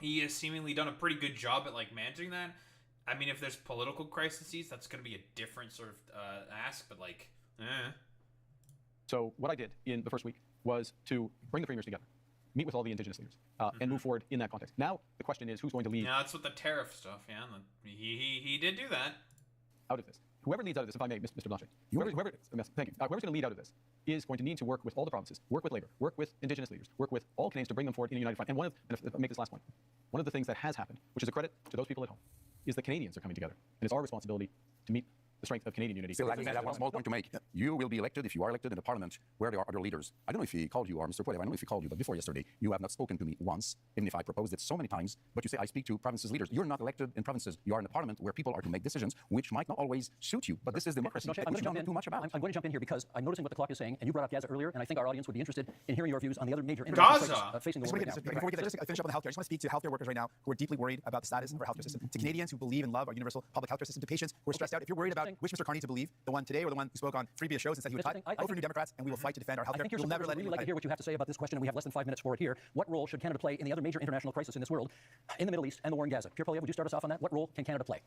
he has seemingly done a pretty good job at like managing that. I mean, if there's political crises, that's going to be a different sort of ask, but like, So what I did in the first week was to bring the premiers together, meet with all the Indigenous leaders, and move forward in that context. Now, the question is, who's going to lead? Yeah, that's what the tariff stuff, yeah. He did do that. Out of this. Whoever leads out of this, if I may, Mr. Blanchet, thank you. Whoever's going to lead out of this is going to need to work with all the provinces, work with Labour, work with Indigenous leaders, work with all Canadians to bring them forward in a united front. And if I make this last point, one of the things that has happened, which is a credit to those people at home, is that Canadians are coming together. And it's our responsibility to meet the strength of Canadian unity. Still, I have one small point to make. You will be elected, if you are elected in the parliament where there are other leaders. I don't know if he called you, or Mr. Poilievre, I don't know if he called you, but before yesterday, you have not spoken to me once, even if I proposed it so many times, but you say I speak to provinces' leaders. You're not elected in provinces. You are in the parliament where people are to make decisions which might not always suit you, but this is democracy, I'm which you don't know too much about. I'm going to jump in here because I'm noticing what the clock is saying, and you brought up Gaza earlier, and I think our audience would be interested in hearing your views on the other major international crisis facing the world right now. Before we get there, finish up on the healthcare. I just want to speak to healthcare workers right now who are deeply worried about the status of our healthcare system. To Canadians who believe and love our universal public healthcare system. To patients who are stressed out. If you're worried about which Mr. Carney to believe, the one today or the one who spoke on previous shows and said he would fight, vote for New Democrats, and we will fight to defend our healthcare. We'll never let like to hear what you have to say about this question, and we have less than 5 minutes for it here. What role should Canada play in the other major international crisis in this world, in the Middle East and the war in Gaza? Pierre Poilievre, would you start us off on that? What role can Canada play?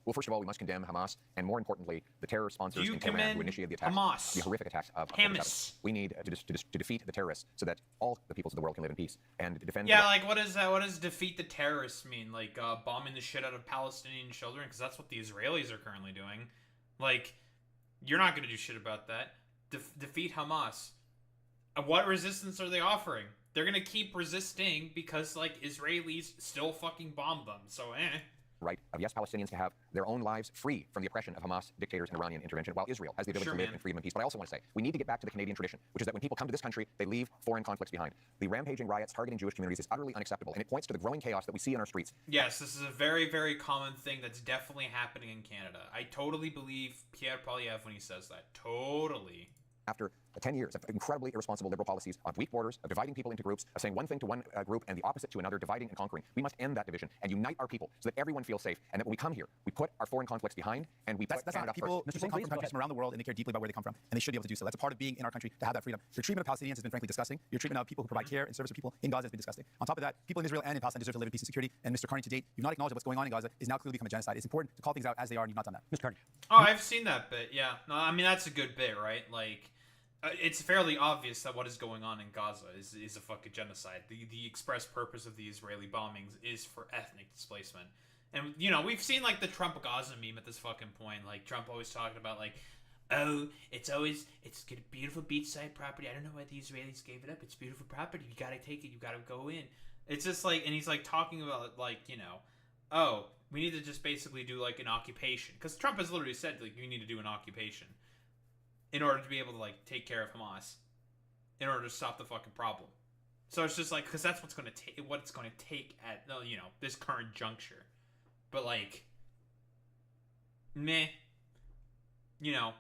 Well, first of all, we must condemn Hamas, and more importantly, the terror sponsors in Tehran who initiated the attacks, Hamas? the horrific attacks of Hamas. We need to defeat the terrorists so that all the peoples of the world can live in peace and to defend. Yeah, like what does defeat the terrorists mean? Like bombing the shit out of Palestinian children? Because that's what the Israelis are currently doing. Like, you're not going to do shit about that. Defeat Hamas. What resistance are they offering? They're going to keep resisting because, like, Israelis still fucking bomb them. So, right of, yes, Palestinians to have their own lives free from the oppression of Hamas dictators and Iranian intervention, while Israel has the ability to live in freedom and peace. But I also want to say, we need to get back to the Canadian tradition, which is that when people come to this country, they leave foreign conflicts behind. The rampaging riots targeting Jewish communities is utterly unacceptable, and it points to the growing chaos that we see in our streets. Yes, this is a very, very common thing that's definitely happening in Canada. I totally believe Pierre Poilievre when he says that. Totally. after 10 years of incredibly irresponsible liberal policies of weak borders, of dividing people into groups, of saying one thing to one group and the opposite to another, dividing and conquering. We must end that division and unite our people so that everyone feels safe, and that when we come here, we put our foreign conflicts behind and we put Canada people, first. people come from countries from around the world and they care deeply about where they come from, and they should be able to do so. That's a part of being in our country, to have that freedom. Your treatment of Palestinians has been frankly disgusting. Your treatment of people who provide care and service for people in Gaza has been disgusting. On top of that, people in Israel and in Palestine deserve to live in peace and security. And Mr. Carney, to date, you've not acknowledged that what's going on in Gaza is now clearly become a genocide. It's important to call things out as they are, and you've not done that. Mr. Carney. Oh, I've seen that bit. Yeah, no, I mean that's a good bit, right? Like, it's fairly obvious that what is going on in Gaza is a fucking genocide. The express purpose of the Israeli bombings is for ethnic displacement. And, you know, we've seen, like, the Trump Gaza meme at this fucking point. Like, Trump always talking about, like, oh, it's a beautiful beachside property. I don't know why the Israelis gave it up. It's beautiful property. You gotta take it. You gotta go in. It's just, like, and he's, like, talking about, like, you know, oh, we need to just basically do, like, an occupation. Because Trump has literally said, like, you need to do an occupation in order to be able to, like, take care of Hamas, in order to stop the fucking problem. So it's just like, because that's what's going to take, what it's going to take at, you know, this current juncture. But, like, meh, you know,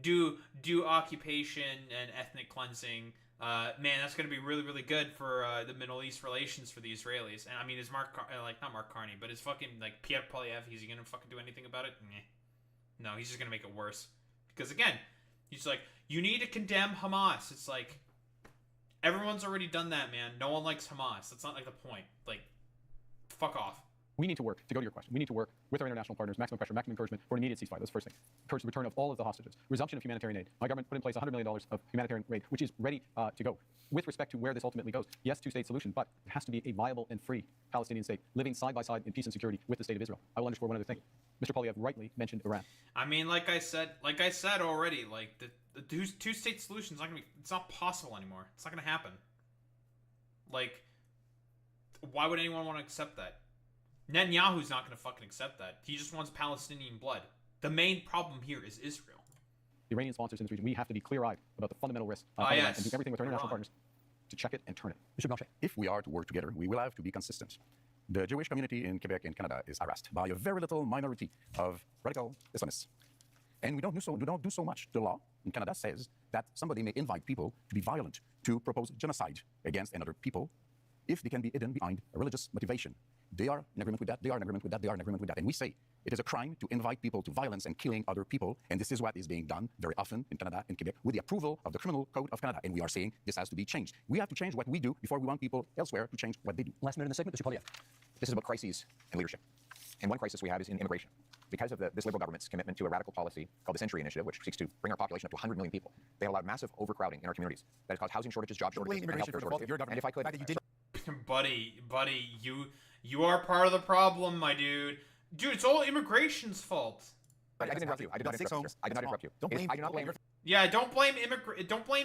do occupation and ethnic cleansing. Man, that's going to be really, really good for the Middle East relations for the Israelis. And I mean, is not Mark Carney, but is fucking, like, Pierre Poilievre, is he going to fucking do anything about it? Meh. No, he's just going to make it worse. Because, again, he's like, you need to condemn Hamas. It's like, everyone's already done that, man. No one likes Hamas. That's not, like, the point. Like, fuck off. We need to work, to go to your question, we need to work with our international partners, maximum pressure, maximum encouragement for an immediate ceasefire. That's the first thing. Encourage the return of all of the hostages. Resumption of humanitarian aid. My government put in place $100 million of humanitarian aid, which is ready to go. With respect to where this ultimately goes, yes, two-state solution, but it has to be a viable and free Palestinian state, living side by side in peace and security with the state of Israel. I will underscore one other thing. Mr. Poilievre rightly mentioned Iran. I mean, like I said already, like, the two-state solution is not gonna be, it's not possible anymore. It's not gonna happen. Like, why would anyone want to accept that? Netanyahu's not going to fucking accept that. He just wants Palestinian blood. The main problem here is Israel. The Iranian sponsors in this region, we have to be clear-eyed about the fundamental risks yes. and do everything with our international partners to check it and turn it. Mr. Blanchet. If we are to work together, we will have to be consistent. The Jewish community in Quebec and Canada is harassed by a very little minority of radical Islamists. And we don't do so much. The law in Canada says that somebody may invite people to be violent, to propose genocide against another people, if they can be hidden behind a religious motivation. They are in agreement with that, they are in agreement with that, they are in agreement with that. And we say it is a crime to invite people to violence and killing other people. And this is what is being done very often in Canada and Quebec with the approval of the Criminal Code of Canada. And we are saying this has to be changed. We have to change what we do before we want people elsewhere to change what they do. Last minute in the segment, Mr. Poilievre. This is about crises and leadership. And one crisis we have is in immigration. Because of this Liberal government's commitment to a radical policy called the Century Initiative, which seeks to bring our population up to 100 million people, they have allowed massive overcrowding in our communities. That has caused housing shortages, job shortages, and healthcare shortages. And if I could, buddy, you are part of the problem, my dude. Dude, it's all immigration's fault. I didn't interrupt you. I did not interrupt you. I did not interrupt you. I do not blame. Yeah, don't blame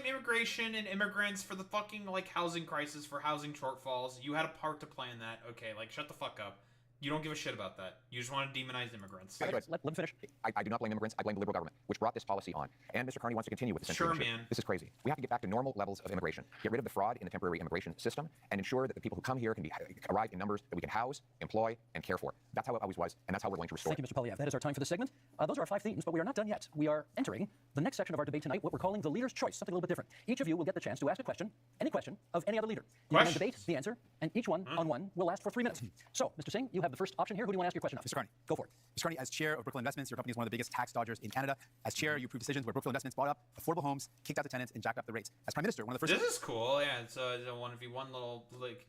immigration and immigrants for the fucking, like, housing crisis, for housing shortfalls. You had a part to play in that. Okay, like, shut the fuck up. You don't give a shit about that. You just want to demonize immigrants. Let him finish. I do not blame immigrants. I blame the Liberal government, which brought this policy on. And Mr. Carney wants to continue with this. Sure, man. This is crazy. We have to get back to normal levels of immigration. Get rid of the fraud in the temporary immigration system and ensure that the people who come here can arrive in numbers that we can house, employ, and care for. That's how it always was, and that's how we're going to restore it. Thank you, Mr. Poilievre. That is our time for this segment. Those are our 5 themes, but we are not done yet. We are entering the next section of our debate tonight, what we're calling the leader's choice, something a little bit different. Each of you will get the chance to ask a question, any question, of any other leader. You can debate the answer, and each one on one will last for 3 minutes. So, Mr. Singh, you have the first option here. Who do you want to ask your question of? Mr. Carney. Go for it. Mr. Carney, as chair of Brookfield Investments, your company is one of the biggest tax dodgers in Canada. As chair, you approved decisions where Brookfield Investments bought up affordable homes, kicked out the tenants, and jacked up the rates. As Prime Minister, one of the first... This is cool. Yeah, it's a 1v1 little, like,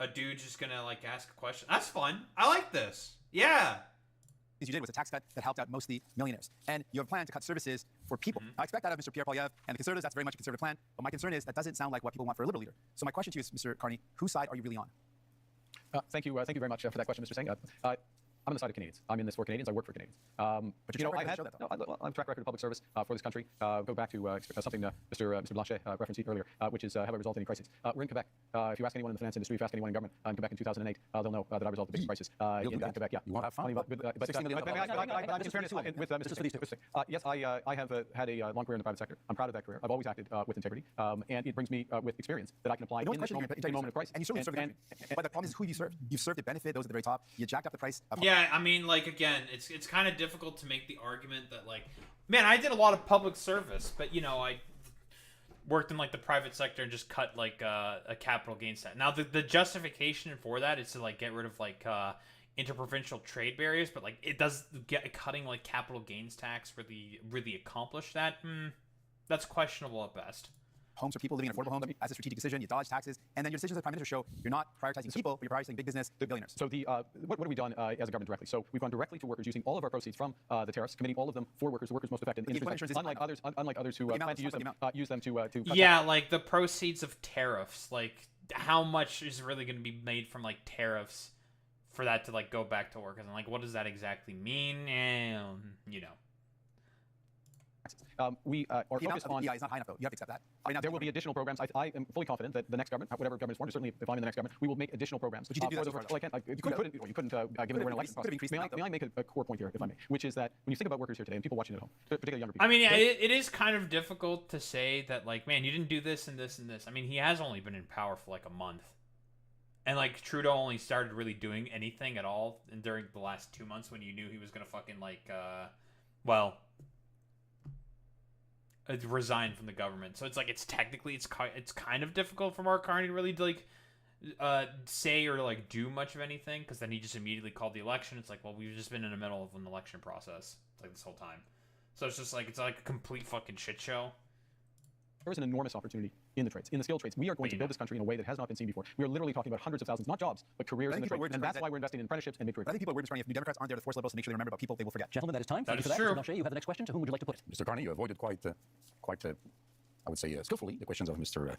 a dude just gonna, like, ask a question. That's fun. I like this. Yeah. You did was a tax cut that helped out mostly millionaires. And you have a plan to cut services for people. I expect that of Mr. Pierre Poilievre and the Conservatives. That's very much a conservative plan. But my concern is that doesn't sound like what people want for a liberal leader. So my question to you is, Mr. Carney, whose side are you really on? Thank you very much for that question, Mr. Singh. I'm on the side of Canadians. I'm in this for Canadians. I work for Canadians. But you know, I have a track record of public service for this country. Go back to something Mr. Blanchet referenced earlier, which is have I resolved any crises? We're in Quebec. If you ask anyone in the finance industry, if you ask anyone in government in Quebec in 2008, they'll know that I resolved the biggest crisis in Quebec. Yeah, you want to have fun? But $60 million. I'm in fairness with Mr. Yes, I have had a long career in the private sector. I'm proud of that career. I've always acted with integrity, and it brings me with experience that I can apply in this moment of crisis. And you certainly served the country. But the problem is who you served. You've served to benefit those at the very top. You jacked up the price of... Yeah, I mean, like, again, it's kind of difficult to make the argument that, like, man, I did a lot of public service, but, you know, worked in like the private sector and just cut like a capital gains tax. Now the justification for that is to like get rid of like interprovincial trade barriers, but like it does get cutting like capital gains tax really accomplish that. That's questionable at best. Homes for people living in affordable homes as a strategic decision. You dodge taxes, and then your decisions as prime minister show you're not prioritizing people, but you're prioritizing big business, the billionaires. So what have we done as a government directly? So we've gone directly to workers using all of our proceeds from the tariffs, committing all of them for workers, the workers most affected. Unlike others who plan to use them to cut yeah, like the proceeds of tariffs. Like how much is really going to be made from like tariffs for that to like go back to workers, and like what does that exactly mean? And you know. We are focused on. EI is not high enough, though. You have to accept that. There will be additional programs. I am fully confident that the next government, whatever government is formed, certainly if I'm in the next government, we will make additional programs. But you didn't do that. Well, I can't. You couldn't, given we're in election process. May I make a core point here, if I may, which is that when you think about workers here today and people watching at home, particularly younger people. I mean, yeah, it is kind of difficult to say that, like, man, you didn't do this and this and this. I mean, he has only been in power for like a month. And, like, Trudeau only started really doing anything at all during the last 2 months when you knew he was going to fucking, like, resign from the government. So it's like it's kind of difficult for Mark Carney to really like say or like do much of anything, because then he just immediately called the election. It's like, well, we've just been in the middle of an election process like this whole time, so it's just like it's like a complete fucking shit show. There is an enormous opportunity in the trades, in the skilled trades. We are going to build this country in a way that has not been seen before. We are literally talking about hundreds of thousands, not jobs, but careers in the trades. And that's why we're investing in apprenticeships and mid-career. I think people are weird if New Democrats aren't there to force liberals to make sure they remember about people they will forget. Gentlemen, that is time. Thank you for that. True. Mr. Blanchet, you have the next question. To whom would you like to put it? Mr. Carney, you avoided quite I would say, skillfully the questions of Mr.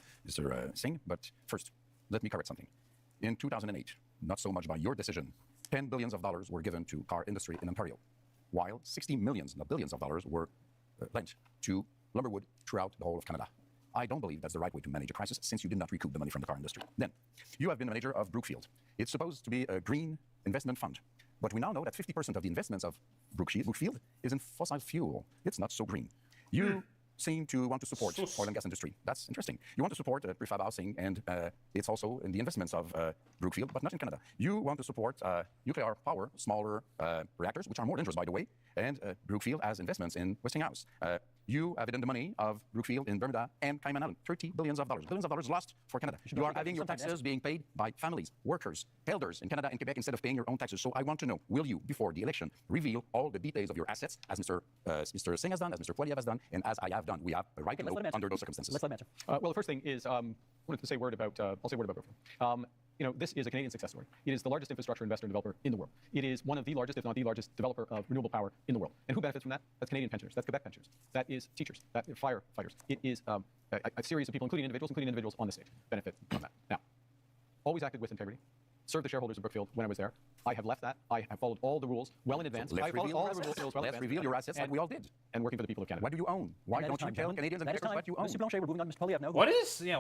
Singh. But first, let me correct something. In 2008, not so much by your decision, $10 billion were given to car industry in Ontario, while 60 millions, not billions of dollars, were lent to lumberwood throughout the whole of Canada. I don't believe that's the right way to manage a crisis, since you did not recoup the money from the car industry. Then, you have been a manager of Brookfield. It's supposed to be a green investment fund. But we now know that 50% of the investments of Brookfield is in fossil fuel. It's not so green. You seem to want to support oil and gas industry. That's interesting. You want to support prefab housing, and it's also in the investments of Brookfield, but not in Canada. You want to support nuclear power, smaller reactors, which are more dangerous, by the way, and Brookfield has investments in Westinghouse. You have hidden the money of Brookfield in Bermuda and Cayman Island, $30 billion. Billions of dollars lost for Canada. You are having your taxes being paid by families, workers, elders in Canada and Quebec instead of paying your own taxes. So I want to know, will you, before the election, reveal all the details of your assets, as Mr. Singh has done, as Mr. Poilievre has done, and as I have done? We have a right to know under those circumstances. Let's let him answer. Well, the first thing is, I wanted to say a word about, I'll say a word about Brookfield. This is a Canadian success story. It is the largest infrastructure investor and developer in the world. It is one of the largest, if not the largest, developer of renewable power in the world. And who benefits from that? That's Canadian pensioners. That's Quebec pensioners. That is teachers. That is firefighters. It is a series of people, including individuals on the stage, benefit from that. Now, always acted with integrity. Served the shareholders of Brookfield when I was there. I have left that. I have followed all the rules well in advance. Let's reveal your assets like we all did. And working for the people of Canada. What do you own? Why don't you tell Canadians and Americans what you own? Mr. Blanchet, we're moving on to Mr. Poilievre now.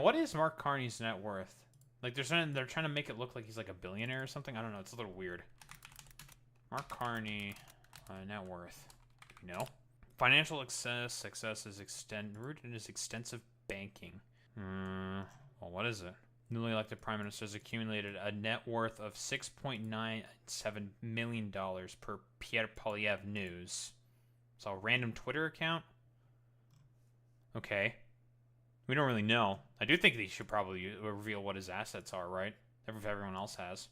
What is Mark Carney's net worth? Like they're trying to make it look like he's like a billionaire or something. I don't know. It's a little weird. Mark Carney, net worth. Financial success is rooted in his extensive banking. Well, what is it? Newly elected prime minister has accumulated a net worth of $6.97 million per Pierre Poilievre News. So a random Twitter account. Okay. We don't really know. I do think they should probably reveal what his assets are, right? If everyone else has.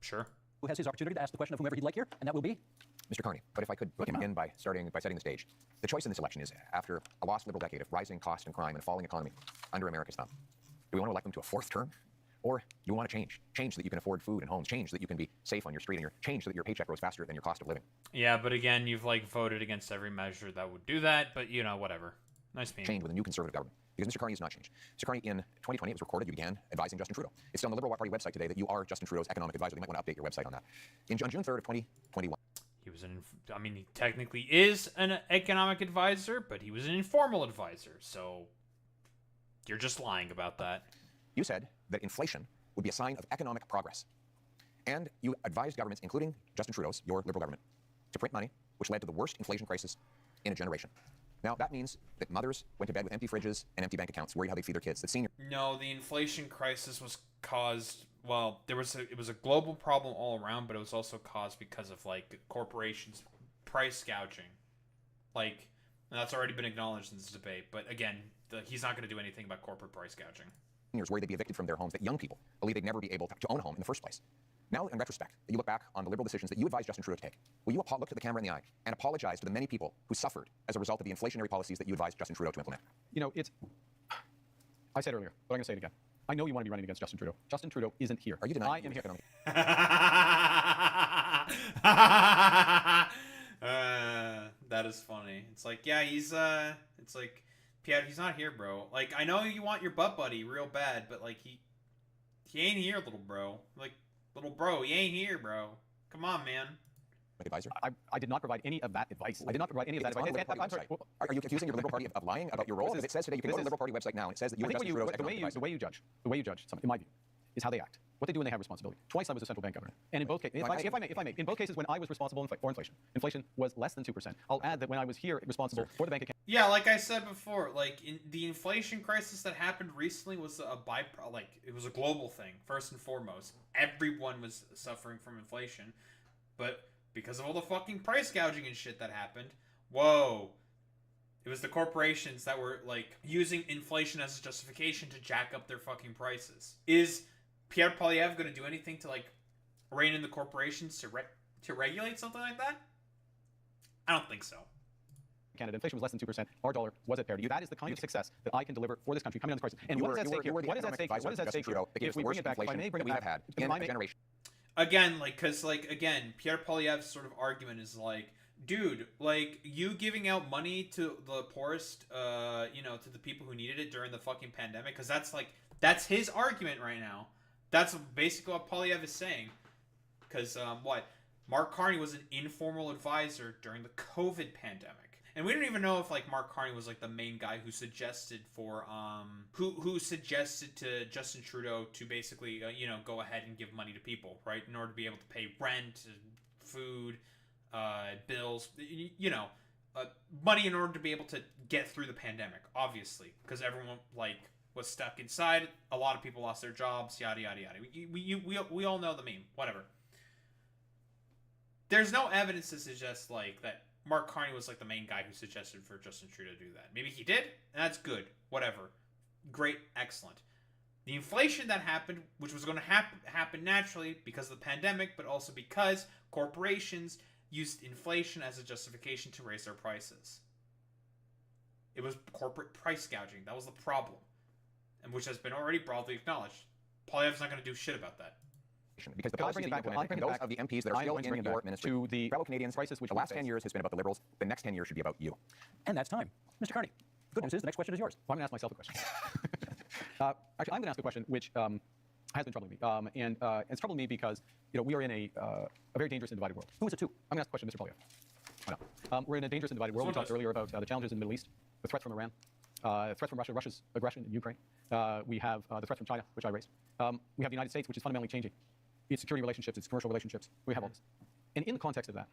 Sure. Who has his opportunity to ask the question of whomever he'd like here, and that will be? Mr. Carney, but if I could begin by setting the stage. The choice in this election is, after a lost liberal decade of rising cost and crime and falling economy under America's thumb, do we want to elect them to a fourth term? Or do we want to change? Change so that you can afford food and homes. Change so that you can be safe on your street, and change so that your paycheck grows faster than your cost of living. Yeah, but again, you've voted against every measure that would do that, but whatever. Nice being. Change with a new conservative government. Because Mr. Carney has not changed. Mr. Carney, in 2020, it was recorded you began advising Justin Trudeau. It's still on the Liberal Party website today that you are Justin Trudeau's economic advisor. You might want to update your website on that. On June 3rd of 2021. He technically is an economic advisor, but he was an informal advisor. So you're just lying about that. You said that inflation would be a sign of economic progress. And you advised governments, including Justin Trudeau's, your Liberal government, to print money, which led to the worst inflation crisis in a generation. Now, that means that mothers went to bed with empty fridges and empty bank accounts, worried how they feed their kids. That seniors... No, the inflation crisis was caused... Well, it was a global problem all around, but it was also caused because of, corporations price gouging. And that's already been acknowledged in this debate. But again, he's not going to do anything about corporate price gouging. Years where they'd be evicted from their homes that young people believe they'd never be able to own a home in the first place. Now, in retrospect, that you look back on the liberal decisions that you advised Justin Trudeau to take, will you look to the camera in the eye and apologize to the many people who suffered as a result of the inflationary policies that you advised Justin Trudeau to implement? You know, I said earlier, but I'm going to say it again. I know you want to be running against Justin Trudeau. Justin Trudeau isn't here. Are you denying? I am here. That is funny. It's like, yeah, it's like, Pierre, he's not here, bro. Like, I know you want your butt buddy real bad, but like, he ain't here, little bro. Like, little bro, he ain't here, bro. Come on, man. Advisor? I did not provide any of that advice. I did not provide any of that advice. I'm sorry. Are you accusing your Liberal Party of lying about your role? Because it says today, you can go to the Liberal Party website now, and it says that you were Justin Trudeau's economic advisor. The way you judge something, in my view, is how they act. What they do when they have responsibility. Twice I was a central bank governor. And in both cases, if I may, in both cases when I was responsible for inflation was less than 2%. I'll add that when I was here responsible for the Bank of Canada. Yeah, like I said before, like the inflation crisis that happened recently was it was a global thing, first and foremost. Everyone was suffering from inflation. But because of all the fucking price gouging and shit that happened, whoa. It was the corporations that were, like, using inflation as a justification to jack up their fucking prices. Is Pierre Poilievre going to do anything to, like, rein in the corporations to regulate something like that? I don't think so. Canada, inflation was less than 2%. Our dollar was at parity. That is the kind of success that I can deliver for this country coming on this crisis. And what is at stake here? What is at stake? What is at stake here? If we bring it back, if I may bring it back, in a generation. Again, like, because, like, again, Pierre Poilievre's sort of argument is, like, dude, like, you giving out money to the poorest, to the people who needed it during the fucking pandemic, because that's his argument right now. That's basically what Poilievre is saying. Because, Mark Carney was an informal advisor during the COVID pandemic. And we don't even know if, like, Mark Carney was, like, the main guy who suggested who suggested to Justin Trudeau to basically, go ahead and give money to people, right? In order to be able to pay rent, food, bills, money in order to be able to get through the pandemic, obviously. Because everyone, like, was stuck inside. A lot of people lost their jobs, yada, yada, yada. We all know the meme, whatever. There's no evidence to suggest, like, that Mark Carney was, like, the main guy who suggested for Justin Trudeau to do that. Maybe he did, and that's good. Whatever. Great. Excellent. The inflation that happened, which was going to happen naturally because of the pandemic, but also because corporations used inflation as a justification to raise their prices. It was corporate price gouging. That was the problem, and which has been already broadly acknowledged. Poilievre's not going to do shit about that. Because the policies that you implement, and those of the MPs that are still in your ministry, to the fellow Canadians, crisis which the last 10 years has been about the Liberals, the next 10 years should be about you. And that's time. Mr. Carney, good news is the next question is yours. Well, I'm going to ask myself a question. Actually, I'm going to ask a question which has been troubling me. And it's troubling me because we are in a very dangerous and divided world. Who is it to? I'm going to ask a question, Mr. Poilievre. We're in a dangerous and divided world. We talked earlier about the challenges in the Middle East, the threat from Iran, threat from Russia, Russia's aggression in Ukraine. We have the threat from China, which I raised. We have the United States, which is fundamentally changing its security relationships, its commercial relationships. We have all this. And in the context of that,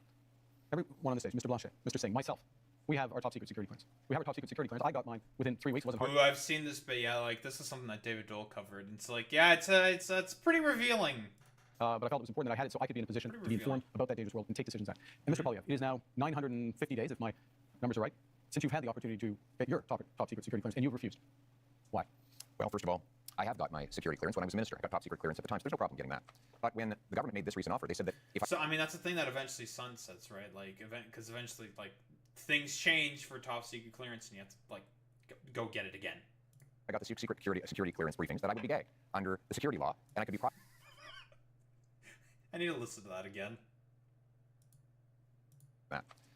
everyone on the stage, Mr. Blanchet, Mr. Singh, myself, we have our top secret security clearance. We have our top secret security clearance. I got mine within 3 weeks. It wasn't hard. Ooh, I've seen this, but yeah, like, this is something that David Dole covered. It's like, yeah, it's pretty revealing. But I felt it was important that I had it so I could be in a position to be informed about that dangerous world and take decisions on it. And Mr. Poilievre, it is now 950 days, if my numbers are right, since you've had the opportunity to get your top secret security clearance, and you've refused. Why? Well, first of all, I have got my security clearance when I was a minister. I got top secret clearance at the time, so there's no problem getting that. But when the government made this recent offer, they said that if So, I mean, that's the thing that eventually sunsets, right? Like, because eventually, like, things change for top secret clearance, and you have to, like, go get it again. I got the security clearance briefings that I would be gay under the security law, and I could be I need to listen to that again.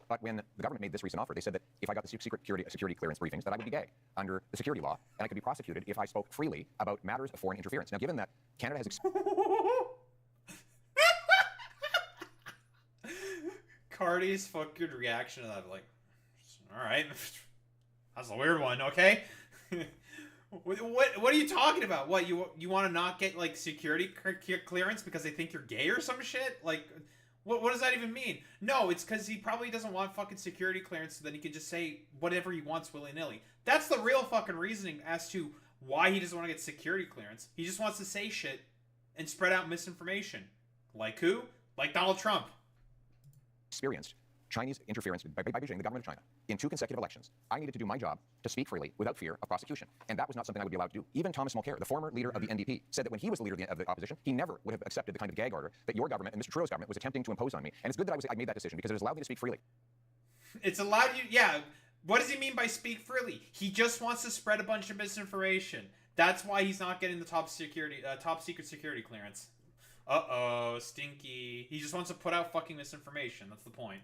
But when the government made this recent offer, they said that if I got the security clearance briefings, that I would be gay under the security law, and I could be prosecuted if I spoke freely about matters of foreign interference. Now, given that Canada has Cardi's fucking reaction to that, like, all right, that's a weird one. Okay, what are you talking about? What you want to not get, like, security clearance because they think you're gay or some shit? Like, what does that even mean? No, it's because he probably doesn't want fucking security clearance, so then he can just say whatever he wants willy-nilly. That's the real fucking reasoning as to why he doesn't want to get security clearance. He just wants to say shit and spread out misinformation. Like who? Like Donald Trump. Experienced Chinese interference by Beijing, the government of China, in 2 consecutive elections, I needed to do my job to speak freely without fear of prosecution. And that was not something I would be allowed to do. Even Thomas Mulcair, the former leader of the NDP, said that when he was the leader of the opposition, he never would have accepted the kind of gag order that your government and Mr. Trudeau's government was attempting to impose on me. And it's good that I made that decision because it has allowed me to speak freely. It's allowed you, yeah. What does he mean by speak freely? He just wants to spread a bunch of misinformation. That's why he's not getting the top secret security clearance. Uh-oh, stinky. He just wants to put out fucking misinformation. That's the point.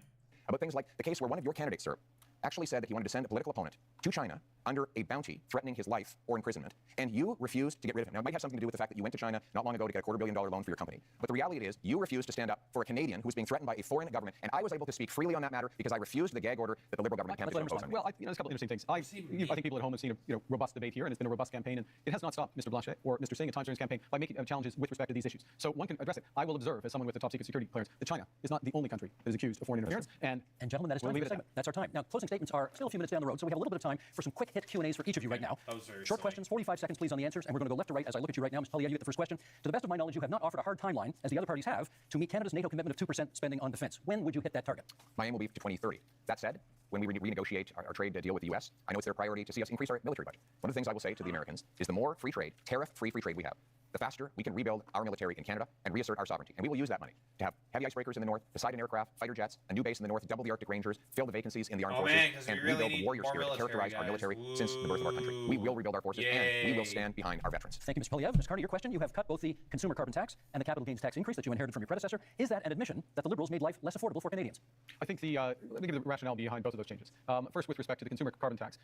About things like the case where one of your candidates, sir, actually said that he wanted to send a political opponent to China under a bounty threatening his life or imprisonment, and you refused to get rid of him. Now, it might have something to do with the fact that you went to China not long ago to get a $250 million loan for your company. But the reality is, you refused to stand up for a Canadian who was being threatened by a foreign government, and I was able to speak freely on that matter because I refused the gag order that the Liberal government attempted to impose on me. Well, there's a couple interesting things. I think people at home have seen a robust debate here, and it's been a robust campaign, and it has not stopped Mr. Blanchet or Mr. Singh at times during his campaign by making challenges with respect to these issues. So one can address it. I will observe, as someone with the top secret security clearance, that China is not the only country that is accused of foreign interference. And gentlemen, that is time for the segment. That's our time. Now, closing statements are still a few minutes down the road, so we have a little bit of time for some quick hit Q&As for each of you right now. Short questions, 45 seconds, please, on the answers, and we're going to go left to right as I look at you right now. Ms. Tully, you get the first question. To the best of my knowledge, you have not offered a hard timeline, as the other parties have, to meet Canada's NATO commitment of 2% spending on defense. When would you hit that target? My aim will be to 2030. That said, when we renegotiate our trade deal with the U.S., I know it's their priority to see us increase our military budget. One of the things I will say to the Americans is the more free trade, tariff-free free trade we have, the faster we can rebuild our military in Canada and reassert our sovereignty. And we will use that money to have heavy icebreakers in the north, Poseidon aircraft, fighter jets, a new base in the north, double the Arctic Rangers, fill the vacancies in the armed forces, and rebuild the warrior spirit that characterized our military since the birth of our country. We will rebuild our forces, and we will stand behind our veterans. Thank you, Mr. Polyev. Ms. Carter, your question. You have cut both the consumer carbon tax and the capital gains tax increase that you inherited from your predecessor. Is that an admission that the Liberals made life less affordable for Canadians? I think let me give the rationale behind both of those changes. First, with respect to the consumer carbon tax.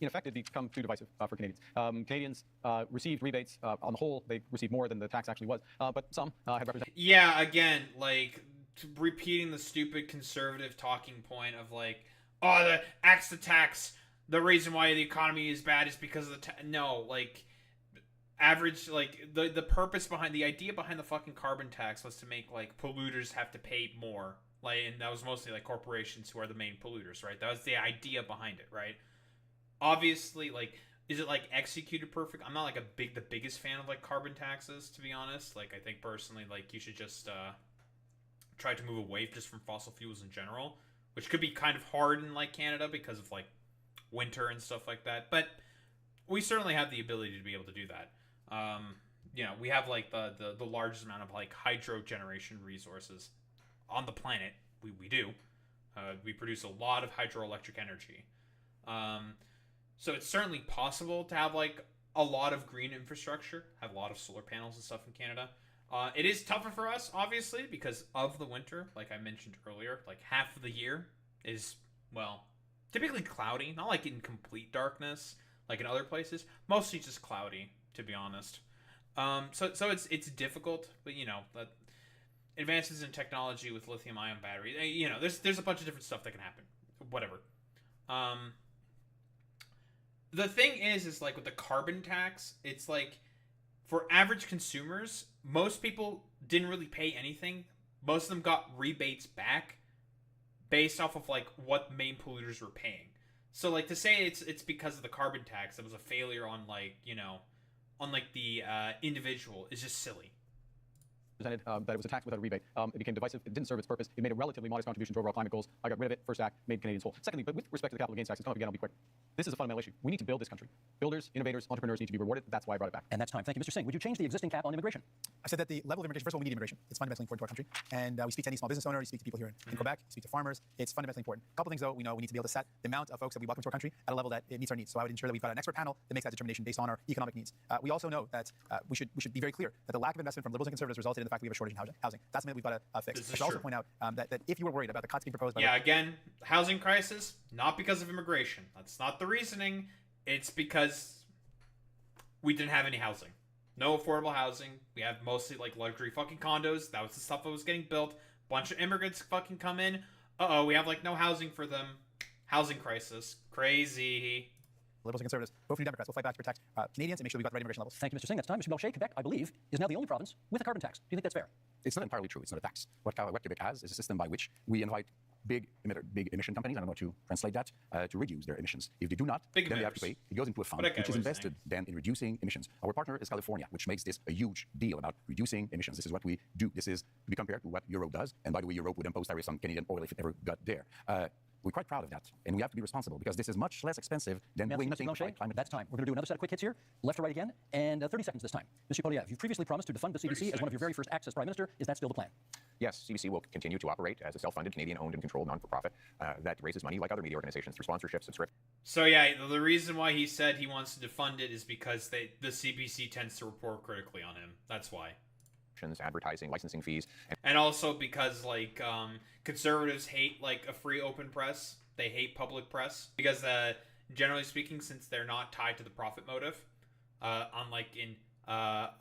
In effect, it become too divisive for Canadians. Canadians received rebates. On the whole, they received more than the tax actually was, but some had represented. Yeah, again, like, repeating the stupid conservative talking point of, like, oh, the axe to tax, the reason why the economy is bad is because of the no, like, average, like, the purpose behind, the idea behind the fucking carbon tax was to make, like, polluters have to pay more. Like, and that was mostly, like, corporations who are the main polluters, right? That was the idea behind it, right? Obviously, like, is it, like, executed perfect? I'm not, like, the biggest fan of, like, carbon taxes, to be honest. Like, I think personally, like, you should just try to move away just from fossil fuels in general, which could be kind of hard in, like, Canada because of, like, winter and stuff like that. But we certainly have the ability to be able to do that. You know, we have, like, the largest amount of, like, hydro generation resources on the planet. We do. We produce a lot of hydroelectric energy. So it's certainly possible to have, like, a lot of green infrastructure, have a lot of solar panels and stuff in Canada. It is tougher for us, obviously, because of the winter, like I mentioned earlier. Like, half of the year is, well, typically cloudy. Not, like, in complete darkness, like in other places. Mostly just cloudy, to be honest. So it's difficult, but, you know, advances in technology with lithium-ion batteries, you know, there's a bunch of different stuff that can happen. Whatever. The thing is like with the carbon tax, it's like for average consumers, most people didn't really pay anything. Most of them got rebates back based off of like what main polluters were paying. So like to say it's because of the carbon tax that was a failure on like, you know, on like the individual is just silly. That it was a tax without a rebate. It became divisive. It didn't serve its purpose. It made a relatively modest contribution to overall climate goals. I got rid of it. First act, made Canadians whole. Secondly, but with respect to the capital gains tax, it's come up again, I'll be quick. This is a fundamental issue. We need to build this country. Builders, innovators, entrepreneurs need to be rewarded. That's why I brought it back. And that's time. Thank you, Mr. Singh. Would you change the existing cap on immigration? I said that the level of immigration, first of all, we need immigration. It's fundamentally important to our country. And we speak to any small business owner, we speak to people here in Quebec, we speak to farmers. It's fundamentally important. A couple things, though, we know we need to be able to set the amount of folks that we welcome to our country at a level that it meets our needs. So I would ensure that we've got an expert panel that makes that determination based on our economic needs. We also know that we should be very clear that the lack of investment from Liberals and Conservatives resulted in the fact that we have a shortage in housing. That's something we've got to fix. I should also point out that if you were worried about the cuts being proposed by again, housing crisis, not because of immigration. That's not the reasoning. It's because we didn't have any housing. No affordable housing. We have mostly like luxury fucking condos. That was the stuff that was getting built. Bunch of immigrants fucking come in. Uh-oh, we have like no housing for them. Housing crisis. Crazy. Liberals and Conservatives, both New Democrats, will fight back to protect Canadians and make sure we've got the right immigration levels. Thank you, Mr. Singh. That's time. Mr. Blanchet, Quebec, I believe, is now the only province with a carbon tax. Do you think that's fair? It's not entirely true. It's not a tax. What Quebec has is a system by which we invite big emitter, big emission companies, I don't know how to translate that, to reduce their emissions. If they do not, big then emitters. they have to pay. It goes into a fund, which is invested then in reducing emissions. Our partner is California, which makes this a huge deal about reducing emissions. This is what we do. This is to be compared to what Europe does. And by the way, Europe would impose tariffs on Canadian oil if it ever got there. We're quite proud of that, and we have to be responsible because this is much less expensive than doing nothing to fight climate. That's time. We're going to do another set of quick hits here, left to right again, and 30 seconds this time. Mr. Polyev, you previously promised to defund the CBC as one of your very first acts as Prime Minister. Is that still the plan? Yes, CBC will continue to operate as a self-funded, Canadian-owned and controlled non-for-profit that raises money like other media organizations through sponsorships, subscriptions. So yeah, the reason why he said he wants to defund it is because the CBC tends to report critically on him. That's why. Advertising, licensing fees, and also because like conservatives hate like a free open press. They hate public press because generally speaking, since they're not tied to the profit motive, unlike in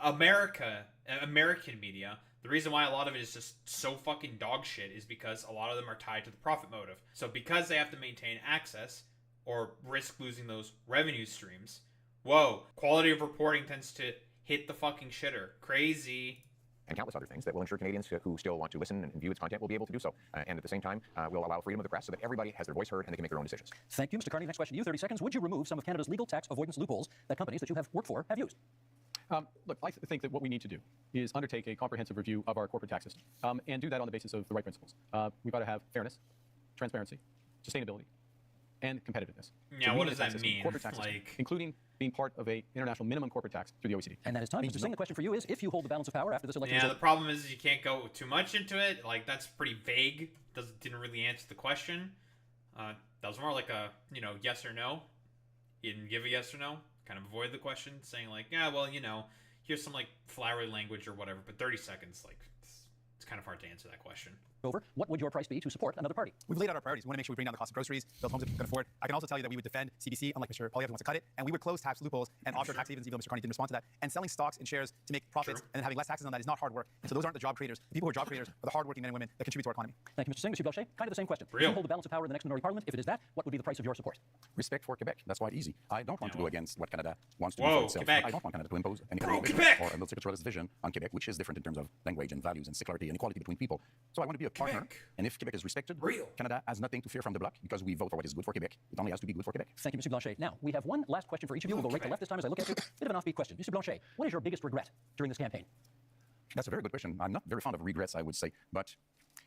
American media, the reason why a lot of it is just so fucking dog shit is because a lot of them are tied to the profit motive. So because they have to maintain access or risk losing those revenue streams, whoa, quality of reporting tends to hit the fucking shitter. Crazy. And countless other things that will ensure Canadians who still want to listen and view its content will be able to do so. And at the same time, will allow freedom of the press so that everybody has their voice heard and they can make their own decisions. Thank you, Mr. Carney. Next question to you, 30 seconds. Would you remove some of Canada's legal tax avoidance loopholes that companies that you have worked for have used? Look, I think that what we need to do is undertake a comprehensive review of our corporate tax system and do that on the basis of the right principles. We've got to have fairness, transparency, sustainability, and competitiveness. Yeah, so what does that mean? Corporate tax system, including being part of a international minimum corporate tax through the OECD. And that is time. Mr. Singh, the question for you is, if you hold the balance of power after this election... Yeah, the problem is you can't go too much into it. Like, that's pretty vague. Didn't really answer the question. That was more like a, yes or no. You didn't give a yes or no. Kind of avoid the question, saying like, yeah, well, here's some like flowery language or whatever. But 30 seconds, like, it's kind of hard to answer that question. Over, what would your price be to support another party? We've laid out our priorities. We want to make sure we bring down the cost of groceries, build homes that people can afford. I can also tell you that we would defend CBC, unlike Mr. Polyev who wants to cut it, and we would close tax loopholes and offshore tax havens, even though Mr. Carney didn't respond to that. And selling stocks and shares to make profits and then having less taxes on that is not hard work. And so those aren't the job creators. The people who are job creators are the hardworking men and women that contribute to our economy. Thank you, Mr. Singh. Mr. Blanchet, kind of the same question. If you hold the balance of power in the next minority parliament, if it is that, what would be the price of your support? Respect for Quebec. That's quite easy. I don't want to go against what Canada wants to do for itself. Quebec. I don't want Canada to impose any kind of or a multiculturalist vision on Quebec, which is different in terms of language and values and secularity and equality between people. So I want to be a partner. And if Quebec is respected, Canada has nothing to fear from the bloc because we vote for what is good for Quebec. It only has to be good for Quebec. Thank you, Mr. Blanchet. Now, we have one last question for each of you. We'll go right to left this time as I look at you. Bit of an offbeat question. Mr. Blanchet, what is your biggest regret during this campaign? That's a very good question. I'm not very fond of regrets, I would say, but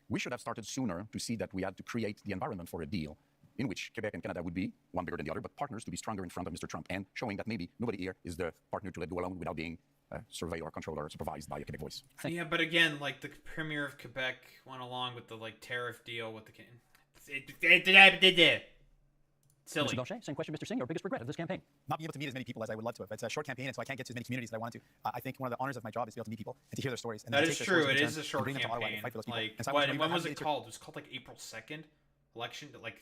we should have started sooner to see that we had to create the environment for a deal in which Quebec and Canada would be one bigger than the other, but partners to be stronger in front of Mr. Trump and showing that maybe nobody here is the partner to let go alone without being surveyed or controlled or supervised by a Quebec voice. Yeah, but again, like the Premier of Quebec went along with the like tariff deal with the... Silly. Mr. Blanchet, same question, Mr. Singh. Your biggest regret of this campaign? Not being able to meet as many people as I would love to have. It's a short campaign, and so I can't get to as many communities as I wanted to. I think one of the honors of my job is to be able to meet people and to hear their stories. And that is true. It is a short campaign. Like, when was it called? It was called like April 2nd election. Like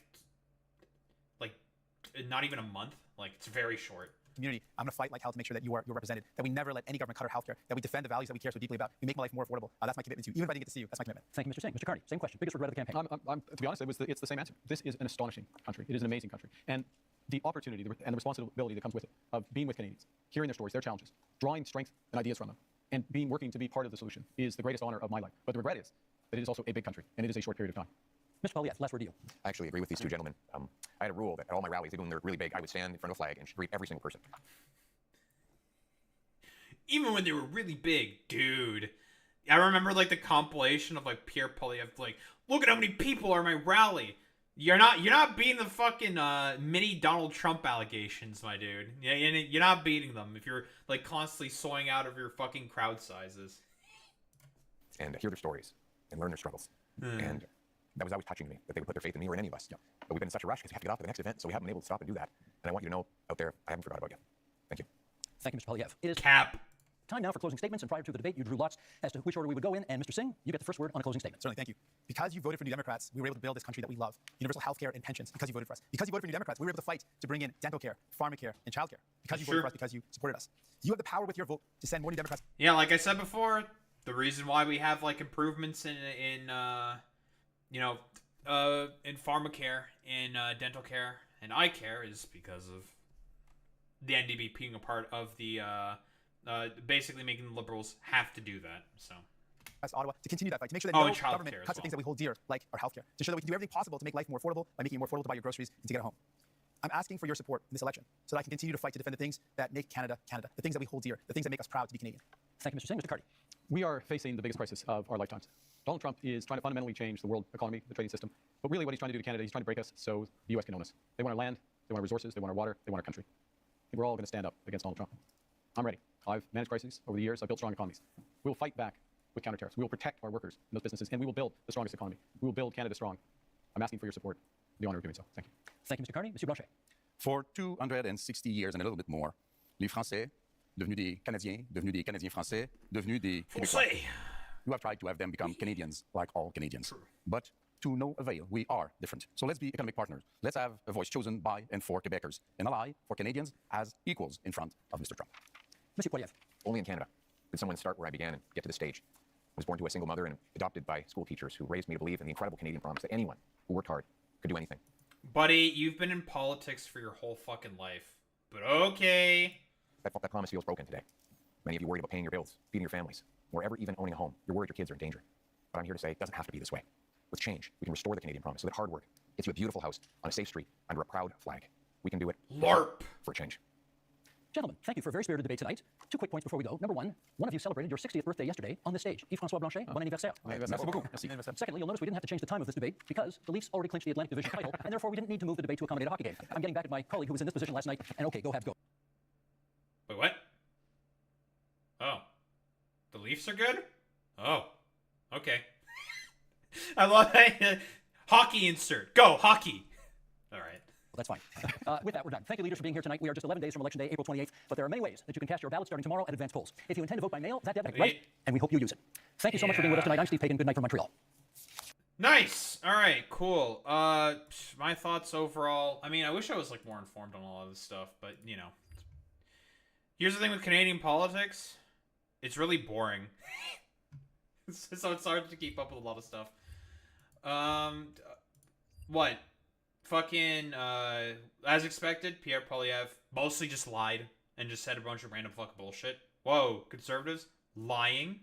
not even a month. Like, it's very short. Community, I'm going to fight like hell to make sure that you're represented, that we never let any government cut our healthcare, that we defend the values that we care so deeply about. We make my life more affordable. That's my commitment to you. Even if I didn't get to see you, that's my commitment. Thank you, Mr. Singh. Mr. Carney, same question. Biggest regret of the campaign? To be honest, it's the same answer. This is an astonishing country. It is an amazing country. And the opportunity and the responsibility that comes with it of being with Canadians, hearing their stories, their challenges, drawing strength and ideas from them, and working to be part of the solution is the greatest honor of my life. But the regret is that it is also a big country, and it is a short period of time. Mr. Polyev, last word to you. I actually agree with these two gentlemen. I had a rule that at all my rallies, even when they're really big, I would stand in front of a flag and greet every single person. Even when they were really big, dude. I remember like the compilation of like Pierre Polyev, like, look at how many people are at my rally. You're not beating the fucking mini Donald Trump allegations, my dude. Yeah, you're not beating them if you're like constantly sawing out of your fucking crowd sizes. And hear their stories and learn their struggles. And that was always touching to me, that they would put their faith in me or in any of us. But we've been in such a rush because we have to get off to the next event, so we haven't been able to stop and do that. And I want you to know out there, I haven't forgot about you. Thank you. Thank you, Mr. Polyev. It is Cap. Time now for closing statements, and prior to the debate, you drew lots as to which order we would go in. And Mr. Singh, you get the first word on a closing statement. Certainly, thank you. Because you voted for New Democrats, we were able to build this country that we love. Universal health care and pensions, because you voted for us. Because you voted for New Democrats, we were able to fight to bring in dental care, pharmacare, and childcare. Because you voted for us, because you supported us. You have the power with your vote to send more New Democrats. Yeah, like I said before, the reason why we have like improvements in pharmacare, in dental care, and eye care is because of the NDP being a part of the basically making the Liberals have to do that. So Ottawa, to continue that fight, to make sure that no government cuts the things that we hold dear, like our healthcare, to show that we can do everything possible to make life more affordable by making it more affordable to buy your groceries and to get a home. I'm asking for your support in this election so that I can continue to fight to defend the things that make Canada, Canada, the things that we hold dear, the things that make us proud to be Canadian. Thank you, Mr. Singh. Mr. Carty. We are facing the biggest crisis of our lifetimes. Donald Trump is trying to fundamentally change the world economy, the trading system. But really what he's trying to do to Canada, he's trying to break us so the U.S. can own us. They want our land, they want our resources, they want our water, they want our country. And we're all going to stand up against Donald Trump. I'm ready. I've managed crises over the years. I've built strong economies. We will fight back with counter tariffs. We will protect our workers and those businesses, and we will build the strongest economy. We will build Canada strong. I'm asking for your support. The honor of doing so. Thank you. Thank you, Mr. Carney. Monsieur Blanchet. For 260 years and a little bit more, les Français, devenus des Canadiens français, devenus des Québécois. You have tried to have them become Canadians like all Canadians. True. But to no avail. We are different. So let's be economic partners. Let's have a voice chosen by and for Quebecers, an ally for Canadians as equals in front of Mr. Trump. Monsieur Poilievre. Only in Canada did someone start where I began and get to the stage. I was born to a single mother and adopted by school teachers who raised me to believe in the incredible Canadian promise that anyone who worked hard could do anything. Buddy, you've been in politics for your whole fucking life. But okay. That promise feels broken today. Many of you worried about paying your bills, feeding your families, or ever even owning a home. You're worried your kids are in danger. But I'm here to say it doesn't have to be this way. With change, we can restore the Canadian promise so that hard work gets you a beautiful house on a safe street under a proud flag. We can do it. LARP. For a change. Gentlemen, thank you for a very spirited debate tonight. 2 quick points before we go. Number one of you celebrated your 60th birthday yesterday on the stage. Yves-François Blanchet, bon anniversaire. Merci beaucoup. Merci. Secondly, you'll notice we didn't have to change the time of this debate because the Leafs already clinched the Atlantic Division title, and therefore we didn't need to move the debate to accommodate a hockey game. I'm getting back at my colleague who was in this position last night, and okay, go Habs, go. Wait, what? Oh. The Leafs are good? Oh. Okay. I love that. Hockey insert. Go, hockey. All right. Well, that's fine. With that, we're done. Thank you, leaders, for being here tonight. We are just 11 days from Election Day, April 28th, but there are many ways that you can cast your ballot starting tomorrow at advance polls. If you intend to vote by mail, that debit, right? And we hope you use it. Thank you so much for being with us tonight. I'm Steve Pagan. Good night from Montreal. Nice. All right, cool. My thoughts overall. I mean, I wish I was like more informed on a lot of this stuff, but you know. Here's the thing with Canadian politics. It's really boring. So it's hard to keep up with a lot of stuff. What? Fucking, as expected, Pierre Poilievre mostly just lied and just said a bunch of random fucking bullshit. Whoa, conservatives lying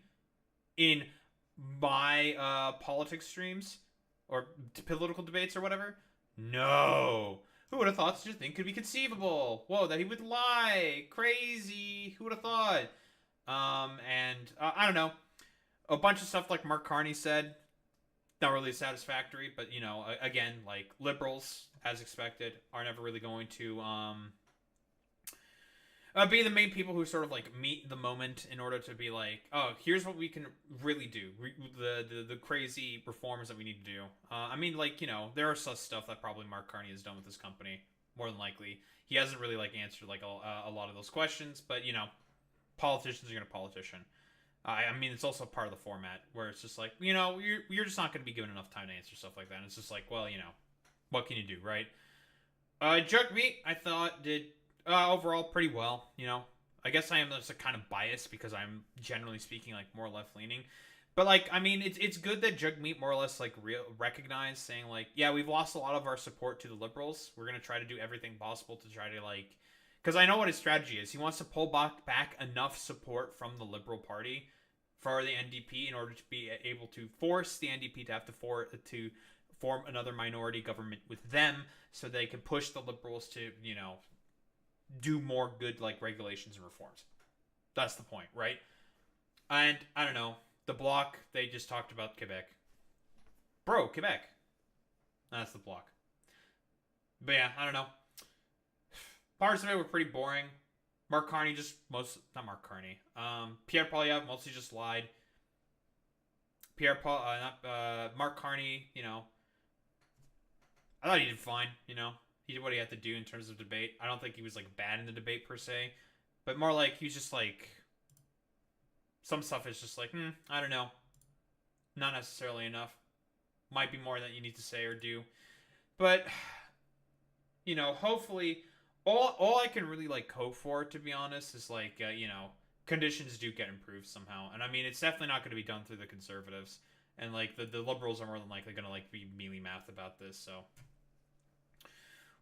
in my politics streams or political debates or whatever? No. Who would have thought such a thing could be conceivable? Whoa, that he would lie. Crazy. Who would have thought? I don't know. A bunch of stuff like Mark Carney said, not really satisfactory, but, you know, again, like, liberals, as expected, are never really going to, be the main people who sort of, like, meet the moment in order to be like, oh, here's what we can really do. The crazy reforms that we need to do. I mean, like, you know, there are such stuff that probably Mark Carney has done with this company, more than likely. He hasn't really, like, answered, like, a lot of those questions, but, you know, politicians are going to politician. I mean, it's also part of the format where it's just like, you know, you're just not going to be given enough time to answer stuff like that. And it's just like, well, you know, what can you do, right? Jug Meat, I thought, did overall pretty well, you know. I guess I am just a kind of biased because I'm generally speaking like more left-leaning. But, like, I mean, it's good that Jug Meat more or less, like, recognized, saying, like, yeah, we've lost a lot of our support to the Liberals. We're going to try to do everything possible to try to, like... Because I know what his strategy is. He wants to pull back enough support from the Liberal Party for the NDP in order to be able to force the NDP to have to form another minority government with them so they can push the Liberals to, you know, do more good, like, regulations and reforms. That's the point, right? And, I don't know, the Bloc, they just talked about Quebec. Bro, Quebec. That's the Bloc. But yeah, I don't know. Parts of it were pretty boring. Mark Carney not Mark Carney. Pierre Poilievre mostly just lied. Mark Carney, you know, I thought he did fine, you know. He did what he had to do in terms of debate. I don't think he was, like, bad in the debate per se. But more like, he was just, like, some stuff is just like, I don't know. Not necessarily enough. Might be more that you need to say or do. But, you know, hopefully... All I can really, like, hope for, to be honest, is, like, you know, conditions do get improved somehow. And, I mean, it's definitely not going to be done through the Conservatives. And, like, the Liberals are more than likely going to, like, be mealy-mouthed about this, so...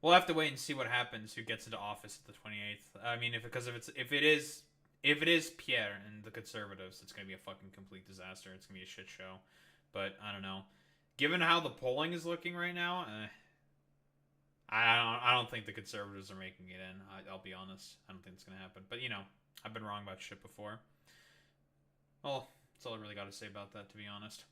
We'll have to wait and see what happens, who gets into office at the 28th. I mean, if it is If it is Pierre and the Conservatives, it's going to be a fucking complete disaster. It's going to be a shit show. But I don't know. Given how the polling is looking right now, I don't think the Conservatives are making it in. I'll be honest. I don't think it's going to happen. But, you know, I've been wrong about shit before. Well, that's all I really got to say about that, to be honest.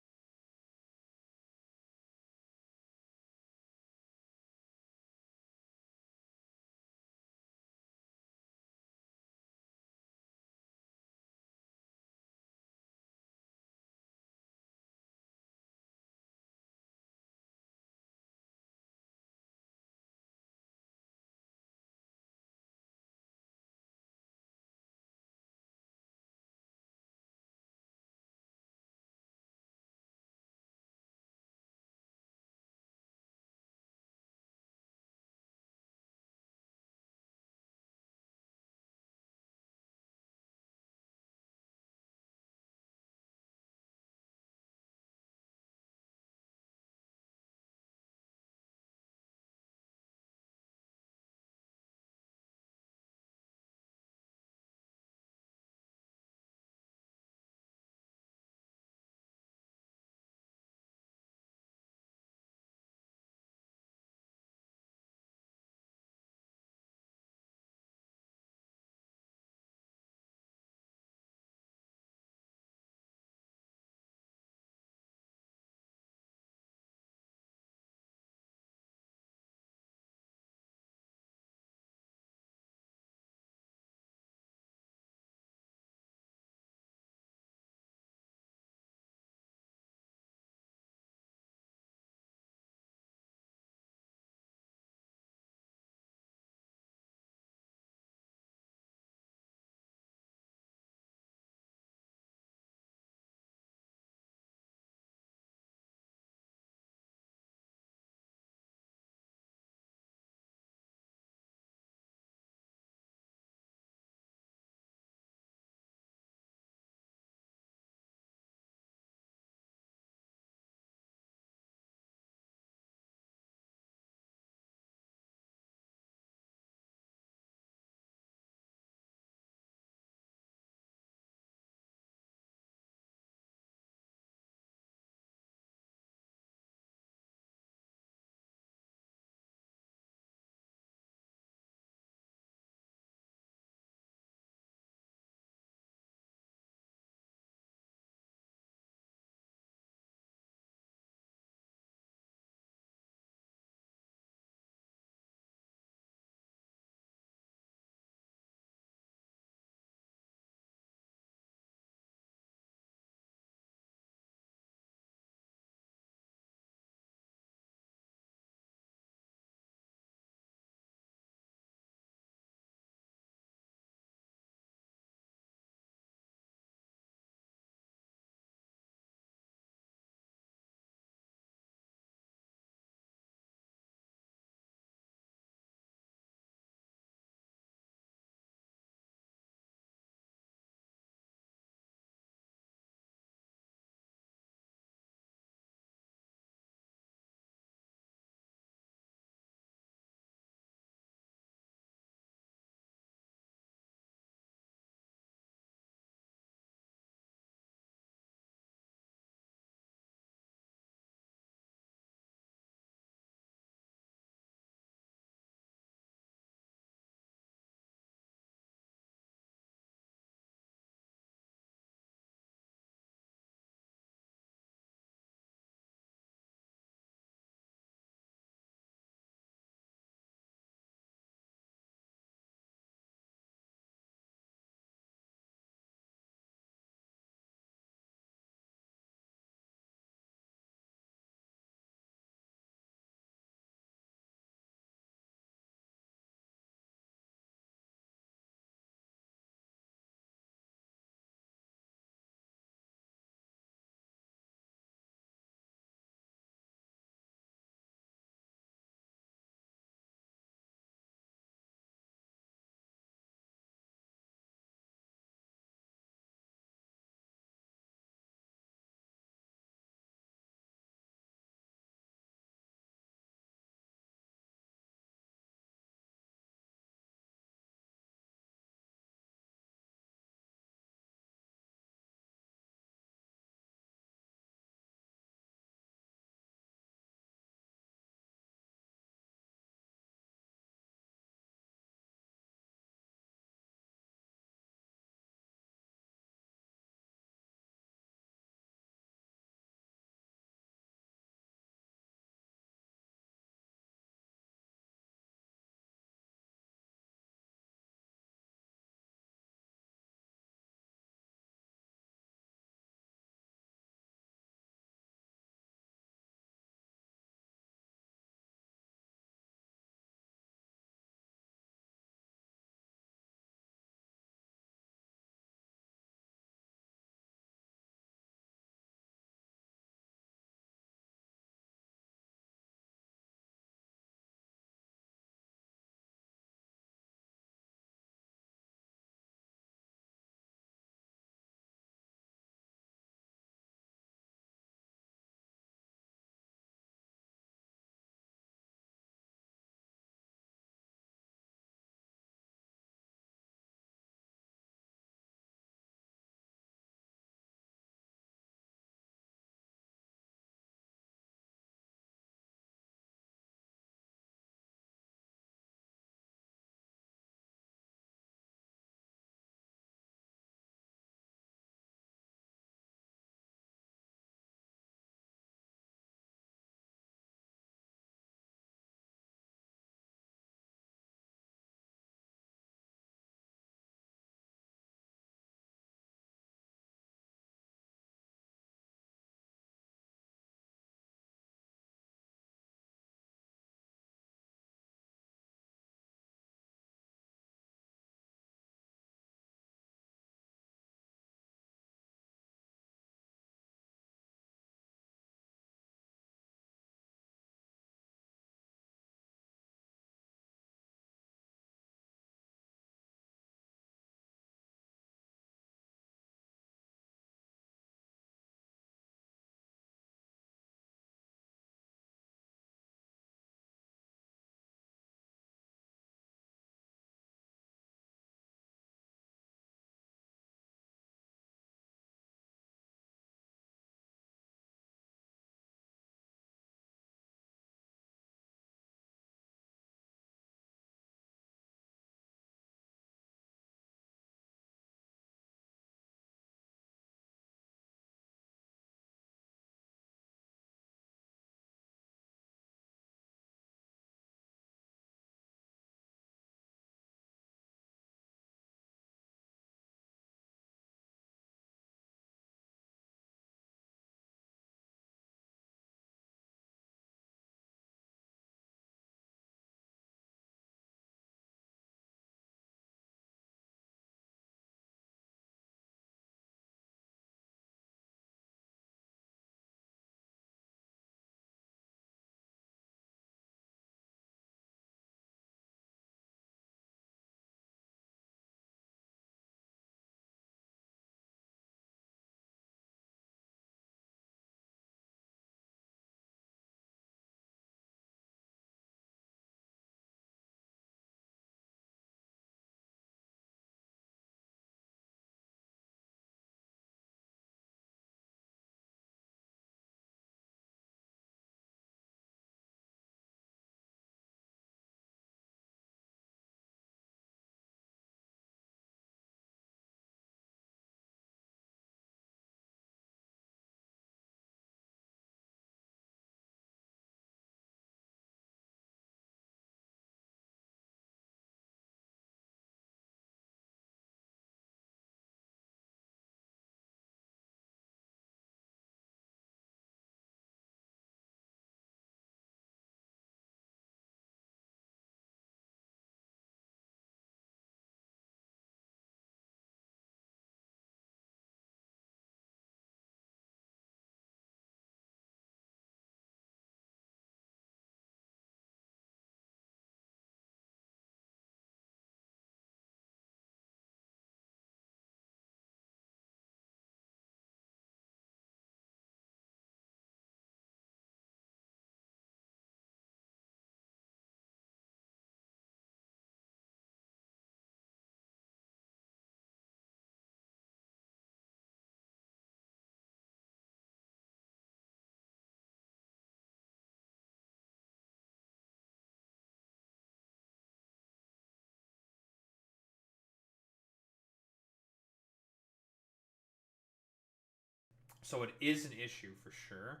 So it is an issue for sure.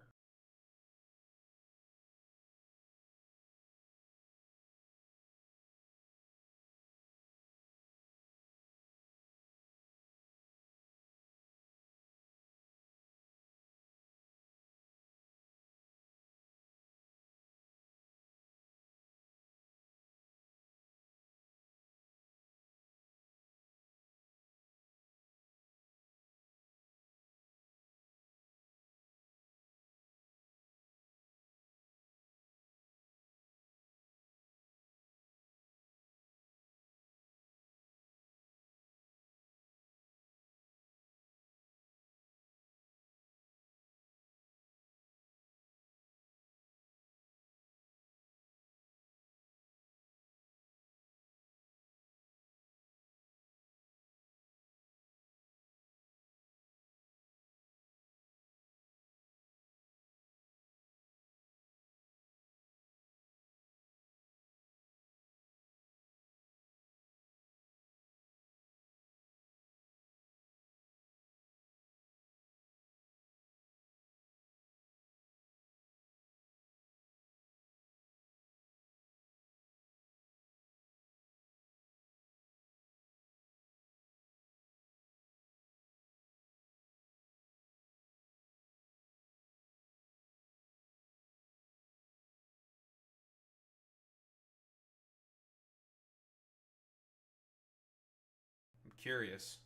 I'm curious.